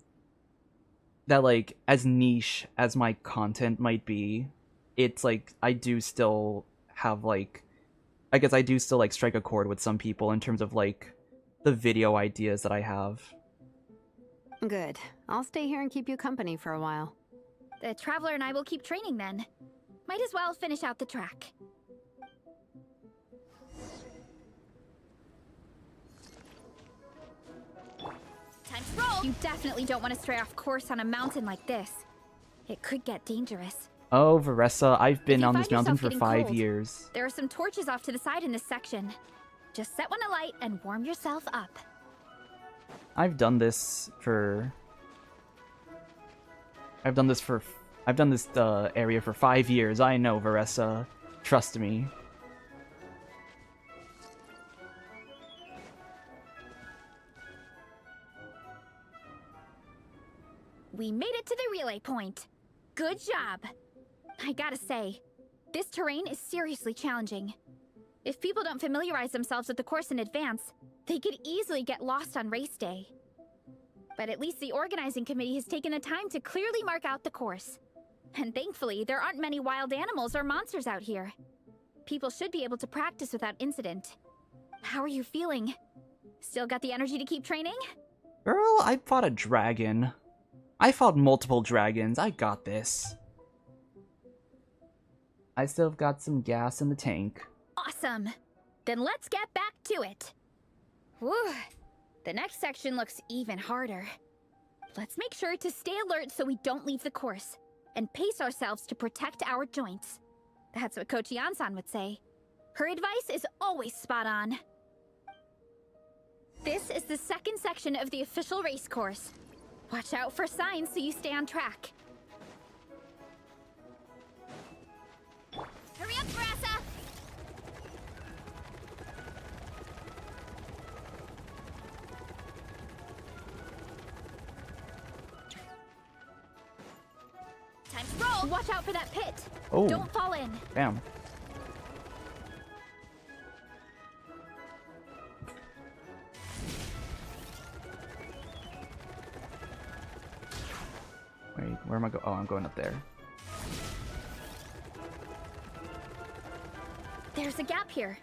like, as niche as my content might be, it's, like, I do still have, like, I guess I do still, like, strike a chord with some people in terms of, like, the video ideas that I have. Good. I'll stay here and keep you company for a while. The Traveler and I will keep training then. Might as well finish out the track. Time to roll! You definitely don't want to stray off course on a mountain like this. It could get dangerous. Oh, Varessa, I've been on this mountain for getting 5 cold, years. There are some torches off to the side in this section. Just set one alight and warm yourself up. I've done this area for 5 years. I know, Varessa. Trust me. We made it to the relay point. Good job. I gotta say, this terrain is seriously challenging. If people don't familiarize themselves with the course in advance, they could easily get lost on race day. But at least the organizing committee has taken the time to clearly mark out the course. And thankfully, there aren't many wild animals or monsters out here. People should be able to practice without incident. How are you feeling? Still got the energy to keep training? Girl, I fought a dragon. I fought multiple dragons. I got this. I still have got some gas in the tank. Awesome. Then let's get back to it. Whew. The next section looks even harder. Let's make sure to stay alert so we don't leave the course, and pace ourselves to protect our joints. That's what Coach Yan-san would say. Her advice is always spot on. This is the second section of the official race course. Watch out for signs so you stay on track. Hurry up, Grassa! Time to roll! Watch out for that pit! Oh. Don't fall in! Bam. Wait, where am I going? Oh, I'm going up there. There's a gap here.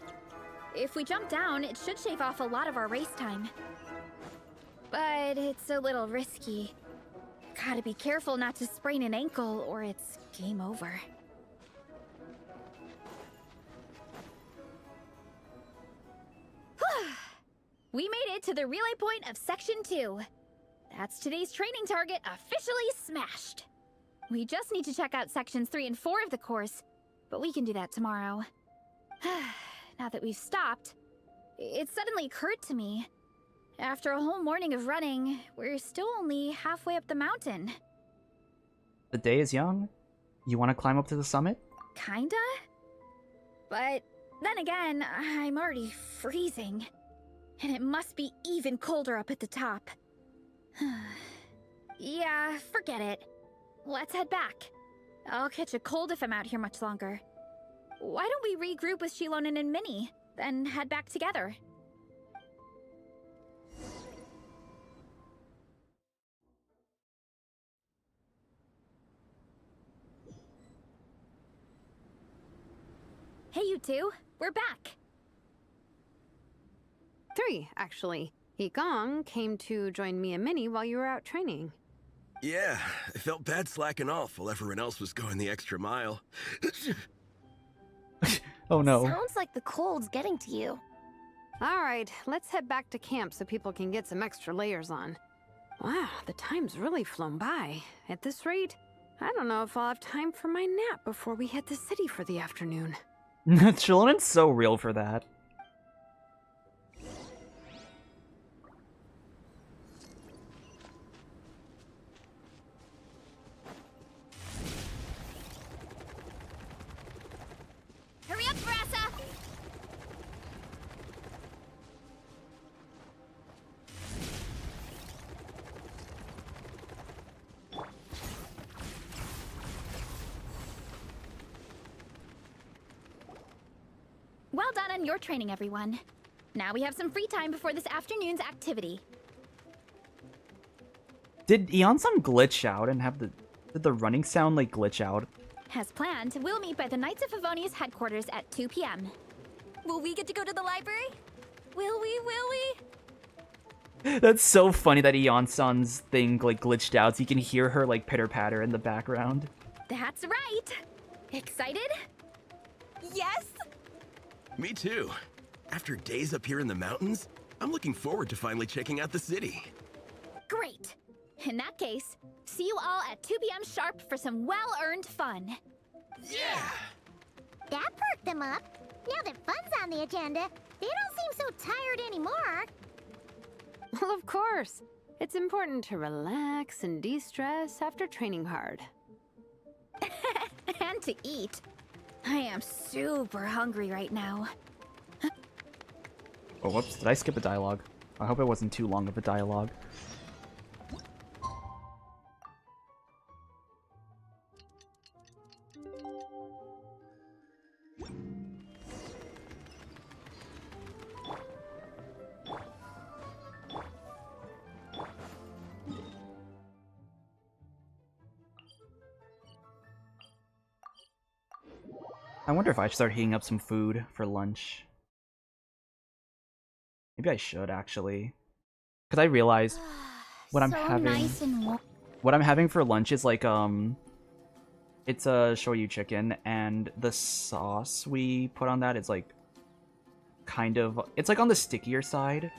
If we jump down, it should shave off a lot of our race time. but it's a little risky. Gotta be careful not to sprain an ankle or it's game over. We made it to the relay point of Section 2. That's today's training target officially smashed. We just need to check out Sections 3 and 4 of the course, but we can do that tomorrow. Now that we've stopped, it suddenly occurred to me. After a whole morning of running, we're still only halfway up the mountain. The day is young. You want to climb up to the summit? Kinda? But then again, I'm already freezing. And it must be even colder up at the top. Yeah, forget it. Let's head back. I'll catch a cold if I'm out here much longer. Why don't we regroup with Shilonen and Minnie, then head back together? Hey, you two. We're back. 3, actually. Yigong came to join me and Minnie while you were out training. Yeah, I felt bad slacking off while everyone else was going the extra mile. Oh no. Sounds like the cold's getting to you. Alright, let's head back to camp so people can get some extra layers on. Wow, the time's really flown by. At this rate, I don't know if I'll have time for my nap before we hit the city for the afternoon. Chillonen's so real for that. Hurry up, Brassa! Well done on your training, everyone. Now we have some free time before this afternoon's activity. Did Eon-san glitch out and have the... Did the running sound, like, glitch out? As planned, we'll meet by the Knights of Favonius headquarters at 2 p.m. Will we get to go to the library? Will we? Will we? That's so funny that Eon-san's thing, like, glitched out so you can hear her, like, pitter-patter in the background. That's right! Excited? Yes! Me too. After days up here in the mountains, I'm looking forward to finally checking out the city. Great! In that case, see you all at 2 p.m. sharp for some well-earned fun. Yeah! That perked them up. Now that fun's on the agenda, they don't seem so tired anymore. Well, of course. It's important to relax and de-stress after training hard. And to eat. I am super hungry right now. Oh, whoops. Did I skip a dialogue? I hope it wasn't too long of a dialogue. I wonder if I should start heating up some food for lunch. Maybe I should, actually. Because I realized what I'm having... Nice and warm. What I'm having for lunch is like, it's a shoyu chicken, and the sauce we put on that is like, kind of... It's like on the stickier side,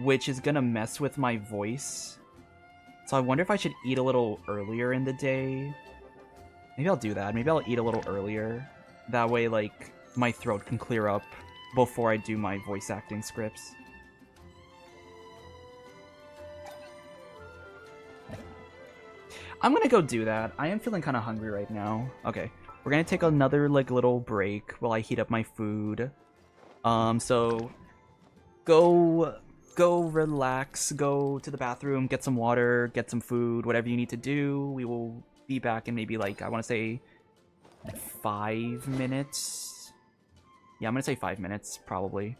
which is gonna mess with my voice. So I wonder if I should eat a little earlier in the day. Maybe I'll do that. Maybe I'll eat a little earlier. That way, like, my throat can clear up before I do my voice acting scripts. I'm gonna go do that. I am feeling kind of hungry right now. Okay, we're gonna take another, like, little break while I heat up my food. So... Go relax, go to the bathroom, get some water, get some food, whatever you need to do. We will be back in maybe, like, I want to say... 5 minutes? Yeah, I'm gonna say 5 minutes, probably.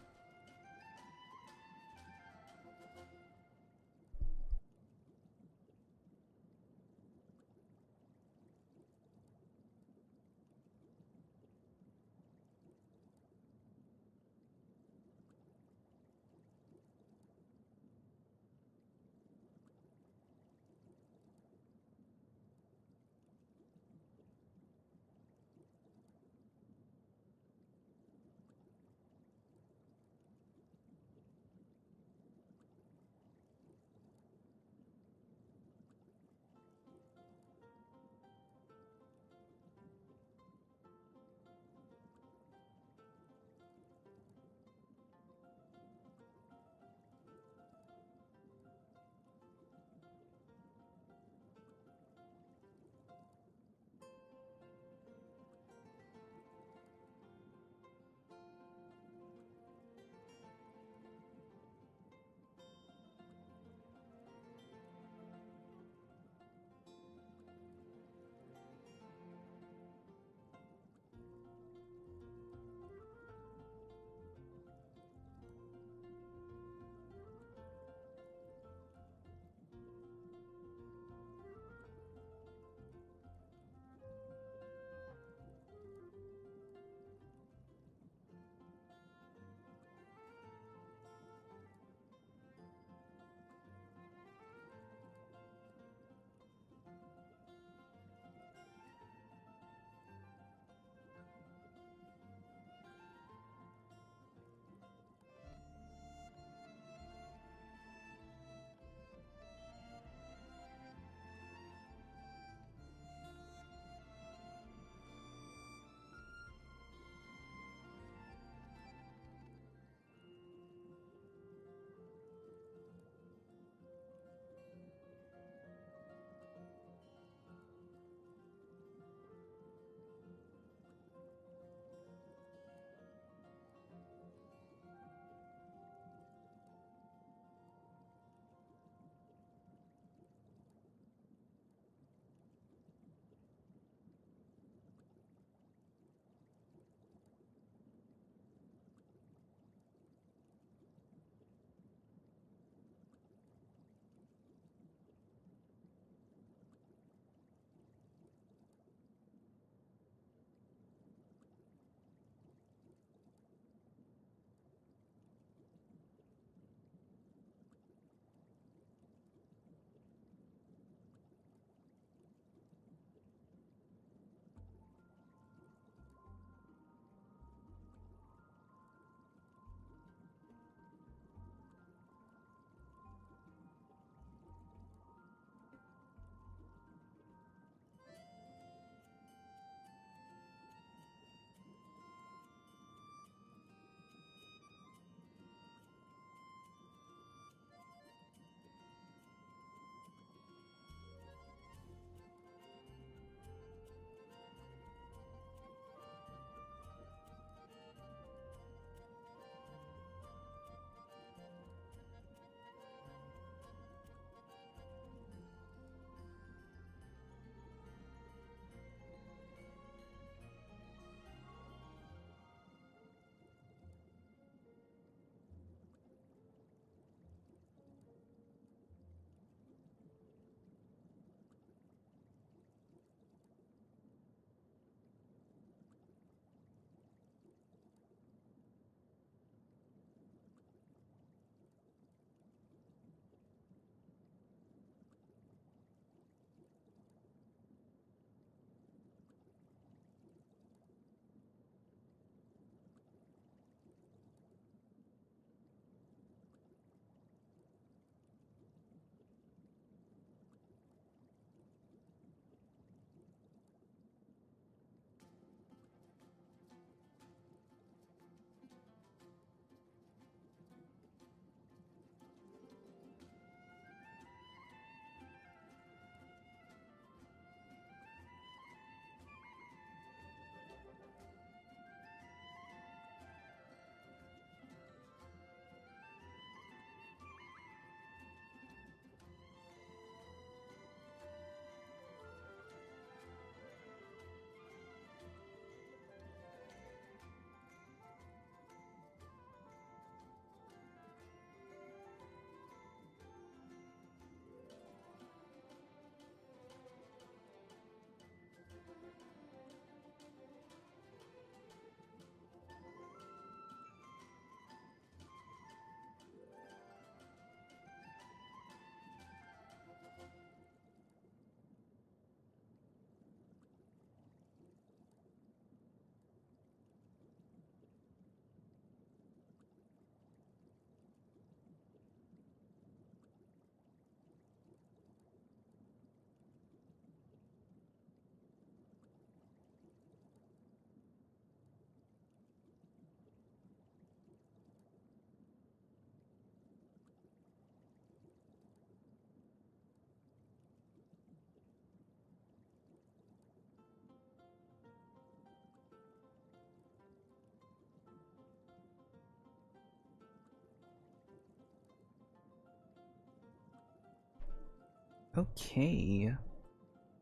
Okay.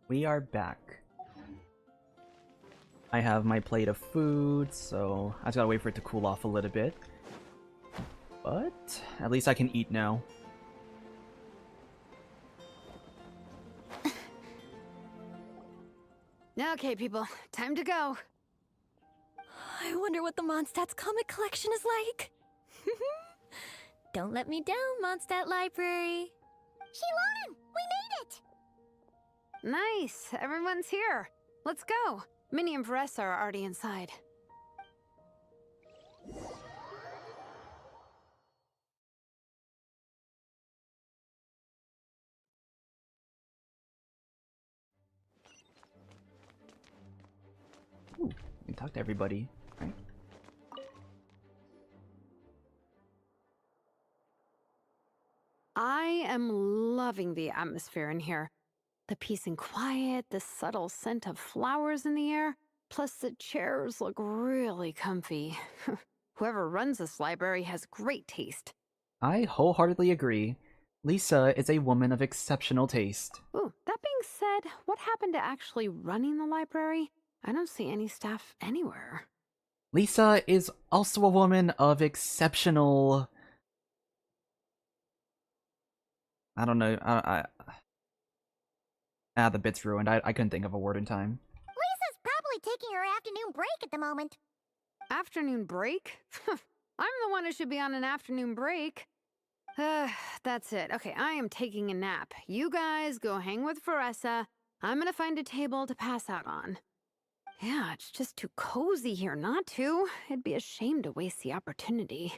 We are back. I have my plate of food, so I just gotta wait for it to cool off a little bit. But at least I can eat now. Okay, people, time to go. I wonder what the Mondstadt's comic collection is like. Don't let me down, Mondstadt Library. Shilonen, we made it! Nice, everyone's here. Let's go. Minnie and Varessa are already inside. Ooh, we can talk to everybody, right? I am loving the atmosphere in here. The peace and quiet, the subtle scent of flowers in the air, plus the chairs look really comfy. Whoever runs this library has great taste. I wholeheartedly agree. Lisa is a woman of exceptional taste. Ooh, that being said, what happened to actually running the library? I don't see any staff anywhere. Lisa is also a woman of exceptional... I don't know, the bit's ruined. I couldn't think of a word in time. Lisa's probably taking her afternoon break at the moment. Afternoon break? I'm the one who should be on an afternoon break. That's it. Okay, I am taking a nap. You guys go hang with Varessa. I'm gonna find a table to pass out on. Yeah, it's just too cozy here not to. It'd be a shame to waste the opportunity.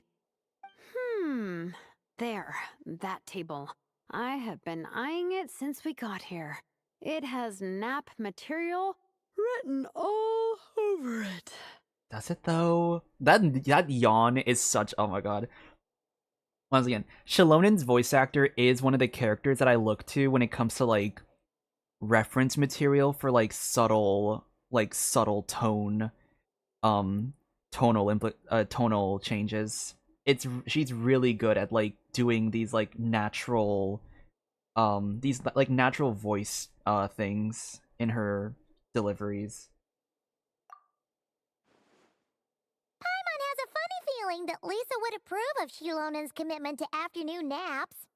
There, that table. I have been eyeing it since we got here. It has nap material written all over it. Does it though? That yawn is such... Oh my god. Once again, Shilonen's voice actor is one of the characters that I look to when it comes to like reference material for like subtle tone, tonal changes. She's really good at like doing these like natural voice things in her deliveries. Paimon has a funny feeling that Lisa would approve of Shilonen's commitment to afternoon naps.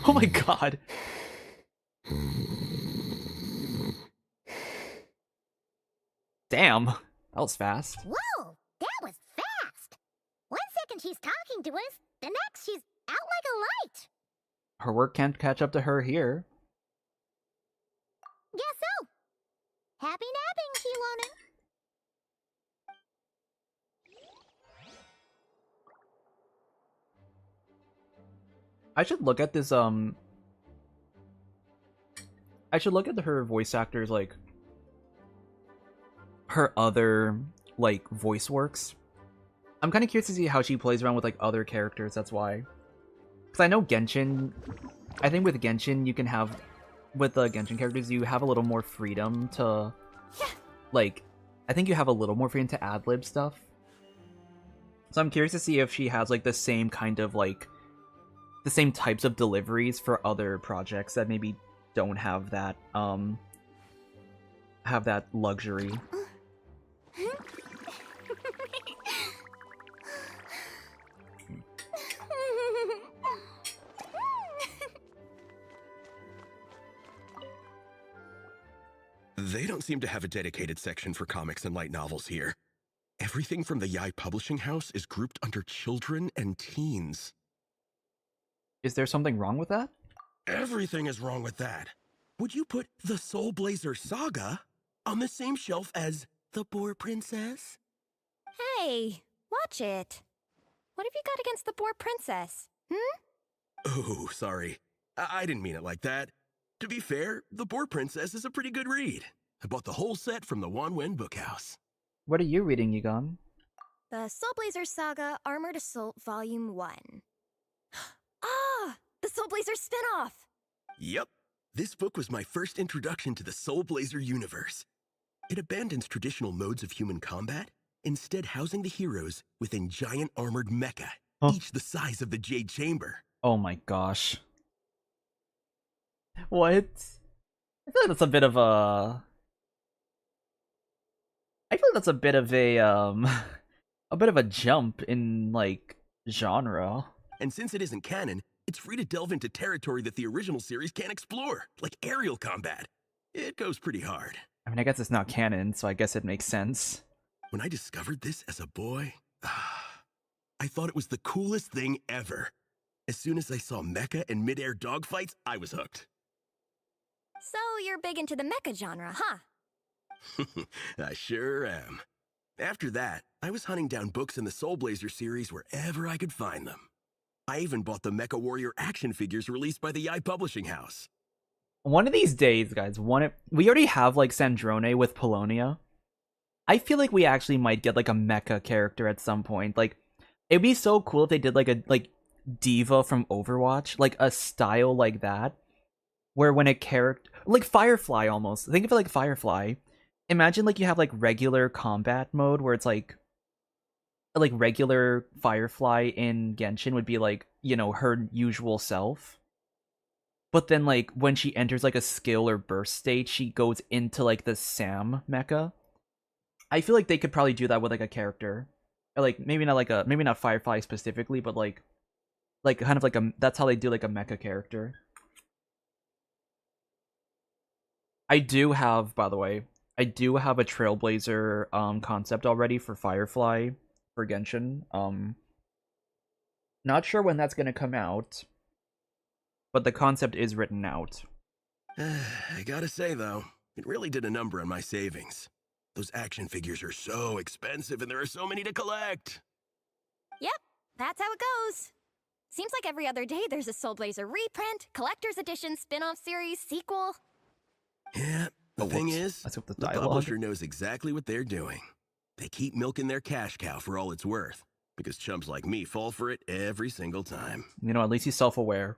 Oh my god. Damn, that was fast. Whoa, that was fast! 1 second she's talking to us, the next she's out like a light. Her work can't catch up to her here. Guess so. Happy napping, Shilonen. I should look at this, I should look at her voice actors, like, her other, like, voice works. I'm kind of curious to see how she plays around with, like, other characters, that's why. Because I know Genshin, I think with Genshin, you can have, with the Genshin characters, you have a little more freedom to, like, I think you have a little more freedom to ad-lib stuff. So I'm curious to see if she has, like, the same kind of, like, the same types of deliveries for other projects that maybe don't have that luxury. They don't seem to have a dedicated section for comics and light novels here. Everything from the Yai Publishing House is grouped under children and teens. Is there something wrong with that? Everything is wrong with that. Would you put the Soulblazer Saga on the same shelf as the Boar Princess? Hey, watch it. What have you got against the Boar Princess? Oh, sorry. I didn't mean it like that. To be fair, the Boar Princess is a pretty good read. I bought the whole set from the Wanwen Bookhouse. What are you reading, Yugon? The Soulblazer Saga Armored Assault Volume 1. Ah! The Soulblazer spinoff! Yep. This book was my first introduction to the Soulblazer universe. It abandons traditional modes of human combat, instead housing the heroes within giant armored mecha, each the size of the Jade Chamber. Oh my gosh. What? I feel like that's a bit of a... I feel like that's a bit of a, a bit of a jump in, like, genre. And since it isn't canon, it's free to delve into territory that the original series can't explore, like aerial combat. It goes pretty hard. I mean, I guess it's not canon, so I guess it makes sense. When I discovered this as a boy, I thought it was the coolest thing ever. As soon as I saw mecha and mid-air dogfights, I was hooked. So you're big into the mecha genre, huh? I sure am. After that, I was hunting down books in the Soulblazer series wherever I could find them. I even bought the Mecha Warrior action figures released by the Yai Publishing House. One of these days, guys, we already have, like, Sandrone with Polonia. I feel like we actually might get, like, a mecha character at some point. Like, it'd be so cool if they did, like, a, like, Diva from Overwatch. Like, a style like that. Where when a character... Like, Firefly, almost. Think of it like Firefly. Imagine, like, you have, like, regular combat mode where it's, like, regular Firefly in Genshin would be, like, you know, her usual self. But then, like, when she enters, like, a skill or burst state, she goes into, like, the Sam mecha. I feel like they could probably do that with, like, a character. Or, like, maybe not Firefly specifically, but, like kind of like that's how they do, like, a mecha character. I do have, by the way, a Trailblazer concept already for Firefly for Genshin. Not sure when that's gonna come out, but the concept is written out. I gotta say, though, it really did a number on my savings. Those action figures are so expensive and there are so many to collect. Yep, that's how it goes. Seems like every other day there's a Soulblazer reprint, collector's edition, spin-off series, sequel. Yeah, the thing is, Let's hope the the dialogue. publisher knows exactly what they're doing. They keep milking their cash cow for all it's worth, because chumps like me fall for it every single time. You know, at least he's self-aware.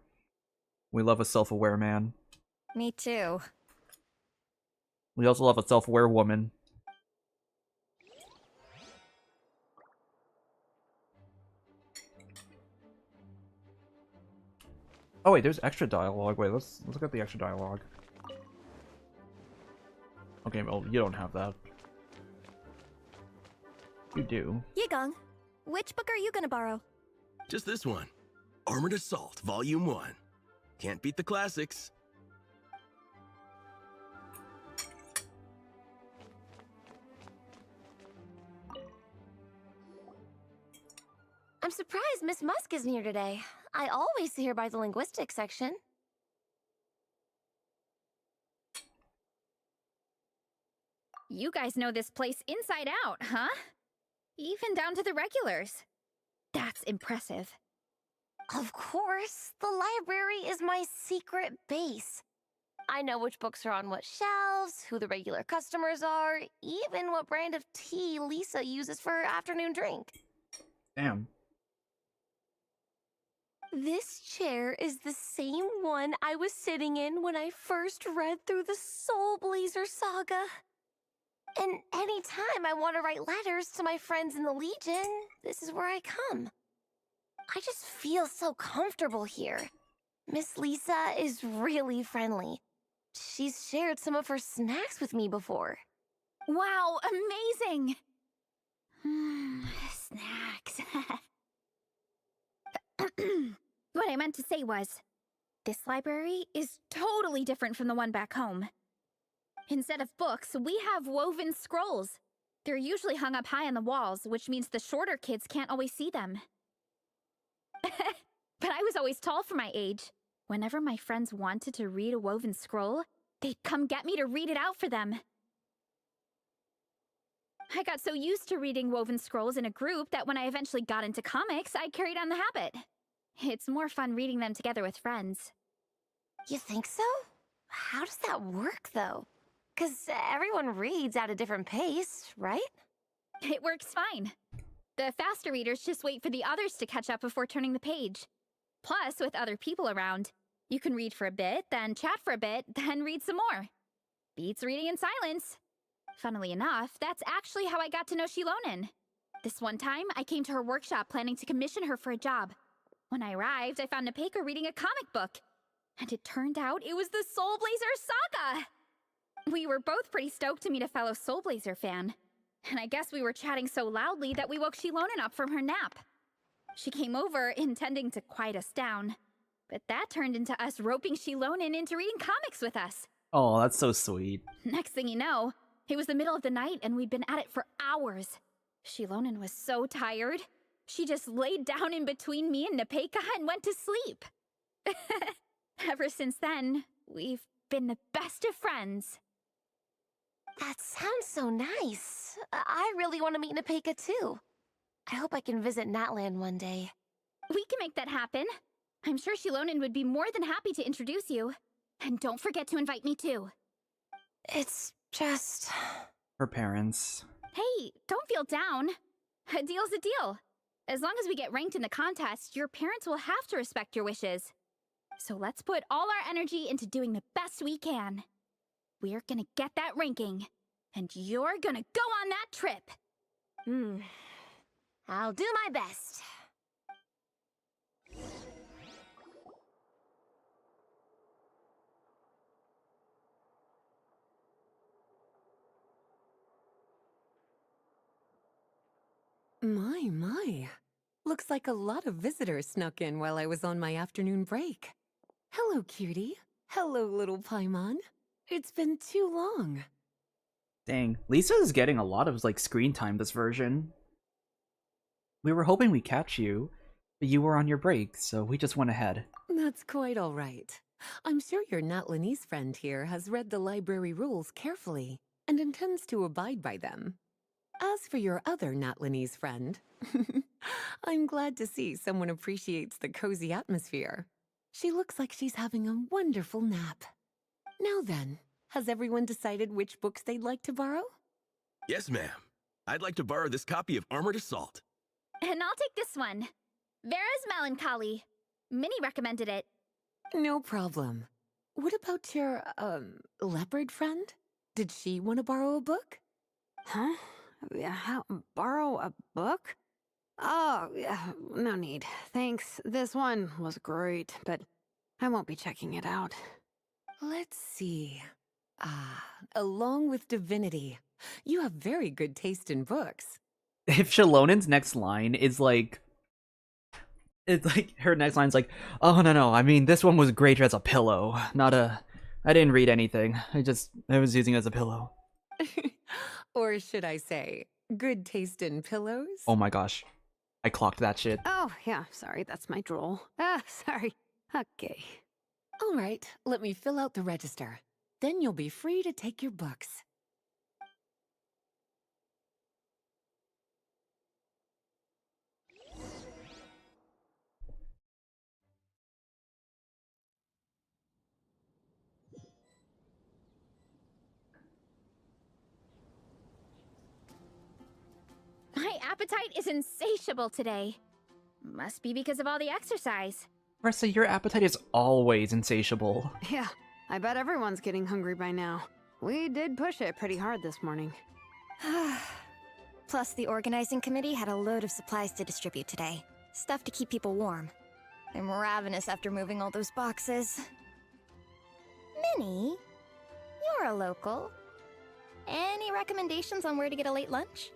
We love a self-aware man. Me too. We also love a self-aware woman. Oh wait, there's extra dialogue. Wait, let's look at the extra dialogue. Okay, well, you don't have that. You do. Yigong, which book are you gonna borrow? Just this one. Armored Assault, Volume 1. Can't beat the classics. I'm surprised Miss Musk isn't here today. I always see her by the linguistics section. You guys know this place inside out, huh? Even down to the regulars. That's impressive. Of course, the library is my secret base. I know which books are on what shelves, who the regular customers are, even what brand of tea Lisa uses for her afternoon drink. Damn. This chair is the same one I was sitting in when I first read through the Soulblazer saga. And anytime I want to write letters to my friends in the Legion, this is where I come. I just feel so comfortable here. Miss Lisa is really friendly. She's shared some of her snacks with me before. Wow, amazing! Snacks. What I meant to say was, this library is totally different from the one back home. Instead of books, we have woven scrolls. They're usually hung up high on the walls, which means the shorter kids can't always see them. But I was always tall for my age. Whenever my friends wanted to read a woven scroll, they'd come get me to read it out for them. I got so used to reading woven scrolls in a group that when I eventually got into comics, I carried on the habit. It's more fun reading them together with friends. You think so? How does that work, though? 'Cause everyone reads at a different pace, right? It works fine. The faster readers just wait for the others to catch up before turning the page. Plus, with other people around, you can read for a bit, then chat for a bit, then read some more. Beats reading in silence. Funnily enough, that's actually how I got to know Shilonen. This one time, I came to her workshop planning to commission her for a job. When I arrived, I found Nepeka reading a comic book. And it turned out it was the Soulblazer saga! We were both pretty stoked to meet a fellow Soulblazer fan. And I guess we were chatting so loudly that we woke Shilonen up from her nap. She came over intending to quiet us down, but that turned into us roping Shilonen into reading comics with us. Oh, that's so sweet. Next thing you know, it was the middle of the night and we'd been at it for hours. Shilonen was so tired, she just laid down in between me and Nepeka and went to sleep. Ever since then, we've been the best of friends. That sounds so nice. I really want to meet Nepeka too. I hope I can visit Natland one day. We can make that happen. I'm sure Shilonen would be more than happy to introduce you. And don't forget to invite me too. It's just... Her parents. Hey, don't feel down. A deal's a deal. As long as we get ranked in the contest, your parents will have to respect your wishes. So let's put all our energy into doing the best we can. We're gonna get that ranking, and you're gonna go on that trip. I'll do my best. My. Looks like a lot of visitors snuck in while I was on my afternoon break. Hello, cutie. Hello, little Paimon. It's been too long. Dang, Lisa is getting a lot of, like, screen time this version. We were hoping we'd catch you, but you were on your break, so we just went ahead. That's quite all right. I'm sure your Natlanese friend here has read the library rules carefully and intends to abide by them. As for your other Natlanese friend, I'm glad to see someone appreciates the cozy atmosphere. She looks like she's having a wonderful nap. Now then, has everyone decided which books they'd like to borrow? Yes, ma'am. I'd like to borrow this copy of Armored Assault. And I'll take this one. Vera's Melancholy. Minnie recommended it. No problem. What about your, leopard friend? Did she want to borrow a book? Huh? How, borrow a book? Oh, no need. Thanks. This one was great, but I won't be checking it out. Let's see. Along with Divinity. You have very good taste in books. If Shalonen's next line is like... It's like, her next line's like, oh, no, I mean, this one was great as a pillow, not a... I didn't read anything. I was using it as a pillow. Or should I say, good taste in pillows? Oh my gosh. I clocked that shit. Oh, yeah, sorry, that's my drool. Sorry. Okay. All right, let me fill out the register. Then you'll be free to take your books. My appetite is insatiable today. Must be because of all the exercise. Marissa, your appetite is always insatiable. Yeah, I bet everyone's getting hungry by now. We did push it pretty hard this morning. Plus, the organizing committee had a load of supplies to distribute today. Stuff to keep people warm. I'm ravenous after moving all those boxes. Minnie, you're a local. Any recommendations on where to get a late lunch?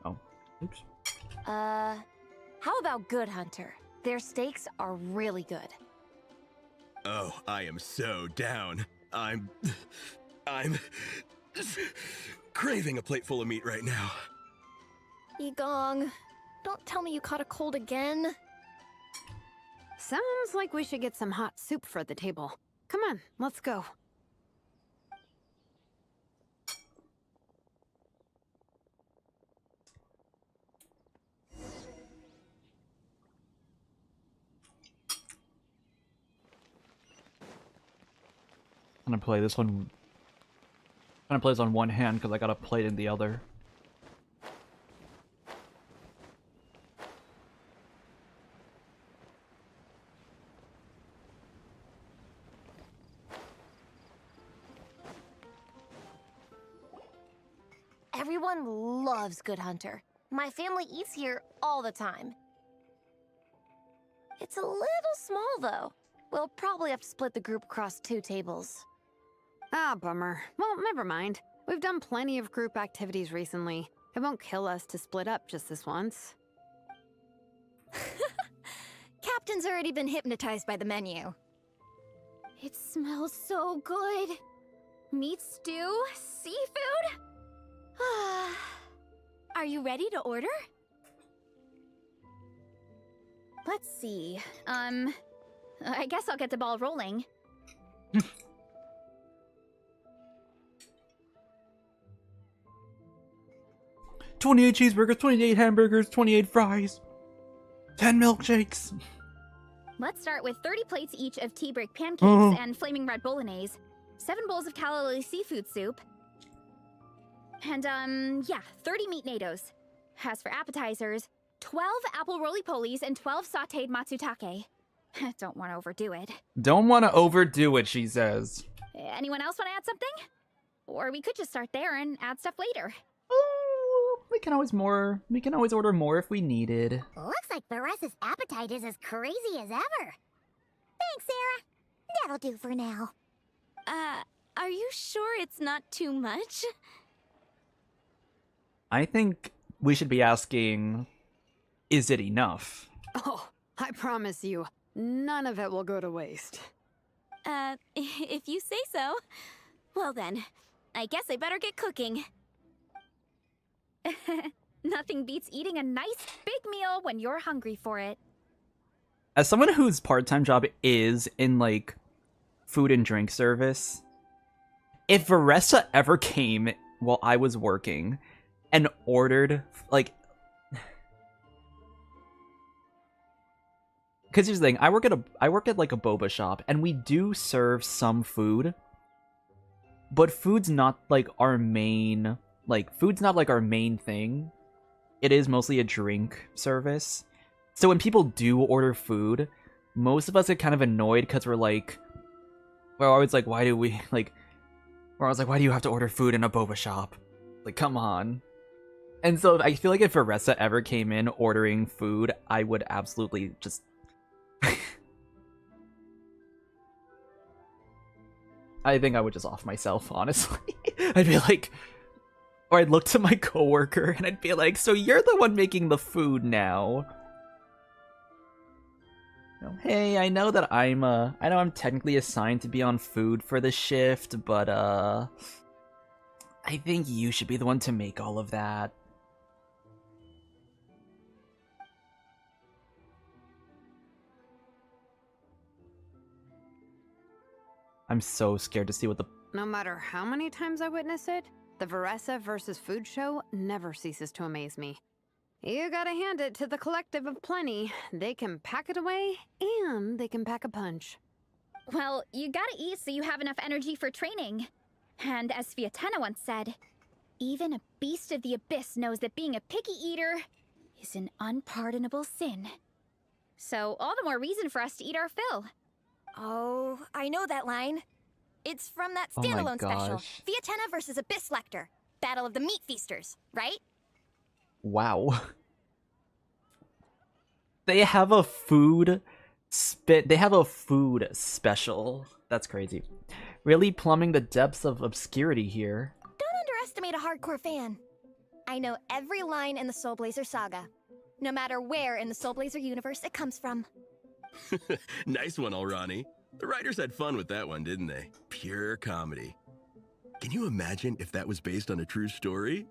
Oh, oops. How about Good Hunter? Their steaks are really good. Oh, I am so down. I'm craving a plate full of meat right now. Yigong, don't tell me you caught a cold again. Sounds like we should get some hot soup for the table. Come on, let's go. I'm gonna play this one. I'm gonna play this on one hand because I gotta play it in the other. Everyone loves Good Hunter. My family eats here all the time. It's a little small, though. We'll probably have to split the group across 2 tables. Ah, bummer. Well, never mind. We've done plenty of group activities recently. It won't kill us to split up just this once. Captain's already been hypnotized by the menu. It smells so good. Meat stew? Seafood? Are you ready to order? Let's see. I guess I'll get the ball rolling. 28 cheeseburgers, 28 hamburgers, 28 fries, 10 milkshakes. Let's start with 30 plates each of tea brick pancakes and flaming red bolognese, 7 bowls of calorie seafood soup, and 30 meat nados. As for appetizers, 12 apple roly-polies and 12 sautéed matsutake. Don't want to overdo it. Don't want to overdo it, she says. Anyone else want to add something? Or we could just start there and add stuff later. We can always order more if we needed. Looks like Varessa's appetite is as crazy as ever. Thanks, Sarah. That'll do for now. Are you sure it's not too much? I think we should be asking, is it enough? Oh, I promise you, none of it will go to waste. If you say so. Well then, I guess I better get cooking. Nothing beats eating a nice big meal when you're hungry for it. As someone whose part-time job is in, like, food and drink service, if Varessa ever came while I was working and ordered, like... Because here's the thing, I work at like a boba shop, and we do serve some food, but food's not like our main... Like, food's not like our main thing. It is mostly a drink service. So when people do order food, most of us get kind of annoyed because we're always like, why do we, like, we're always like, why do you have to order food in a boba shop? Like, come on. And so I feel like if Varessa ever came in ordering food, I would absolutely just... I think I would just off myself, honestly. I'd be like... Or I'd look to my coworker and I'd be like, so you're the one making the food now. Hey, I know that I'm technically assigned to be on food for the shift, but I think you should be the one to make all of that. I'm so scared to see what the... No matter how many times I witness it, the Varessa versus food show never ceases to amaze me. You gotta hand it to the collective of plenty. They can pack it away, and they can pack a punch. Well, you gotta eat so you have enough energy for training. And as Fiatena once said, even a beast of the abyss knows that being a picky eater is an unpardonable sin. So all the more reason for us to eat our fill. Oh, I know that line. It's from that Oh my standalone special. gosh. Fiatena versus Abyss Lecter. Battle of the Meat Feasters, right? Wow. They have a food special. That's crazy. Really plumbing the depths of obscurity here. Don't underestimate a hardcore fan. I know every line in the Soulblazer saga. No matter where in the Soulblazer universe it comes from. Nice one, Alrani. The writers had fun with that one, didn't they? Pure comedy. Can you imagine if that was based on a true story?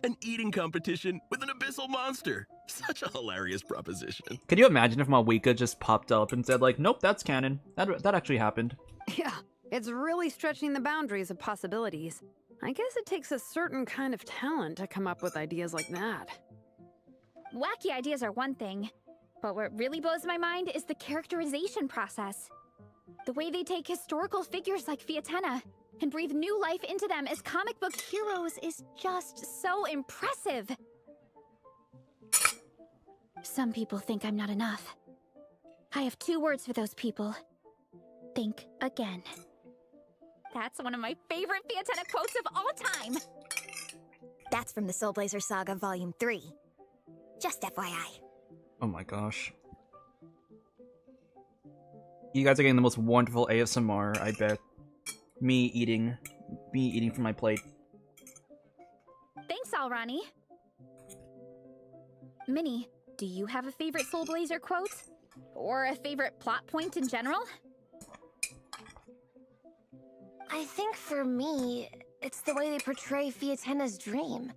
An eating competition with an abyssal monster. Such a hilarious proposition. Could you imagine if Mawika just popped up and said, like, nope, that's canon. That actually happened. Yeah, it's really stretching the boundaries of possibilities. I guess it takes a certain kind of talent to come up with ideas like that. Wacky ideas are one thing, but what really blows my mind is the characterization process. The way they take historical figures like Fiatena and breathe new life into them as comic book heroes is just so impressive. Some people think I'm not enough. I have 2 words for those people. Think again. That's one of my favorite Fiatena quotes of all time. That's from the Soulblazer Saga Volume 3. Just FYI. Oh my gosh. You guys are getting the most wonderful ASMR, I bet. Me eating from my plate. Thanks, Alrani. Minnie, do you have a favorite Soulblazer quote? Or a favorite plot point in general? I think for me, it's the way they portray Fiatenna's dream.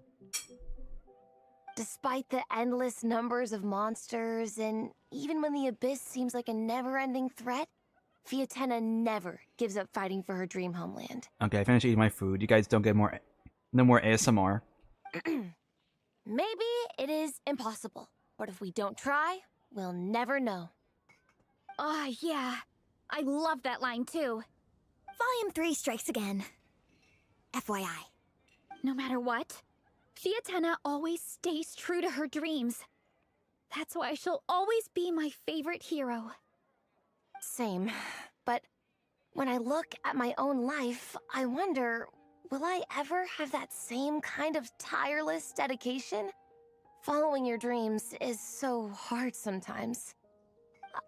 Despite the endless numbers of monsters, and even when the Abyss seems like a never-ending threat, Fiatenna never gives up fighting for her dream homeland. Okay, I finished eating my food. You guys don't get no more ASMR. Maybe it is impossible, but if we don't try, we'll never know. Oh, yeah. I love that line, too. Volume 3 strikes again. FYI. No matter what, Fiatenna always stays true to her dreams. That's why she'll always be my favorite hero. Same. But when I look at my own life, I wonder, will I ever have that same kind of tireless dedication? Following your dreams is so hard sometimes.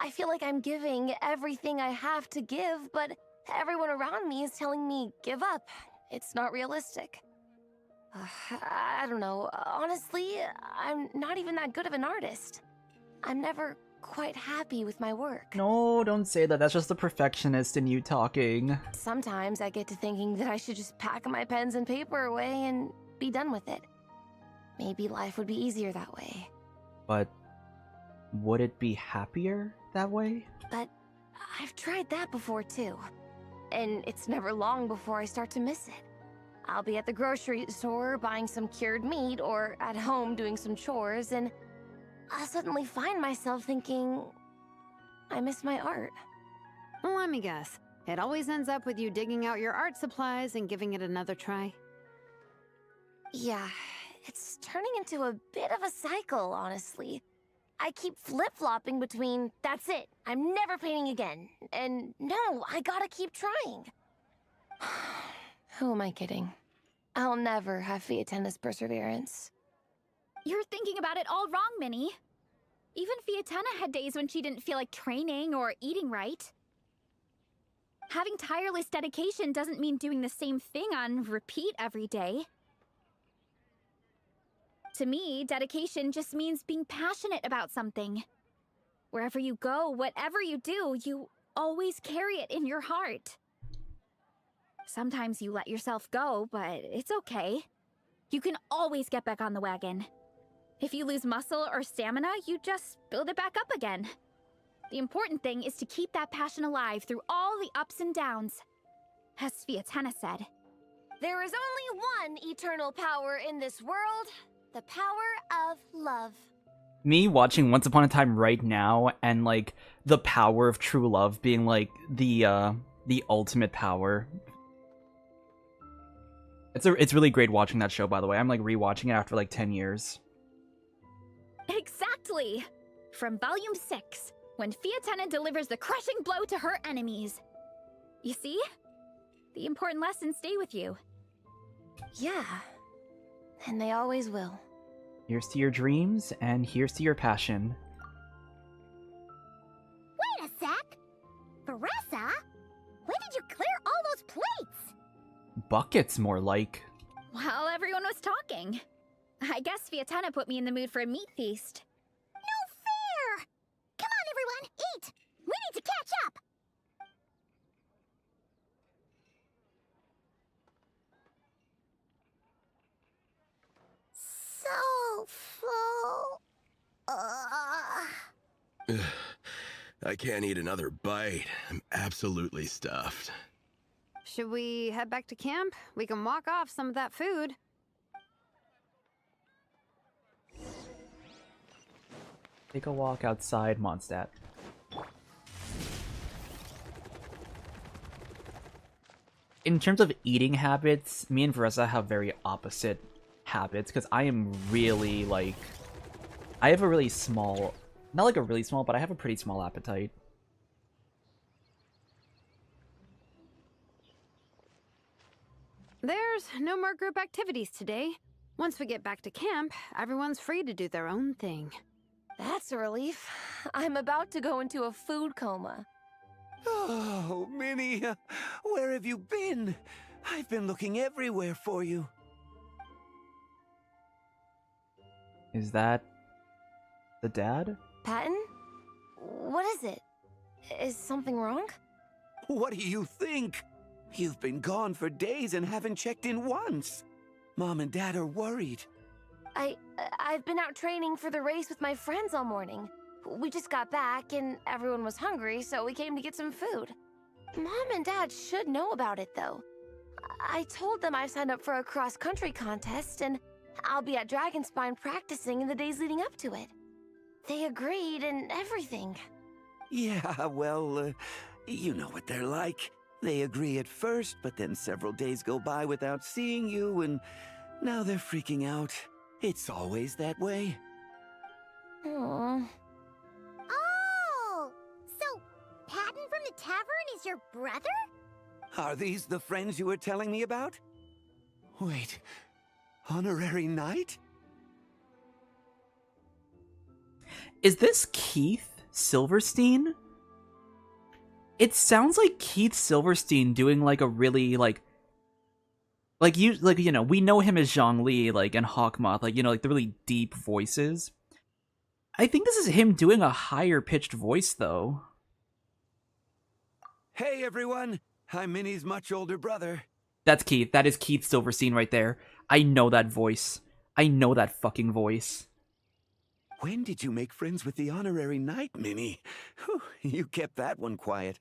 I feel like I'm giving everything I have to give, but everyone around me is telling me, give up. It's not realistic. I don't know. Honestly, I'm not even that good of an artist. I'm never quite happy with my work. No, don't say that. That's just the perfectionist in you talking. Sometimes I get to thinking that I should just pack my pens and paper away and be done with it. Maybe life would be easier that way. But would it be happier that way? But I've tried that before too. And it's never long before I start to miss it. I'll be at the grocery store buying some cured meat or at home doing some chores, and I'll suddenly find myself thinking, I miss my art. Well, let me guess. It always ends up with you digging out your art supplies and giving it another try. Yeah, it's turning into a bit of a cycle, honestly. I keep flip-flopping between, that's it, I'm never painting again, and no, I gotta keep trying. Who am I kidding? I'll never have Fiatenna's perseverance. You're thinking about it all wrong, Minnie. Even Fiatenna had days when she didn't feel like training or eating right. Having tireless dedication doesn't mean doing the same thing on repeat every day. To me, dedication just means being passionate about something. Wherever you go, whatever you do, you always carry it in your heart. Sometimes you let yourself go, but it's okay. You can always get back on the wagon. If you lose muscle or stamina, you just build it back up again. The important thing is to keep that passion alive through all the ups and downs. As Fiatenna said, there is only one eternal power in this world, the power of love. Me watching Once Upon a Time right now and like the power of true love being like the ultimate power. It's really great watching that show, by the way. I'm like rewatching it after like 10 years. Exactly! From Volume 6, when Fiatenna delivers the crushing blow to her enemies. You see? The important lessons stay with you. Yeah. And they always will. Here's to your dreams, and here's to your passion. Wait a sec! Baressa? When did you clear all those plates? Buckets, more like. While everyone was talking. I guess Fiatenna put me in the mood for a meat feast. No fair! Come on, everyone, eat! We need to catch up! So full. I can't eat another bite. I'm absolutely stuffed. Should we head back to camp? We can walk off some of that food. Take a walk outside Mondstadt. In terms of eating habits, me and Vanessa have very opposite habits, because I am really, like... I have a really small... Not like a really small, but I have a pretty small appetite. There's no more group activities today. Once we get back to camp, everyone's free to do their own thing. That's a relief. I'm about to go into a food coma. Oh, Minnie, where have you been? I've been looking everywhere for you. Is that the dad? Patton? What is it? Is something wrong? What do you think? You've been gone for days and haven't checked in once. Mom and Dad are worried. I've been out training for the race with my friends all morning. We just got back and everyone was hungry, so we came to get some food. Mom and Dad should know about it, though. I told them I signed up for a cross-country contest and I'll be at Dragonspine practicing in the days leading up to it. They agreed and everything. Yeah, well, you know what they're like. They agree at first, but then several days go by without seeing you, and now they're freaking out. It's always that way. Aww. Oh! So, Patton from the tavern is your brother? Are these the friends you were telling me about? Wait, honorary knight? Is this Keith Silverstein? It sounds like Keith Silverstein doing like a really you know, we know him as Zhongli, like, and Hawkmoth, like, you know, like the really deep voices. I think this is him doing a higher pitched voice though. Hey everyone, I'm Minnie's much older brother. That's Keith. That is Keith Silverstein right there. I know that voice. I know that fucking voice. When did you make friends with the honorary knight, Minnie? Whew, you kept that one quiet.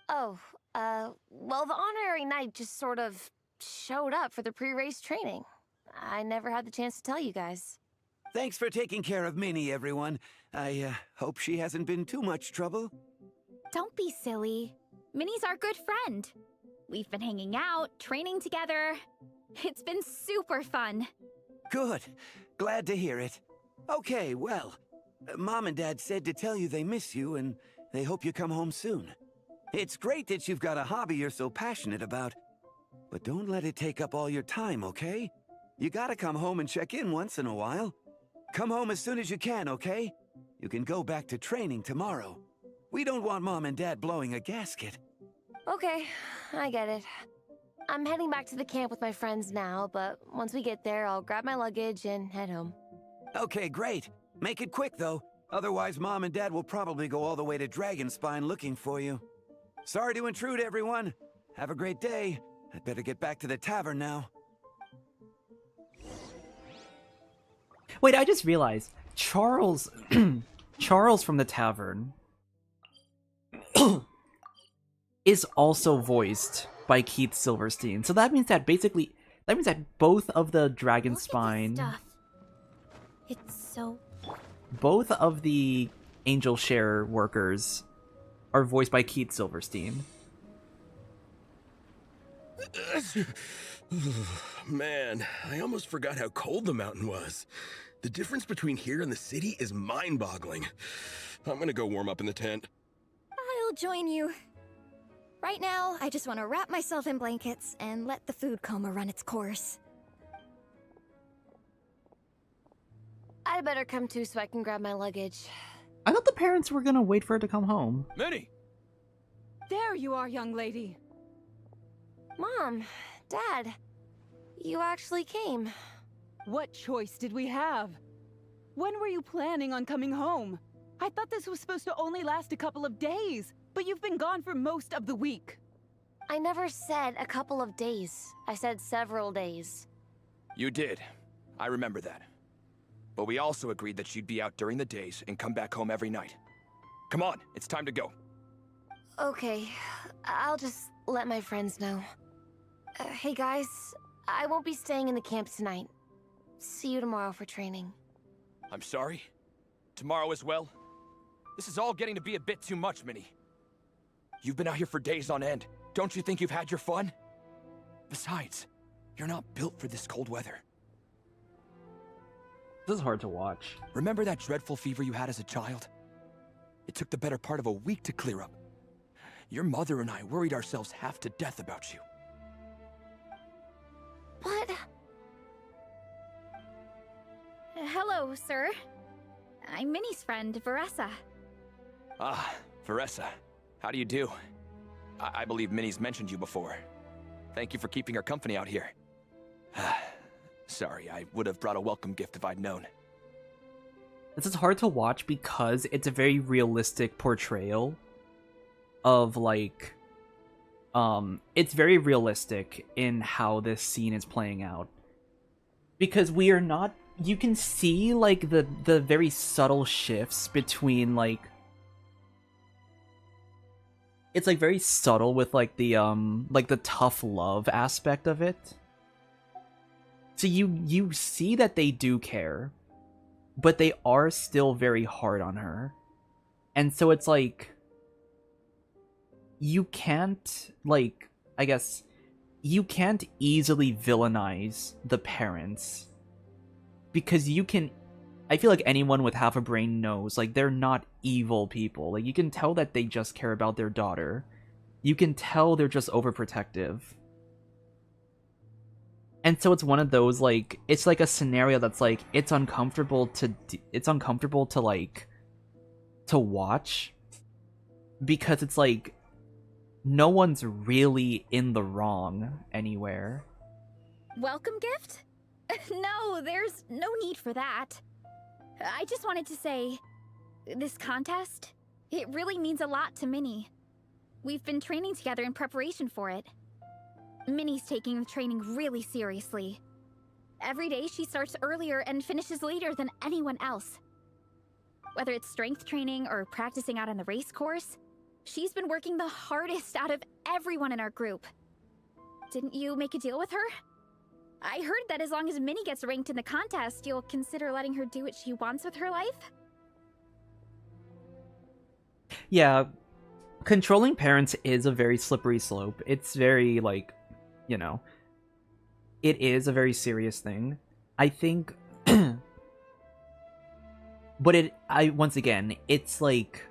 Oh, well, the honorary knight just sort of showed up for the pre-race training. I never had the chance to tell you guys. Thanks for taking care of Minnie, everyone. I hope she hasn't been too much trouble. Don't be silly. Minnie's our good friend. We've been hanging out, training together. It's been super fun. Good. Glad to hear it. Okay, well, Mom and Dad said to tell you they miss you and they hope you come home soon. It's great that you've got a hobby you're so passionate about, but don't let it take up all your time, okay? You gotta come home and check in once in a while. Come home as soon as you can, okay? You can go back to training tomorrow. We don't want Mom and Dad blowing a gasket. Okay, I get it. I'm heading back to the camp with my friends now, but once we get there, I'll grab my luggage and head home. Okay, great. Make it quick, though. Otherwise, Mom and Dad will probably go all the way to Dragonspine looking for you. Sorry to intrude, everyone. Have a great day. I'd better get back to the tavern now. Wait, I just realized Charles Charles from the tavern is also voiced by Keith Silverstein. So that means that both of the Dragonspine, Stuff. It's so... both of the Angel Share workers are voiced by Keith Silverstein. Man, I almost forgot how cold the mountain was. The difference between here and the city is mind-boggling. I'm gonna go warm up in the tent. I'll join you. Right now, I just want to wrap myself in blankets and let the food coma run its course. I'd better come too so I can grab my luggage. I thought the parents were gonna wait for her to come home. Minnie! There you are, young lady. Mom, Dad, you actually came. What choice did we have? When were you planning on coming home? I thought this was supposed to only last a couple of days, but you've been gone for most of the week. I never said a couple of days. I said several days. You did. I remember that. But we also agreed that she'd be out during the days and come back home every night. Come on, it's time to go. Okay, I'll just let my friends know. Hey guys, I won't be staying in the camp tonight. See you tomorrow for training. I'm sorry. Tomorrow as well. This is all getting to be a bit too much, Minnie. You've been out here for days on end. Don't you think you've had your fun? Besides, you're not built for this cold weather. This is hard to watch. Remember that dreadful fever you had as a child? It took the better part of a week to clear up. Your mother and I worried ourselves half to death about you. What? Hello, sir. I'm Minnie's friend, Veressa. Ah, Veressa. How do you do? I believe Minnie's mentioned you before. Thank you for keeping her company out here. Sorry, I would have brought a welcome gift if I'd known. This is hard to watch because it's a very realistic portrayal of, like, it's very realistic in how this scene is playing out. Because we are not, you can see, like, the very subtle shifts between, like, it's, like, very subtle with, like, the tough love aspect of it. So you see that they do care, but they are still very hard on her. And so it's like, you can't, like, I guess, you can't easily villainize the parents. Because you can, I feel like anyone with half a brain knows, like, they're not evil people. Like, you can tell that they just care about their daughter. You can tell they're just overprotective. And so it's one of those, like, it's like a scenario that's like, it's uncomfortable to like, to watch. Because it's like, no one's really in the wrong anywhere. Welcome gift? No, there's no need for that. I just wanted to say, this contest, it really means a lot to Minnie. We've been training together in preparation for it. Minnie's taking the training really seriously. Every day she starts earlier and finishes later than anyone else. Whether it's strength training or practicing out on the race course, she's been working the hardest out of everyone in our group. Didn't you make a deal with her? I heard that as long as Minnie gets ranked in the contest, you'll consider letting her do what she wants with her life? Yeah, controlling parents is a very slippery slope. It's very, like, you know, it is a very serious thing. I think, but once again, it's like,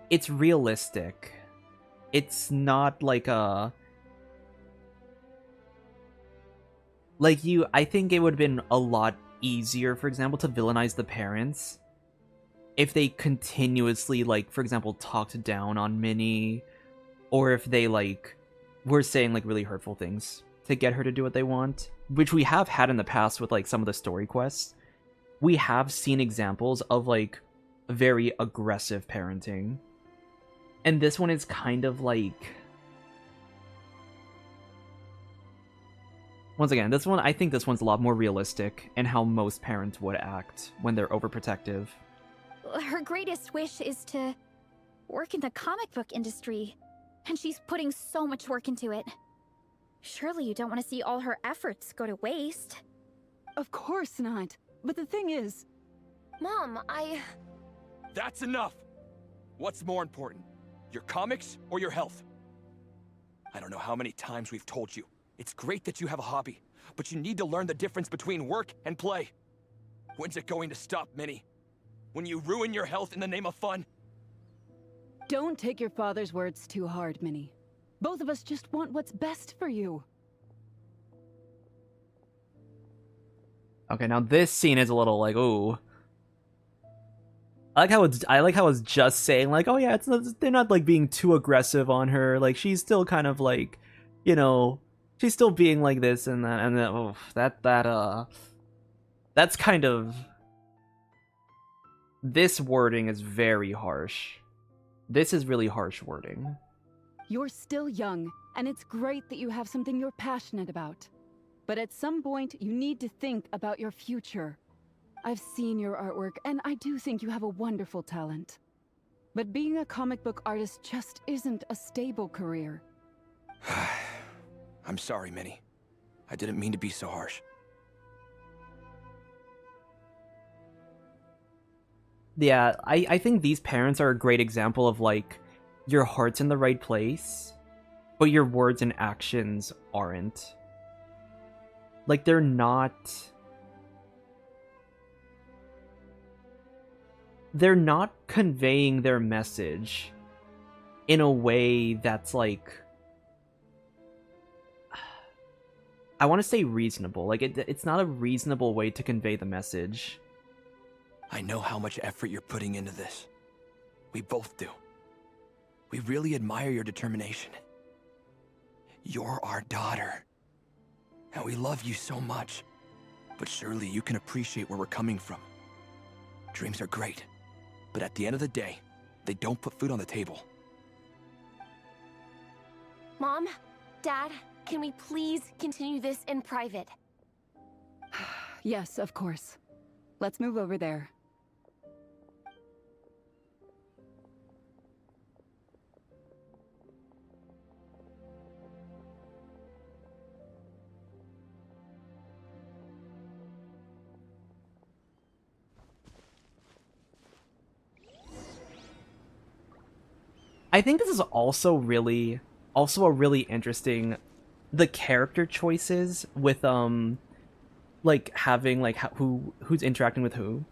it's realistic. It's not like a, like, I think it would have been a lot easier, for example, to villainize the parents if they continuously, like, for example, talked down on Minnie, or if they, like, were saying, like, really hurtful things to get her to do what they want, which we have had in the past with, like, some of the story quests. We have seen examples of, like, very aggressive parenting. And this one is kind of like, once again, this one, I think this one's a lot more realistic in how most parents would act when they're overprotective. Her greatest wish is to work in the comic book industry, and she's putting so much work into it. Surely you don't want to see all her efforts go to waste. Of course not. But the thing is... Mom, That's enough! What's more important? Your comics or your health? I don't know how many times we've told you. It's great that you have a hobby, but you need to learn the difference between work and play. When's it going to stop, Minnie? When you ruin your health in the name of fun? Don't take your father's words too hard, Minnie. Both of us just want what's best for you. Okay, now this scene is a little like, ooh. I like how it's just saying, like, oh yeah, they're not, like, being too aggressive on her. Like, she's still kind of, like, you know, she's still being like this and that, and then, that's kind of, this wording is very harsh. This is really harsh wording. You're still young, and it's great that you have something you're passionate about. But at some point, you need to think about your future. I've seen your artwork, and I do think you have a wonderful talent. But being a comic book artist just isn't a stable career. I'm sorry, Minnie. I didn't mean to be so harsh. Yeah, I think these parents are a great example of, like, your heart's in the right place, but your words and actions aren't. Like, they're not conveying their message in a way that's, like, I want to say reasonable. Like, it's not a reasonable way to convey the message. I know how much effort you're putting into this. We both do. We really admire your determination. You're our daughter. And we love you so much. But surely you can appreciate where we're coming from. Dreams are great, but at the end of the day, they don't put food on the table. Mom, Dad, can we please continue this in private? Yes, of course. Let's move over there. I think this is also a really interesting, the character choices with like having like who's interacting with who.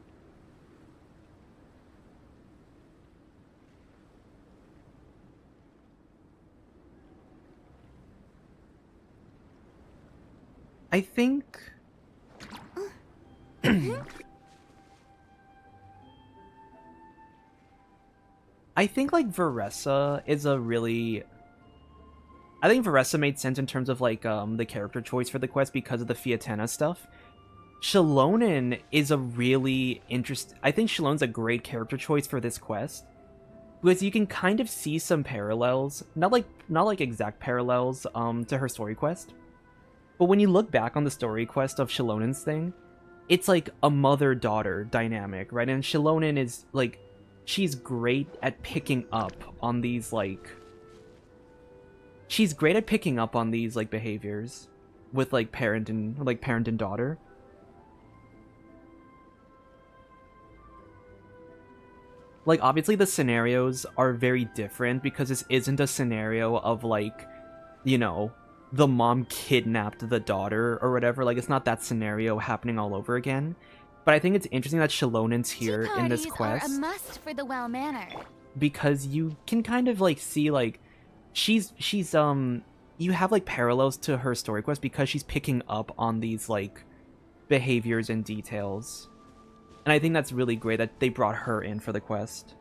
I think I think like Veressa is a really I think Veressa made sense in terms of like the character choice for the quest because of the Fiatena stuff. Shilonen is a really I think Shilonen's a great character choice for this quest. Because you can kind of see some parallels, not like exact parallels to her story quest. But when you look back on the story quest of Shilonen's thing, it's like a mother-daughter dynamic, right? And Shilonen is like she's great at picking up on these behaviors with like parent and daughter. Like obviously the scenarios are very different because this isn't a scenario of like, you know, the mom kidnapped the daughter or whatever. Like it's not that scenario happening all over again. But I think it's interesting that Shilonen's here in this quest. Are a must for the well-mannered. Because you can kind of like see like she's you have like parallels to her story quest because she's picking up on these like behaviors and details. And I think that's really great that they brought her in for the quest.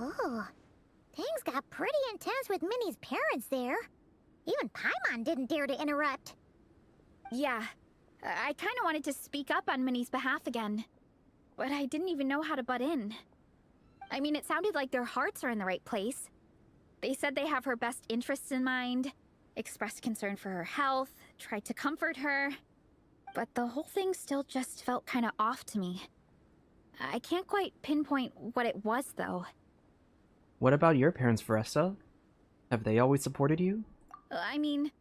Oh, things got pretty intense with Minnie's parents there. Even Paimon didn't dare to interrupt. Yeah, I kind of wanted to speak up on Minnie's behalf again, but I didn't even know how to butt in. I mean, it sounded like their hearts are in the right place. They said they have her best interests in mind, expressed concern for her health, tried to comfort her, but the whole thing still just felt kind of off to me. I can't quite pinpoint what it was, though. What about your parents, Veressa? Have they always supported you? I mean,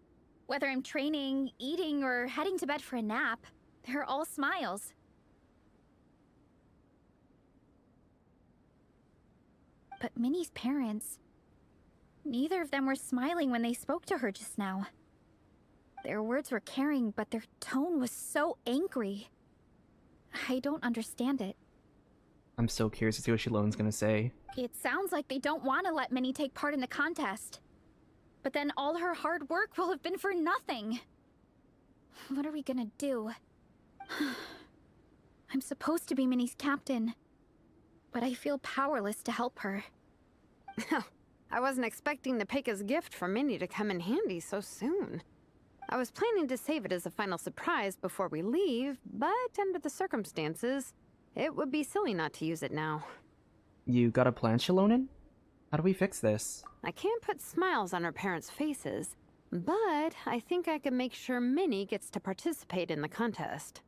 whether I'm training, eating, or heading to bed for a nap, they're all smiles. But Minnie's parents, neither of them were smiling when they spoke to her just now. Their words were caring, but their tone was so angry. I don't understand it. I'm so curious to see what Shilonen's gonna say. It sounds like they don't want to let Minnie take part in the contest. But then all her hard work will have been for nothing. What are we gonna do? I'm supposed to be Minnie's captain, but I feel powerless to help her. I wasn't expecting the Pekka's gift for Minnie to come in handy so soon. I was planning to save it as a final surprise before we leave, but under the circumstances, it would be silly not to use it now. You got a plan, Shilonen? How do we fix this? I can't put smiles on her parents' faces, but I think I can make sure Minnie gets to participate in the contest.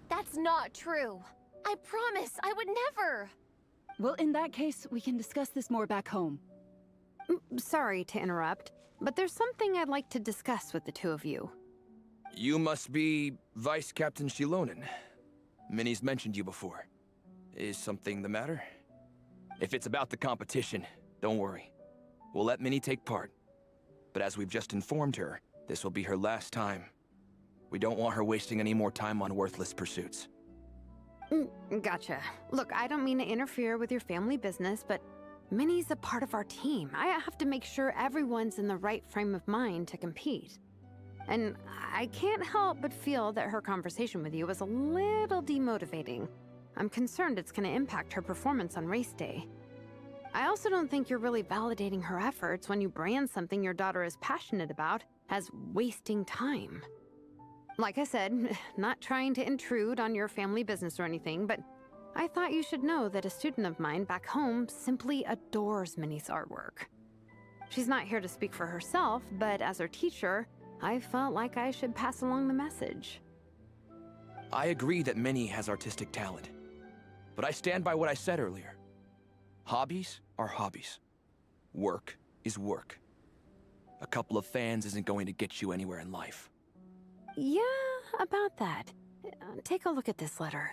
That's not true. I promise, I would never. Well, in that case, we can discuss this more back home. Sorry to interrupt, but there's something I'd like to discuss with the two of you. You must be Vice Captain Shilonen. Minnie's mentioned you before. Is something the matter? If it's about the competition, don't worry. We'll let Minnie take part. But as we've just informed her, this will be her last time. We don't want her wasting any more time on worthless pursuits. Gotcha. Look, I don't mean to interfere with your family business, but Minnie's a part of our team. I have to make sure everyone's in the right frame of mind to compete. And I can't help but feel that her conversation with you was a little demotivating. I'm concerned it's going to impact her performance on race day. I also don't think you're really validating her efforts when you brand something your daughter is passionate about as wasting time. Like I said, not trying to intrude on your family business or anything, but I thought you should know that a student of mine back home simply adores Minnie's artwork. She's not here to speak for herself, but as her teacher, I felt like I should pass along the message. I agree that Minnie has artistic talent, but I stand by what I said earlier. Hobbies are hobbies. Work is work. A couple of fans isn't going to get you anywhere in life. Yeah, about that. Take a look at this letter.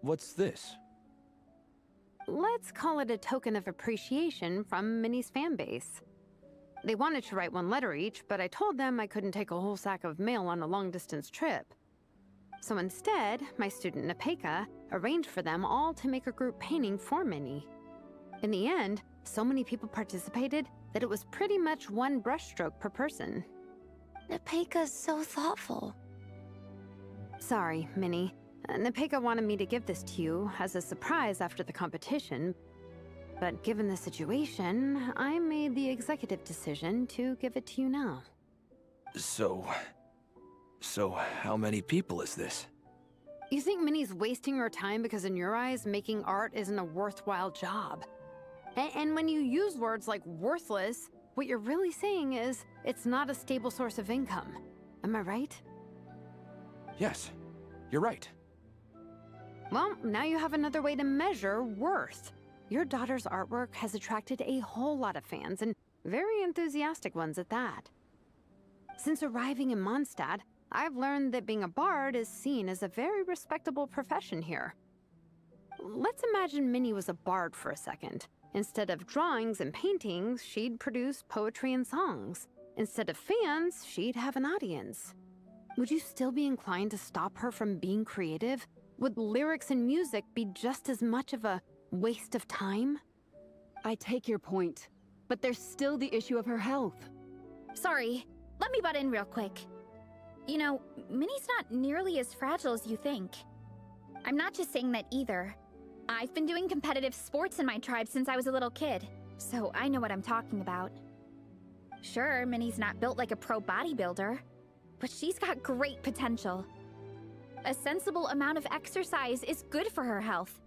What's this? Let's call it a token of appreciation from Minnie's fan base. They wanted to write one letter each, but I told them I couldn't take a whole sack of mail on a long-distance trip. So instead, my student Nepeka arranged for them all to make a group painting for Minnie. In the end, so many people participated that it was pretty much one brushstroke per person. Nepeka's so thoughtful. Sorry, Minnie. Nepeka wanted me to give this to you as a surprise after the competition, but given the situation, I made the executive decision to give it to you now. So how many people is this? You think Minnie's wasting her time because in your eyes, making art isn't a worthwhile job? And when you use words like worthless, what you're really saying is it's not a stable source of income. Am I right? Yes, you're right. Well, now you have another way to measure worth. Your daughter's artwork has attracted a whole lot of fans, and very enthusiastic ones at that. Since arriving in Mondstadt, I've learned that being a bard is seen as a very respectable profession here. Let's imagine Minnie was a bard for a second. Instead of drawings and paintings, she'd produce poetry and songs. Instead of fans, she'd have an audience. Would you still be inclined to stop her from being creative? Would lyrics and music be just as much of a waste of time? I take your point, but there's still the issue of her health. Sorry, let me butt in real quick. You know, Minnie's not nearly as fragile as you think. I'm not just saying that either. I've been doing competitive sports in my tribe since I was a little kid, so I know what I'm talking about. Sure, Minnie's not built like a pro bodybuilder, but she's got great potential. A sensible amount of exercise is good for her health.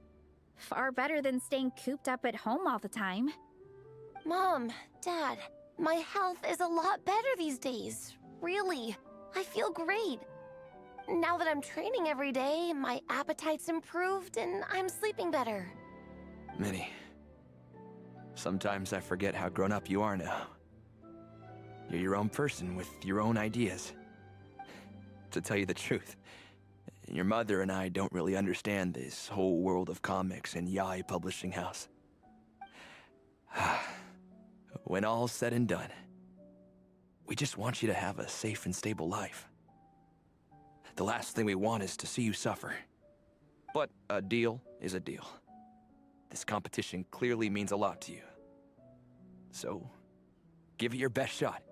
Far better than staying cooped up at home all the time. Mom, Dad, my health is a lot better these days. Really, I feel great. Now that I'm training every day, my appetite's improved and I'm sleeping better. Minnie, sometimes I forget how grown up you are now. You're your own person with your own ideas. To tell you the truth, your mother and I don't really understand this whole world of comics and Yai Publishing House. When all's said and done, we just want you to have a safe and stable life. The last thing we want is to see you suffer. But a deal is a deal. This competition clearly means a lot to you. So, give it your best shot.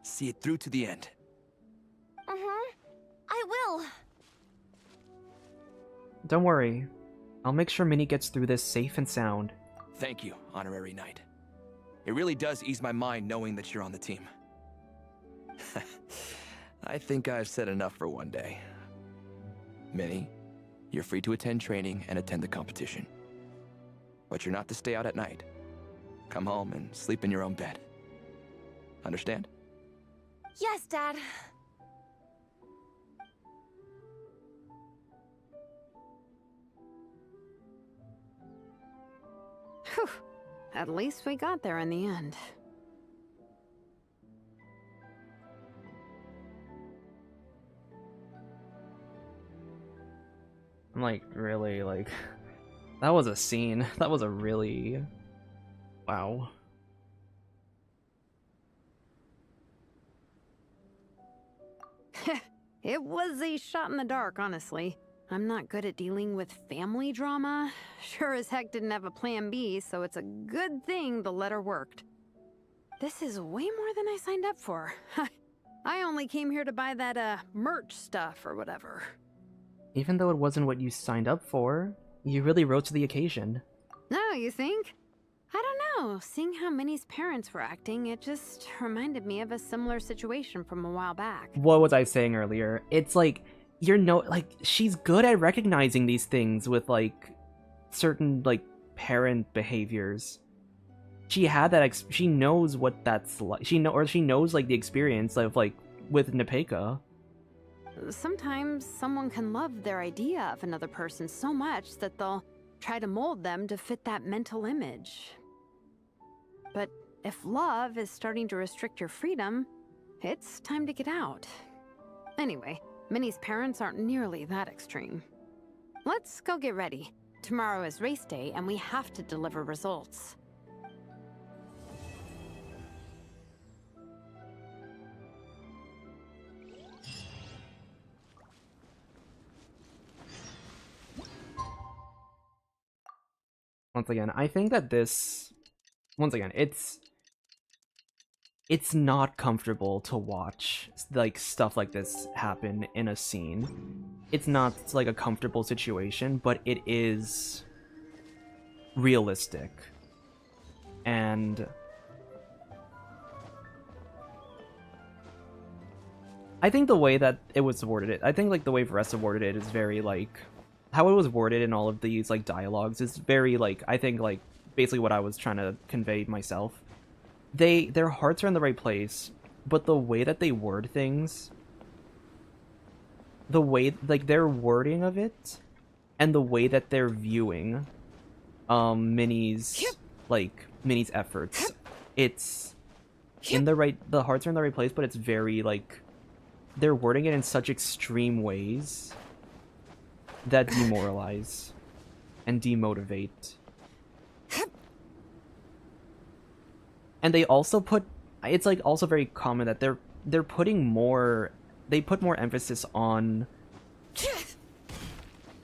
See it through to the end. I will. Don't worry. I'll make sure Minnie gets through this safe and sound. Thank you, Honorary Knight. It really does ease my mind knowing that you're on the team. I think I've said enough for one day. Minnie, you're free to attend training and attend the competition. But you're not to stay out at night. Come home and sleep in your own bed. Understand? Yes, Dad. Whew. At least we got there in the end. I'm like, really, like, that was a scene. That was a really, wow. It was a shot in the dark, honestly. I'm not good at dealing with family drama. Sure as heck didn't have a plan B, so it's a good thing the letter worked. This is way more than I signed up for. I only came here to buy that, merch stuff or whatever. Even though it wasn't what you signed up for, you really rose to the occasion. No, you think? I don't know. Seeing how Minnie's parents were acting, it just reminded me of a similar situation from a while back. What was I saying earlier? It's like, she's good at recognizing these things with, like, certain, like, parent behaviors. She had that, she knows what that's like. She knows, like, the experience of, like, with Nepeka. Sometimes someone can love their idea of another person so much that they'll try to mold them to fit that mental image. But if love is starting to restrict your freedom, it's time to get out. Anyway, Minnie's parents aren't nearly that extreme. Let's go get ready. Tomorrow is race day and we have to deliver results. Once again, I think that it's not comfortable to watch, like, stuff like this happen in a scene. It's not, like, a comfortable situation, but it is realistic. And I think the way that it was worded, I think, like, the way Varese worded it is very, like, how it was worded in all of these, like, dialogues is very, like, I think, like, basically what I was trying to convey myself. Their hearts are in the right place, but the way that they word things, the way, like, their wording of it, and the way that they're viewing Minnie's efforts, it's in the right, the hearts are in the right place, but it's very, like, they're wording it in such extreme ways that demoralize and demotivate. And they also put, it's, like, also very common that they're putting more, they put more emphasis on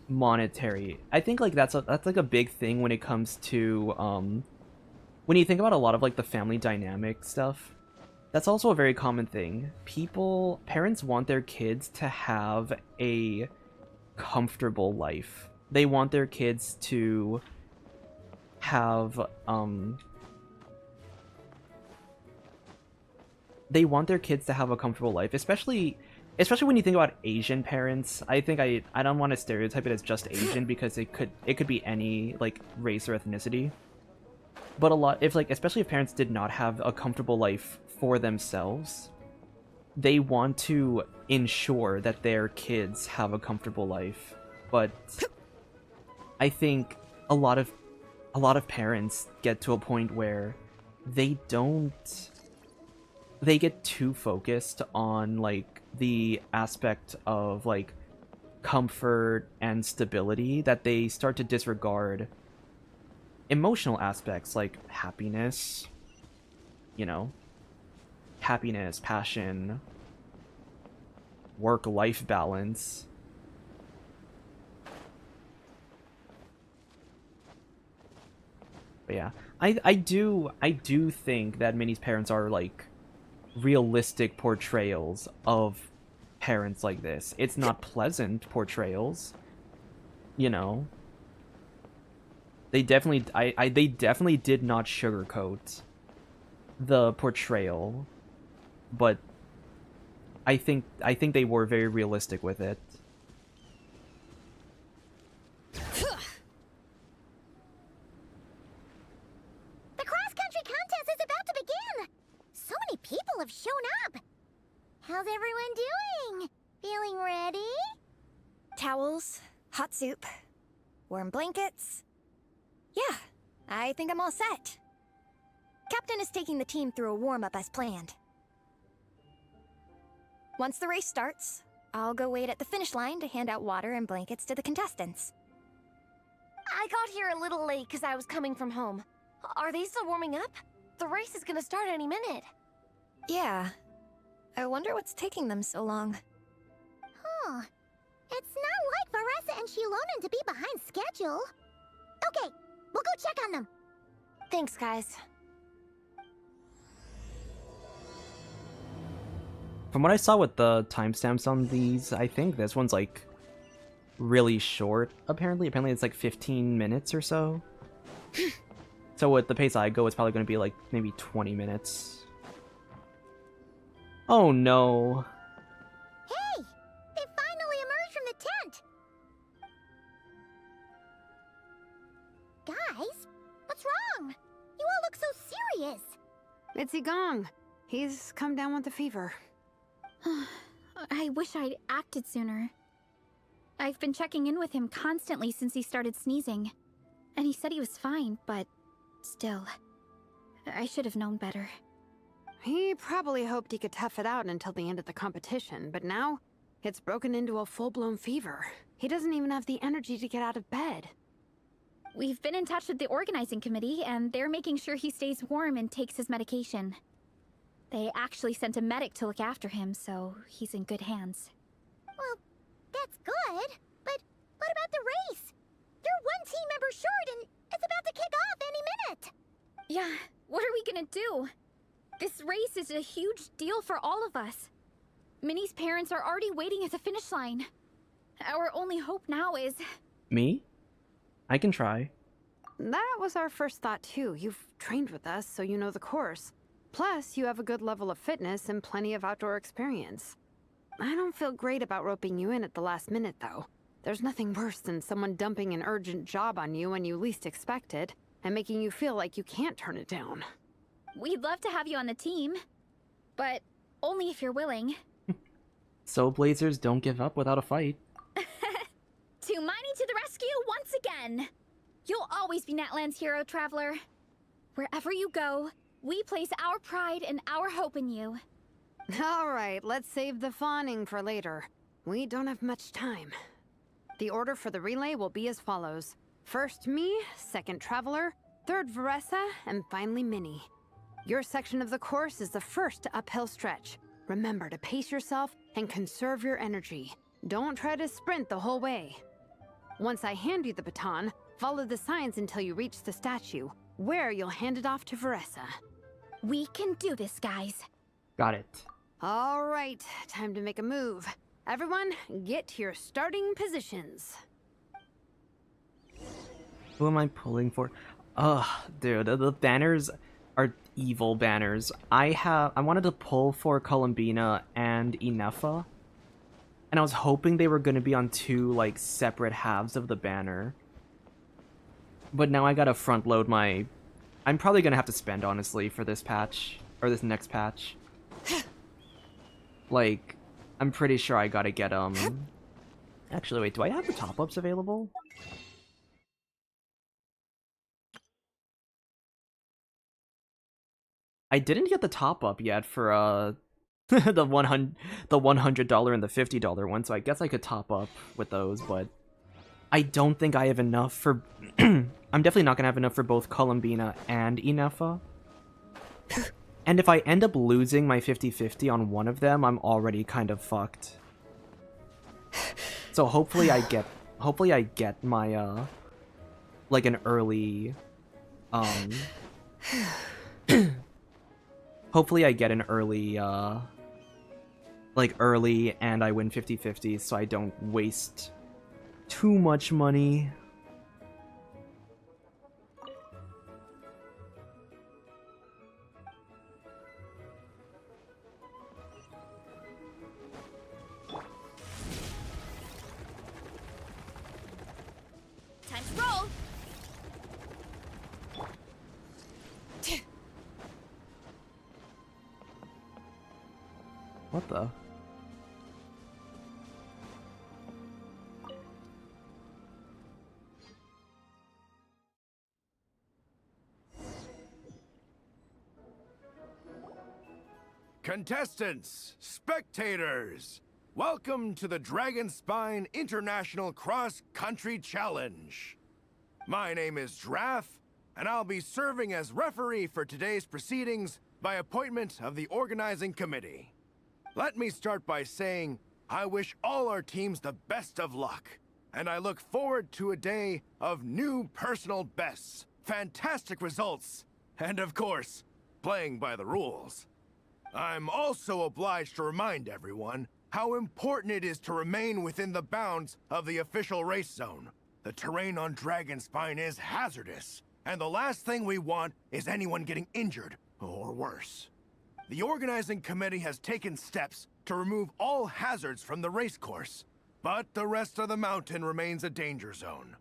monetary. I think, like, that's like a big thing when it comes to when you think about a lot of, like, the family dynamic stuff. That's also a very common thing. Parents want their kids to have a comfortable life. They want their kids to have they want their kids to have a comfortable life, especially when you think about Asian parents. I think I don't want to stereotype it as just Asian because it could be any, like, race or ethnicity. But especially if parents did not have a comfortable life for themselves, they want to ensure that their kids have a comfortable life. But I think a lot of parents get to a point where they get too focused on, like, the aspect of, like, comfort and stability that they start to disregard emotional aspects like happiness, happiness, passion, work-life balance. But yeah, I do think that Minnie's parents are, like, realistic portrayals of parents like this. It's not pleasant portrayals, They definitely did not sugarcoat the portrayal, but I think they were very realistic with it. The cross-country contest is about to begin! So many people have shown up! How's everyone doing? Feeling ready? Towels, hot soup, warm blankets. Yeah, I think I'm all set. Captain is taking the team through a warm-up as planned. Once the race starts, I'll go wait at the finish line to hand out water and blankets to the contestants. I got here a little late because I was coming from home. Are they still warming up? The race is gonna start any minute. Yeah. I wonder what's taking them so long. Oh. It's not like Veressa and Shilonen to be behind schedule. Okay, we'll go check on them. Thanks, guys. From what I saw with the timestamps on these, I think this one's like really short, apparently. Apparently it's like 15 minutes or so. So with the pace I go, it's probably going to be like maybe 20 minutes. Oh no. Hey! They finally emerged from the tent! Guys, what's wrong? You all look so serious. It's Igong. He's come down with the fever. I wish I'd acted sooner. I've been checking in with him constantly since he started sneezing. And he said he was fine, but still, I should have known better. He probably hoped he could tough it out until the end of the competition, but now it's broken into a full-blown fever. He doesn't even have the energy to get out of bed. We've been in touch with the organizing committee, and they're making sure he stays warm and takes his medication. They actually sent a medic to look after him, so he's in good hands. Well, that's good, but what about the race? You're one team member short, and it's about to kick off any minute. Yeah, what are we gonna do? This race is a huge deal for all of us. Minnie's parents are already waiting at the finish line. Our only hope now is... Me? I can try. That was our first thought too. You've trained with us, so you know the course. Plus, you have a good level of fitness and plenty of outdoor experience. I don't feel great about roping you in at the last minute, though. There's nothing worse than someone dumping an urgent job on you when you least expect it, and making you feel like you can't turn it down. We'd love to have you on the team, but only if you're willing. Soulblazers don't give up without a fight. To Miney to the rescue once again! You'll always be Natlan's hero, Traveler. Wherever you go, we place our pride and our hope in you. Alright, let's save the fawning for later. We don't have much time. The order for the relay will be as follows. First me, second Traveler, third Veressa, and finally Minnie. Your section of the course is the first uphill stretch. Remember to pace yourself and conserve your energy. Don't try to sprint the whole way. Once I hand you the baton, follow the signs until you reach the statue, where you'll hand it off to Veressa. We can do this, guys. Got it. All right, time to make a move. Everyone, get to your starting positions. Who am I pulling for? Ugh, dude, the banners are evil banners. I wanted to pull for Columbina and Inefa, and I was hoping they were going to be on two, like, separate halves of the banner. But now I gotta front load my... I'm probably gonna have to spend, honestly, for this patch. Or this next patch. Like, I'm pretty sure I gotta get, Actually, wait, do I have the top-ups available? I didn't get the top-up yet for, the $100 and the $50 one, so I guess I could top up with those, but I don't think I have enough for... I'm definitely not gonna have enough for both Columbina and Inefa. And if I end up losing my 50-50 on one of them, I'm already kind of fucked. So hopefully I get my, like an early, hopefully I get an early, like early and I win 50-50 so I don't waste too much money. Time to roll! What the? Contestants, spectators, welcome to the Dragonspine International Cross Country Challenge. My name is Draff, and I'll be serving as referee for today's proceedings by appointment of the organizing committee. Let me start by saying, I wish all our teams the best of luck, and I look forward to a day of new personal bests, fantastic results, and of course, playing by the rules. I'm also obliged to remind everyone how important it is to remain within the bounds of the official race zone. The terrain on Dragonspine is hazardous, and the last thing we want is anyone getting injured, or worse. The organizing committee has taken steps to remove all hazards from the race course, but the rest of the mountain remains a danger zone.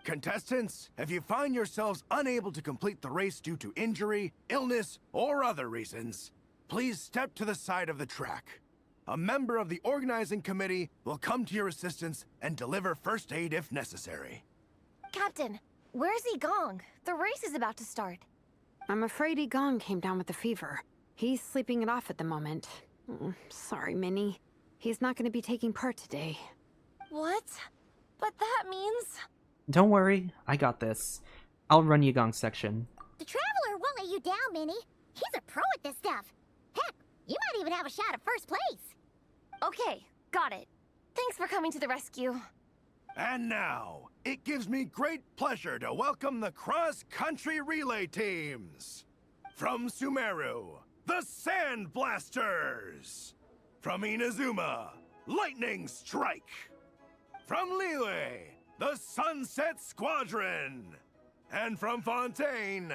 Contestants, if you find yourselves unable to complete the race due to injury, illness, or other reasons, please step to the side of the track. A member of the organizing committee will come to your assistance and deliver first aid if necessary. Captain, where's Gong? The race is about to start. I'm afraid Gong came down with a fever. He's sleeping it off at the moment. Sorry, Minnie. He's not going to be taking part today. What? But that means... Don't worry, I got this. I'll run Yigong's section. The Traveler won't let you down, Minnie. He's a pro at this stuff. Heck, you might even have a shot at first place. Okay, got it. Thanks for coming to the rescue. And now, it gives me great pleasure to welcome the cross-country relay teams. From Sumeru, the Sand Blasters. From Inazuma, Lightning Strike. From Liyue, the Sunset Squadron. And from Fontaine,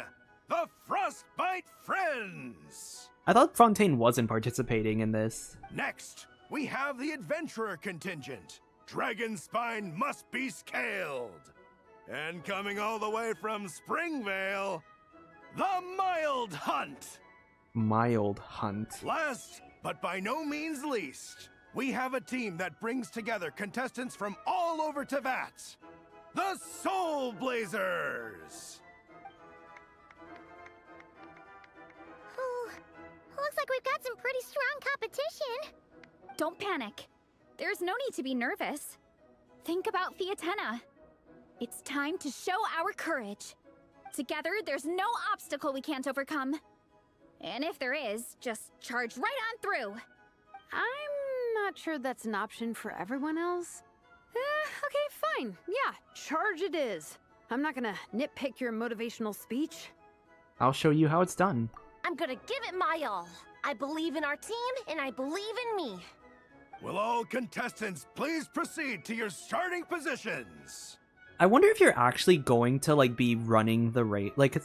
the Frostbite Friends. I thought Fontaine wasn't participating in this. Next, we have the Adventurer contingent. Dragonspine must be scaled. And coming all the way from Springvale, the Mild Hunt. Mild Hunt. Last, but by no means least, we have a team that brings together contestants from all over Teyvat. The Soulblazers. Looks like we've got some pretty strong competition. Don't panic. There's no need to be nervous. Think about Fiatenna. It's time to show our courage. Together, there's no obstacle we can't overcome. And if there is, just charge right on through. I'm not sure that's an option for everyone else. Okay, fine. Yeah, charge it is. I'm not gonna nitpick your motivational speech. I'll show you how it's done. I'm gonna give it my all. I believe in our team, and I believe in me. Will all contestants please proceed to your starting positions? I wonder if you're actually going to, like, be running the race. Like,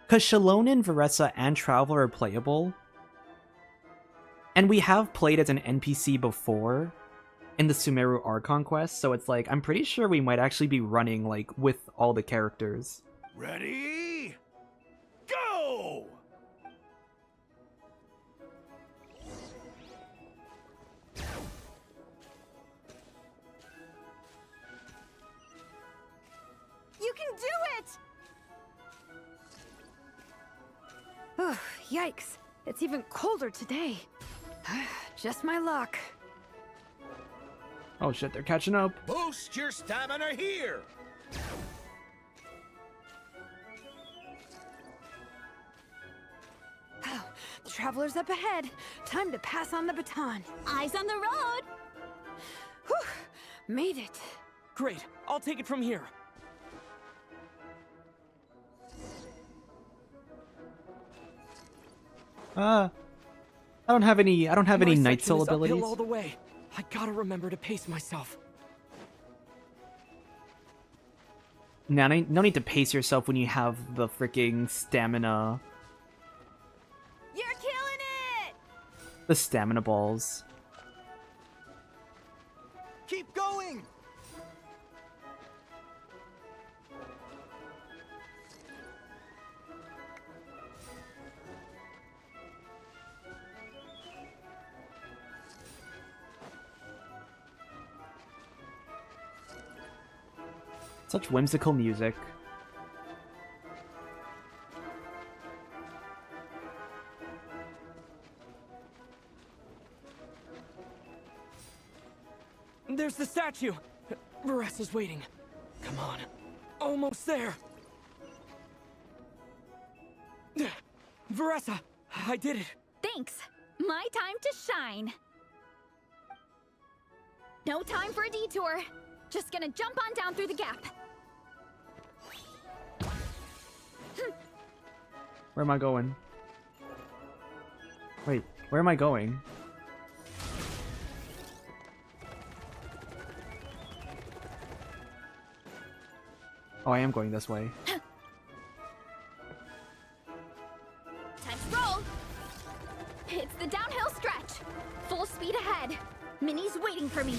because Shalonen, Veressa, and Traveler are playable. And we have played as an NPC before in the Sumeru Archon quest, so it's like, I'm pretty sure we might actually be running, like, with all the characters. Ready? Go! You can do it! Ugh, yikes. It's even colder today. Just my luck. Oh shit, they're catching up. Boost your stamina here! Oh, the Traveler's up ahead. Time to pass on the baton. Eyes on the road! Whew, made it. Great, I'll take it from here. I don't have any Night Soul section is abilities. uphill all the way. I gotta remember to pace myself. Nah, no need to pace yourself when you have the freaking stamina. You're killing it! The stamina balls. Keep going! Such whimsical music. There's the statue! Veressa's waiting. Come on. Almost there. Veressa, I did it. Thanks. My time to shine. No time for a detour. Just gonna jump on down through the gap. Where am I going? Wait, where am I going? Oh, I am going this way. Time to roll. It's the downhill stretch. Full speed ahead. Minnie's waiting for me.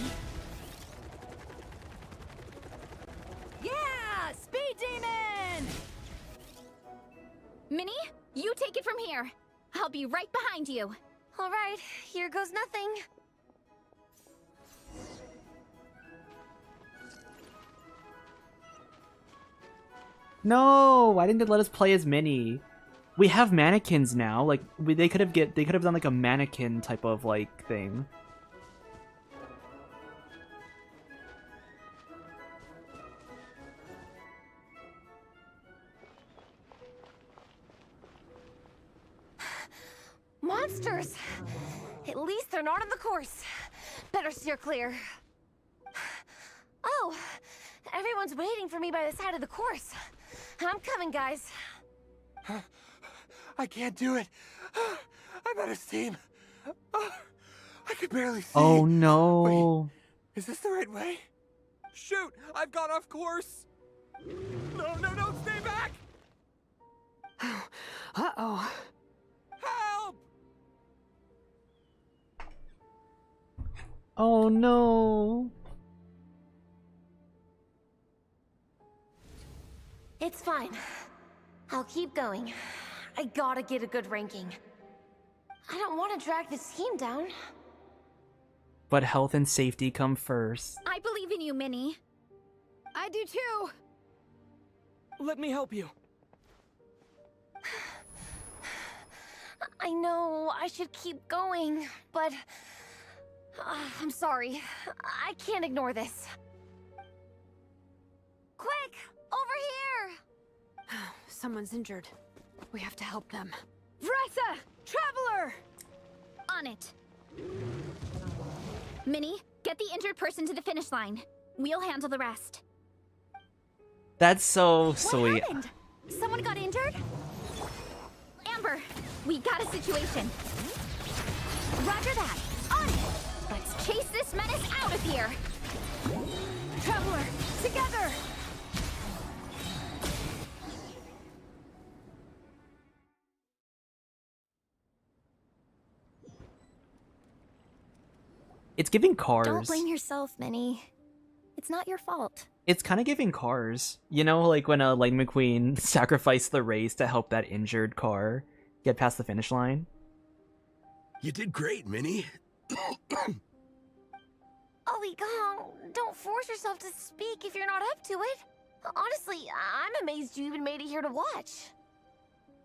Yeah! Speed Demon! Minnie, you take it from here. I'll be right behind you. All right, here goes nothing. No, why didn't they let us play as Minnie? We have mannequins now. Like they could have done like a mannequin type of like thing. Monsters! At least they're not on the course. Better steer clear. Oh, everyone's waiting for me by the side of the course. I'm coming, guys. I can't do it. I'm out of steam. I can barely see. Oh no. Wait, is this the right way? Shoot! I've gone off course! No, no, no! Stay back! Uh-oh. Help! Oh no. It's fine. I'll keep going. I gotta get a good ranking. I don't want to drag this team down. But health and safety come first. I believe in you, Minnie. I do too. Let me help you. I know I should keep going, but I'm sorry. I can't ignore this. Quick! Over here! Someone's injured. We have to help them. Vressa! Traveler! On it. Minnie, get the injured person to the finish line. We'll handle the rest. That's so What sweet. happened? Someone got injured? Amber, we got a situation. Roger that. On it! Let's chase this menace out of here! Traveler, together! It's giving Cars. Don't blame yourself, Minnie. It's not your fault. It's kind of giving Cars. You know, like when Lightning McQueen sacrificed the race to help that injured car get past the finish line. You did great, Minnie. Ollie Gong, don't force yourself to speak if you're not up to it. Honestly, I'm amazed you even made it here to watch.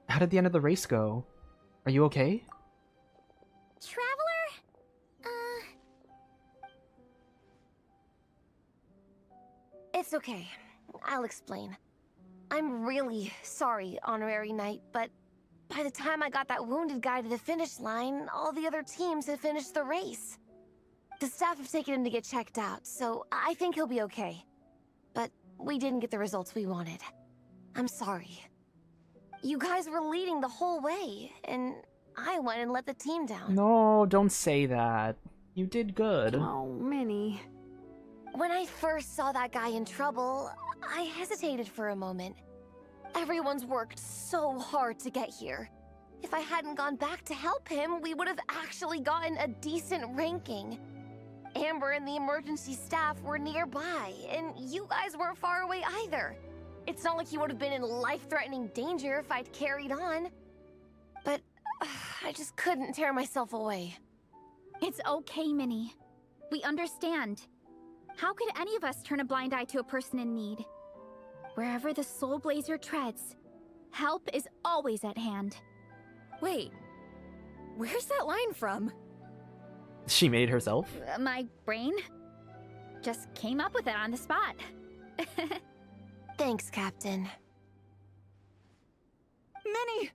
How did the end of the race go? Are you okay? Traveler? It's okay. I'll explain. I'm really sorry, Honorary Knight, but by the time I got that wounded guy to the finish line, all the other teams had finished the race. The staff have taken him to get checked out, so I think he'll be okay. But we didn't get the results we wanted. I'm sorry. You guys were leading the whole way, and I went and let the team down. No, don't say that. You did good. Oh, Minnie. When I first saw that guy in trouble, I hesitated for a moment. Everyone's worked so hard to get here. If I hadn't gone back to help him, we would have actually gotten a decent ranking. Amber and the emergency staff were nearby, and you guys weren't far away either. It's not like he would have been in life-threatening danger if I'd carried on. But I just couldn't tear myself away. It's okay, Minnie. We understand. How could any of us turn a blind eye to a person in need? Wherever the Soulblazer treads, help is always at hand. Wait, where's that line from? She made it herself? My brain just came up with it on the spot. Thanks, Captain. Minnie!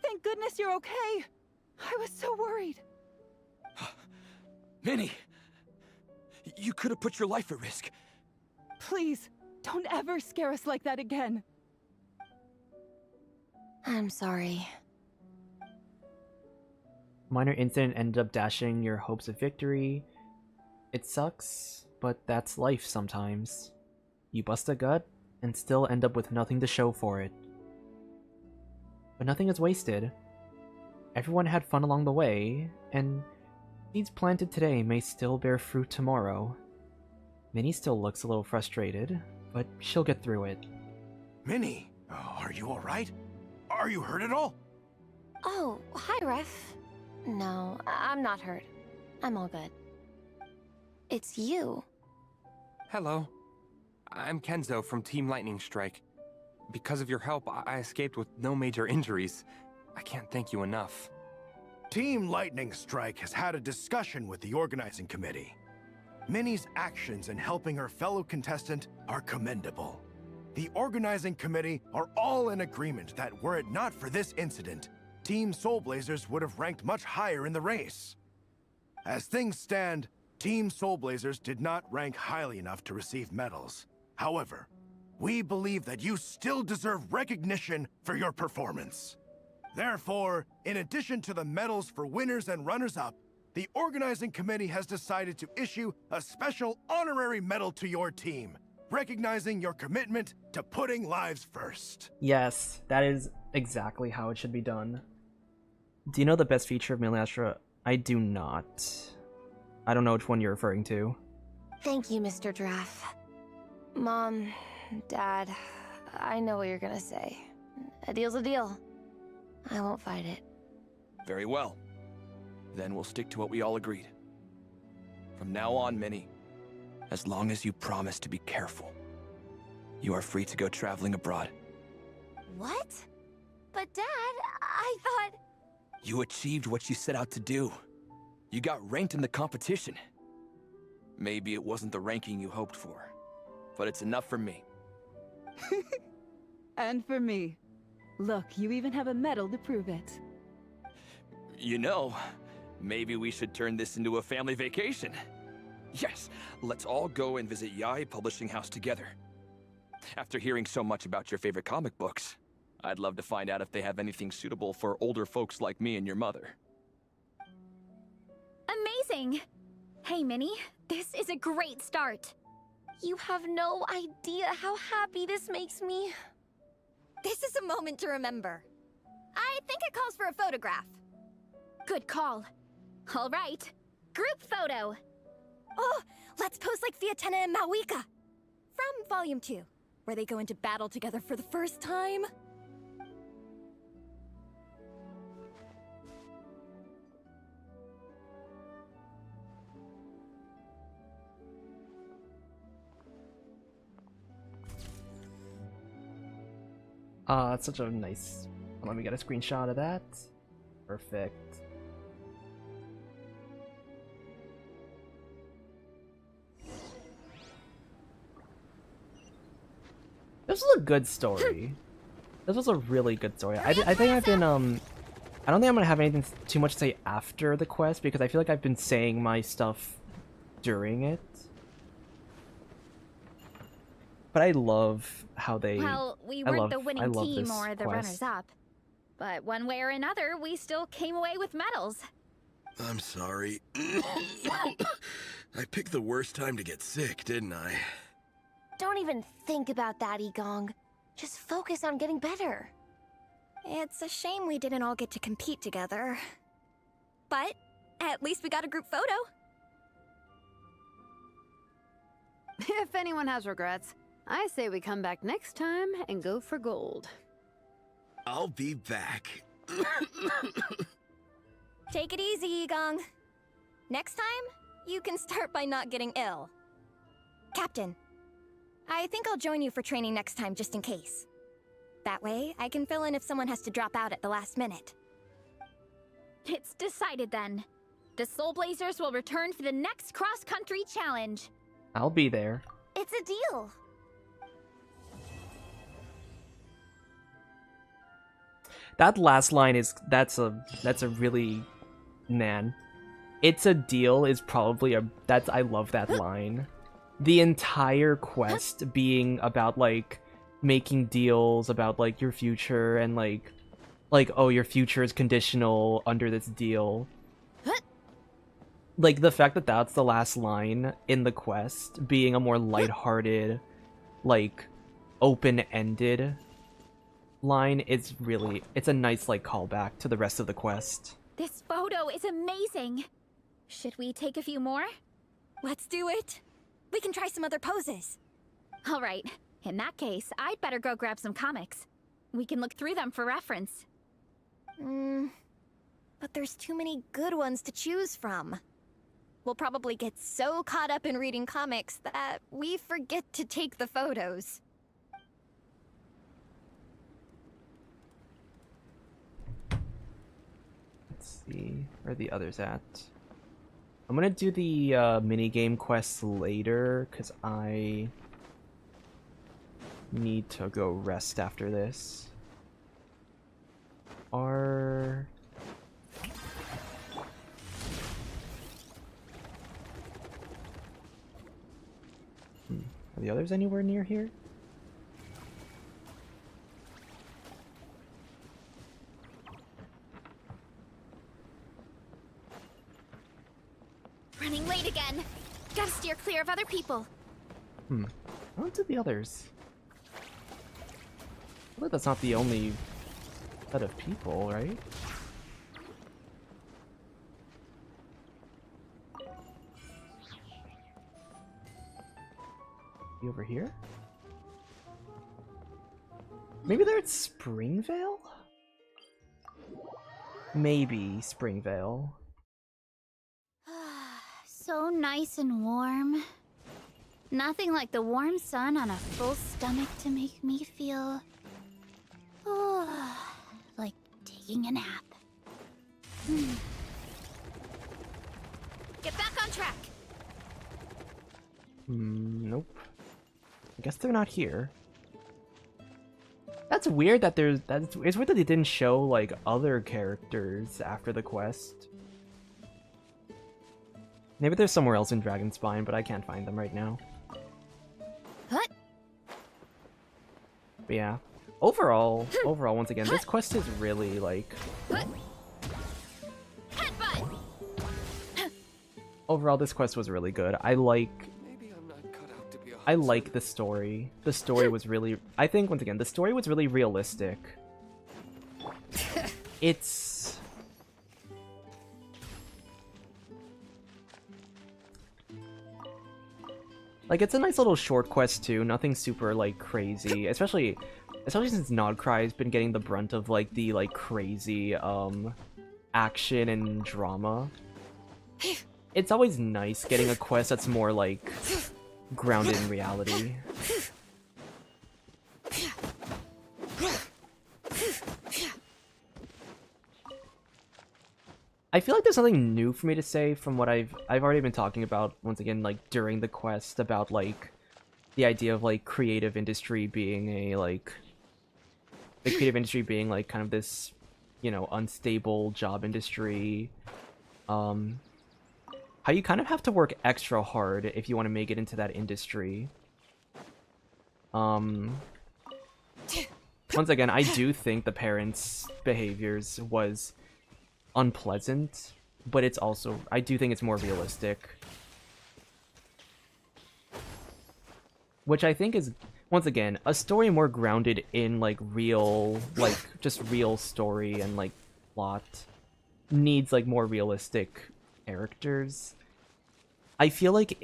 Thank goodness you're okay. I was so worried. Minnie! You could have put your life at risk. Please, don't ever scare us like that again. I'm sorry. Minor incident ended up dashing your hopes of victory. It sucks, but that's life sometimes. You bust a gut, and still end up with nothing to show for it. But nothing is wasted. Everyone had fun along the way, and seeds planted today may still bear fruit tomorrow. Minnie still looks a little frustrated, but she'll get through it. Minnie, are you alright? Are you hurt at all? Oh, hi, Ref. No, I'm not hurt. I'm all good. It's you. Hello. I'm Kenzo from Team Lightning Strike. Because of your help, I escaped with no major injuries. I can't thank you enough. Team Lightning Strike has had a discussion with the organizing committee. Minnie's actions in helping her fellow contestant are commendable. The organizing committee are all in agreement that were it not for this incident, Team Soulblazers would have ranked much higher in the race. As things stand, Team Soulblazers did not rank highly enough to receive medals. However, we believe that you still deserve recognition for your performance. Therefore, in addition to the medals for winners and runners-up, the organizing committee has decided to issue a special honorary medal to your team, recognizing your commitment to putting lives first. Yes, that is exactly how it should be done. Do you know the best feature of Milastra? I do not. I don't know which one you're referring to. Thank you, Mr. Draff. Mom, Dad, I know what you're gonna say. A deal's a deal. I won't fight it. Very well. Then we'll stick to what we all agreed. From now on, Minnie, as long as you promise to be careful, you are free to go traveling abroad. What? But Dad, I thought... You achieved what you set out to do. You got ranked in the competition. Maybe it wasn't the ranking you hoped for, but it's enough for me. And for me. Look, you even have a medal to prove it. You know, maybe we should turn this into a family vacation. Yes, let's all go and visit Yae Publishing House together. After hearing so much about your favorite comic books, I'd love to find out if they have anything suitable for older folks like me and your mother. Amazing! Hey, Minnie, this is a great start. You have no idea how happy this makes me. This is a moment to remember. I think it calls for a photograph. Good call. All right, group photo. Oh, let's pose like Fiatena and Mawika. From Volume 2, where they go into battle together for the first time. It's such a nice... Let me get a screenshot of that. Perfect. This was a good story. This was a really good story. I think I've been, I don't think I'm gonna have anything too much to say after the quest, because I feel like I've been saying my stuff during it. But I love how they... Well, we weren't the winning team or the runners-up. But one way or another, we still came away with medals. I'm sorry. I picked the worst time to get sick, didn't I? Don't even think about that, Igong. Just focus on getting better. It's a shame we didn't all get to compete together. But at least we got a group photo. If anyone has regrets, I say we come back next time and go for gold. I'll be back. Take it easy, Igong. Next time, you can start by not getting ill. Captain, I think I'll join you for training next time just in case. That way, I can fill in if someone has to drop out at the last minute. It's decided then. The Soulblazers will return for the next cross-country challenge. I'll be there. It's a deal. That last line is... That's a really... Man. It's a deal is probably I love that line. The entire quest being about like making deals about like your future and like oh, your future is conditional under this deal. Like the fact that that's the last line in the quest being a more lighthearted, like open-ended line is really, it's a nice like callback to the rest of the quest. This photo is amazing. Should we take a few more? Let's do it. We can try some other poses. All right. In that case, I'd better go grab some comics. We can look through them for reference. But there's too many good ones to choose from. We'll probably get so caught up in reading comics that we forget to take the photos. Let's see, where are the others at? I'm gonna do the minigame quests later, because I need to go rest after this. Are... Are the others anywhere near here? Running late again. Gotta steer clear of other people. On to the others. Well, that's not the only set of people, right? You over here? Maybe they're at Springvale? Maybe Springvale. So nice and warm. Nothing like the warm sun on a full stomach to make me feel... like taking a nap. Get back on track! Nope. I guess they're not here. That's weird that there's... It's weird that they didn't show, like, other characters after the quest. Maybe they're somewhere else in Dragonspine, but I can't find them right now. What? But yeah. Overall, once again, this quest is really, like... Overall, this quest was really good. I like the story. The story was really... I think, once again, the story was really realistic. It's... Like, it's a nice little short quest, too. Nothing super, like, crazy. Especially since Nodcry's been getting the brunt of, like, the, like, crazy, action and drama. It's always nice getting a quest that's more, like, grounded in reality. I feel like there's something new for me to say from what I've already been talking about, once again, like, during the quest, about, like, the idea of, like, creative industry being a, like... The creative industry being, like, kind of this, you know, unstable job industry. How you kind of have to work extra hard if you want to make it into that industry. Once again, I do think the parents' behaviors was unpleasant, but it's also, I do think it's more realistic. Which I think is, once again, a story more grounded in, like, real, like, just real story and, like, plot needs, like, more realistic characters. I feel like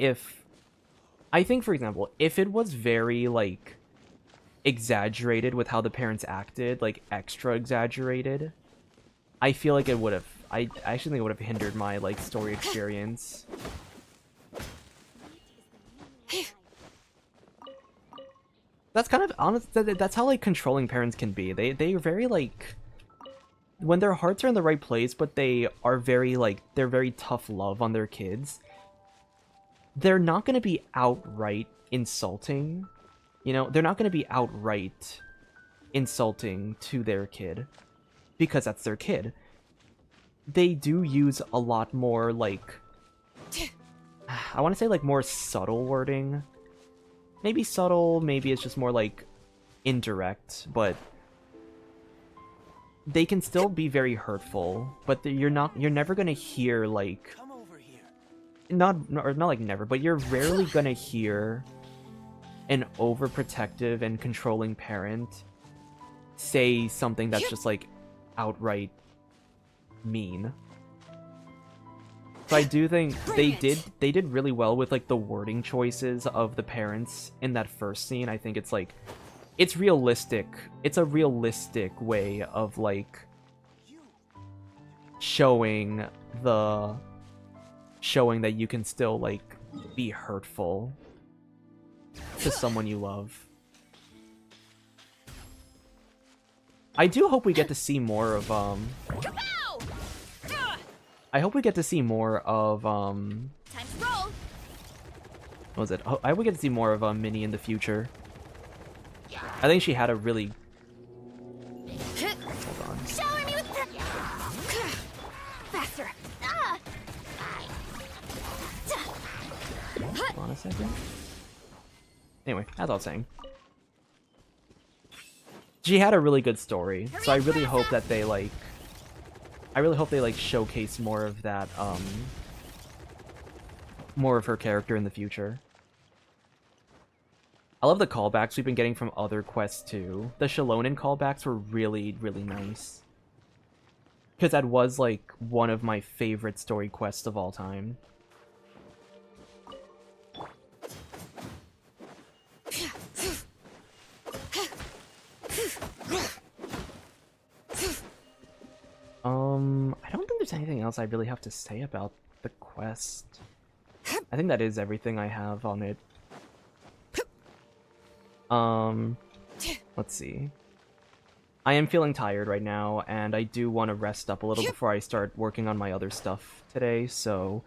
I think, for example, if it was very, like, exaggerated with how the parents acted, like, extra exaggerated, I feel like it would have, I actually think it would have hindered my, like, story experience. That's kind of honest, that's how, like, controlling parents can be. They're very, like, when their hearts are in the right place, but they are very, like, they're very tough love on their kids. They're not going to be outright insulting, you know? They're not going to be outright insulting to their kid, because that's their kid. they do use a lot more, like, I want to say, like, more subtle wording. Maybe subtle, maybe it's just more, like, indirect, but they can still be very hurtful, but you're never gonna hear, like, not like never, but you're rarely gonna hear an overprotective and controlling parent say something that's just, like, outright mean. So I do think they did really well with, like, the wording choices of the parents in that first scene. I think it's, like, it's realistic. It's a realistic way of, like, showing that you can still, like, be hurtful to someone you love. I do hope we get to see more of, I hope we get to see more of, Time to roll. what was it? I hope we get to see more of, Minnie in the future. I think she had a really... Hold on. Shower me with faster. Hold on a second. Anyway, as I was saying. She had a really good story, so I really hope that they, like... I really hope they, like, showcase more of that, more of her character in the future. I love the callbacks we've been getting from other quests, too. The Shalonen callbacks were really, really nice. Because that was, like, one of my favorite story quests of all time. I don't think there's anything else I really have to say about the quest. I think that is everything I have on it. Let's see. I am feeling tired right now, and I do want to rest up a little before I start working on my other stuff today, so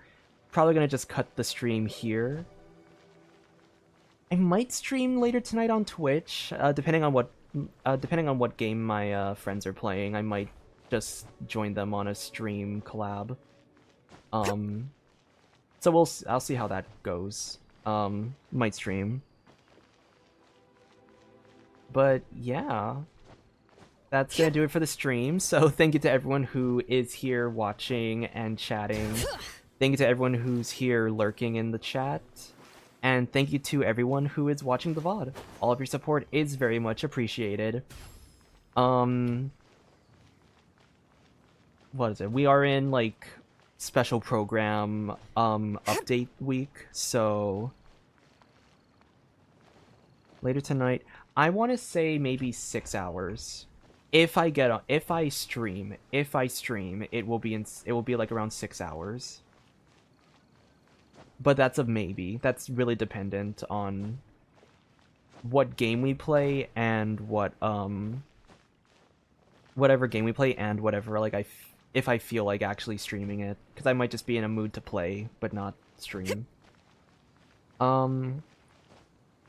probably gonna just cut the stream here. I might stream later tonight on Twitch, depending on what game my friends are playing. I might just join them on a stream collab. So I'll see how that goes. Might stream. But yeah, that's gonna do it for the stream. So thank you to everyone who is here watching and chatting. Thank you to everyone who's here lurking in the chat. And thank you to everyone who is watching the VOD. All of your support is very much appreciated. What is it? We are in, like, special program update week, so later tonight, I want to say maybe 6 hours. If I stream, it will be like around 6 hours. But that's a maybe. That's really dependent on what game we play and whatever game we play and whatever, like, if I feel like actually streaming it, because I might just be in a mood to play but not stream.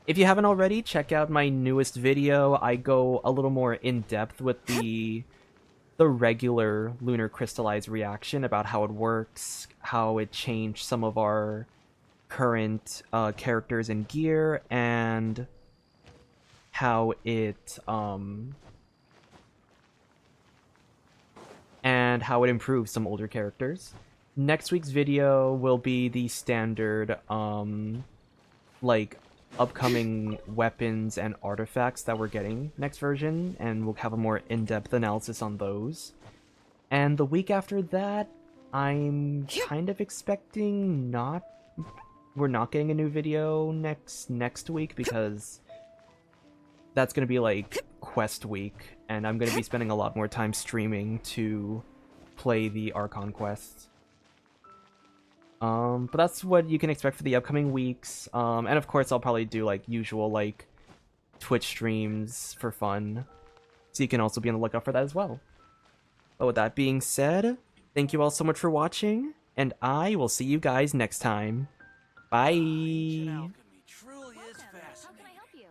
If you haven't already, check out my newest video. I go a little more in depth with the regular lunar crystallized reaction about how it works, how it changed some of our current characters and gear, and how it improves some older characters. Next week's video will be the standard like upcoming weapons and artifacts that we're getting next version, and we'll have a more in-depth analysis on those. And the week after that, I'm kind of expecting we're not getting a new video next week, because that's gonna be like quest week, and I'm gonna be spending a lot more time streaming to play the Archon quests. But that's what you can expect for the upcoming weeks. And of course I'll probably do like usual like Twitch streams for fun, so you can also be on the lookout for that as well. But with that being said, thank you all so much for watching, and I will see you guys next time. Bye! How can I help you?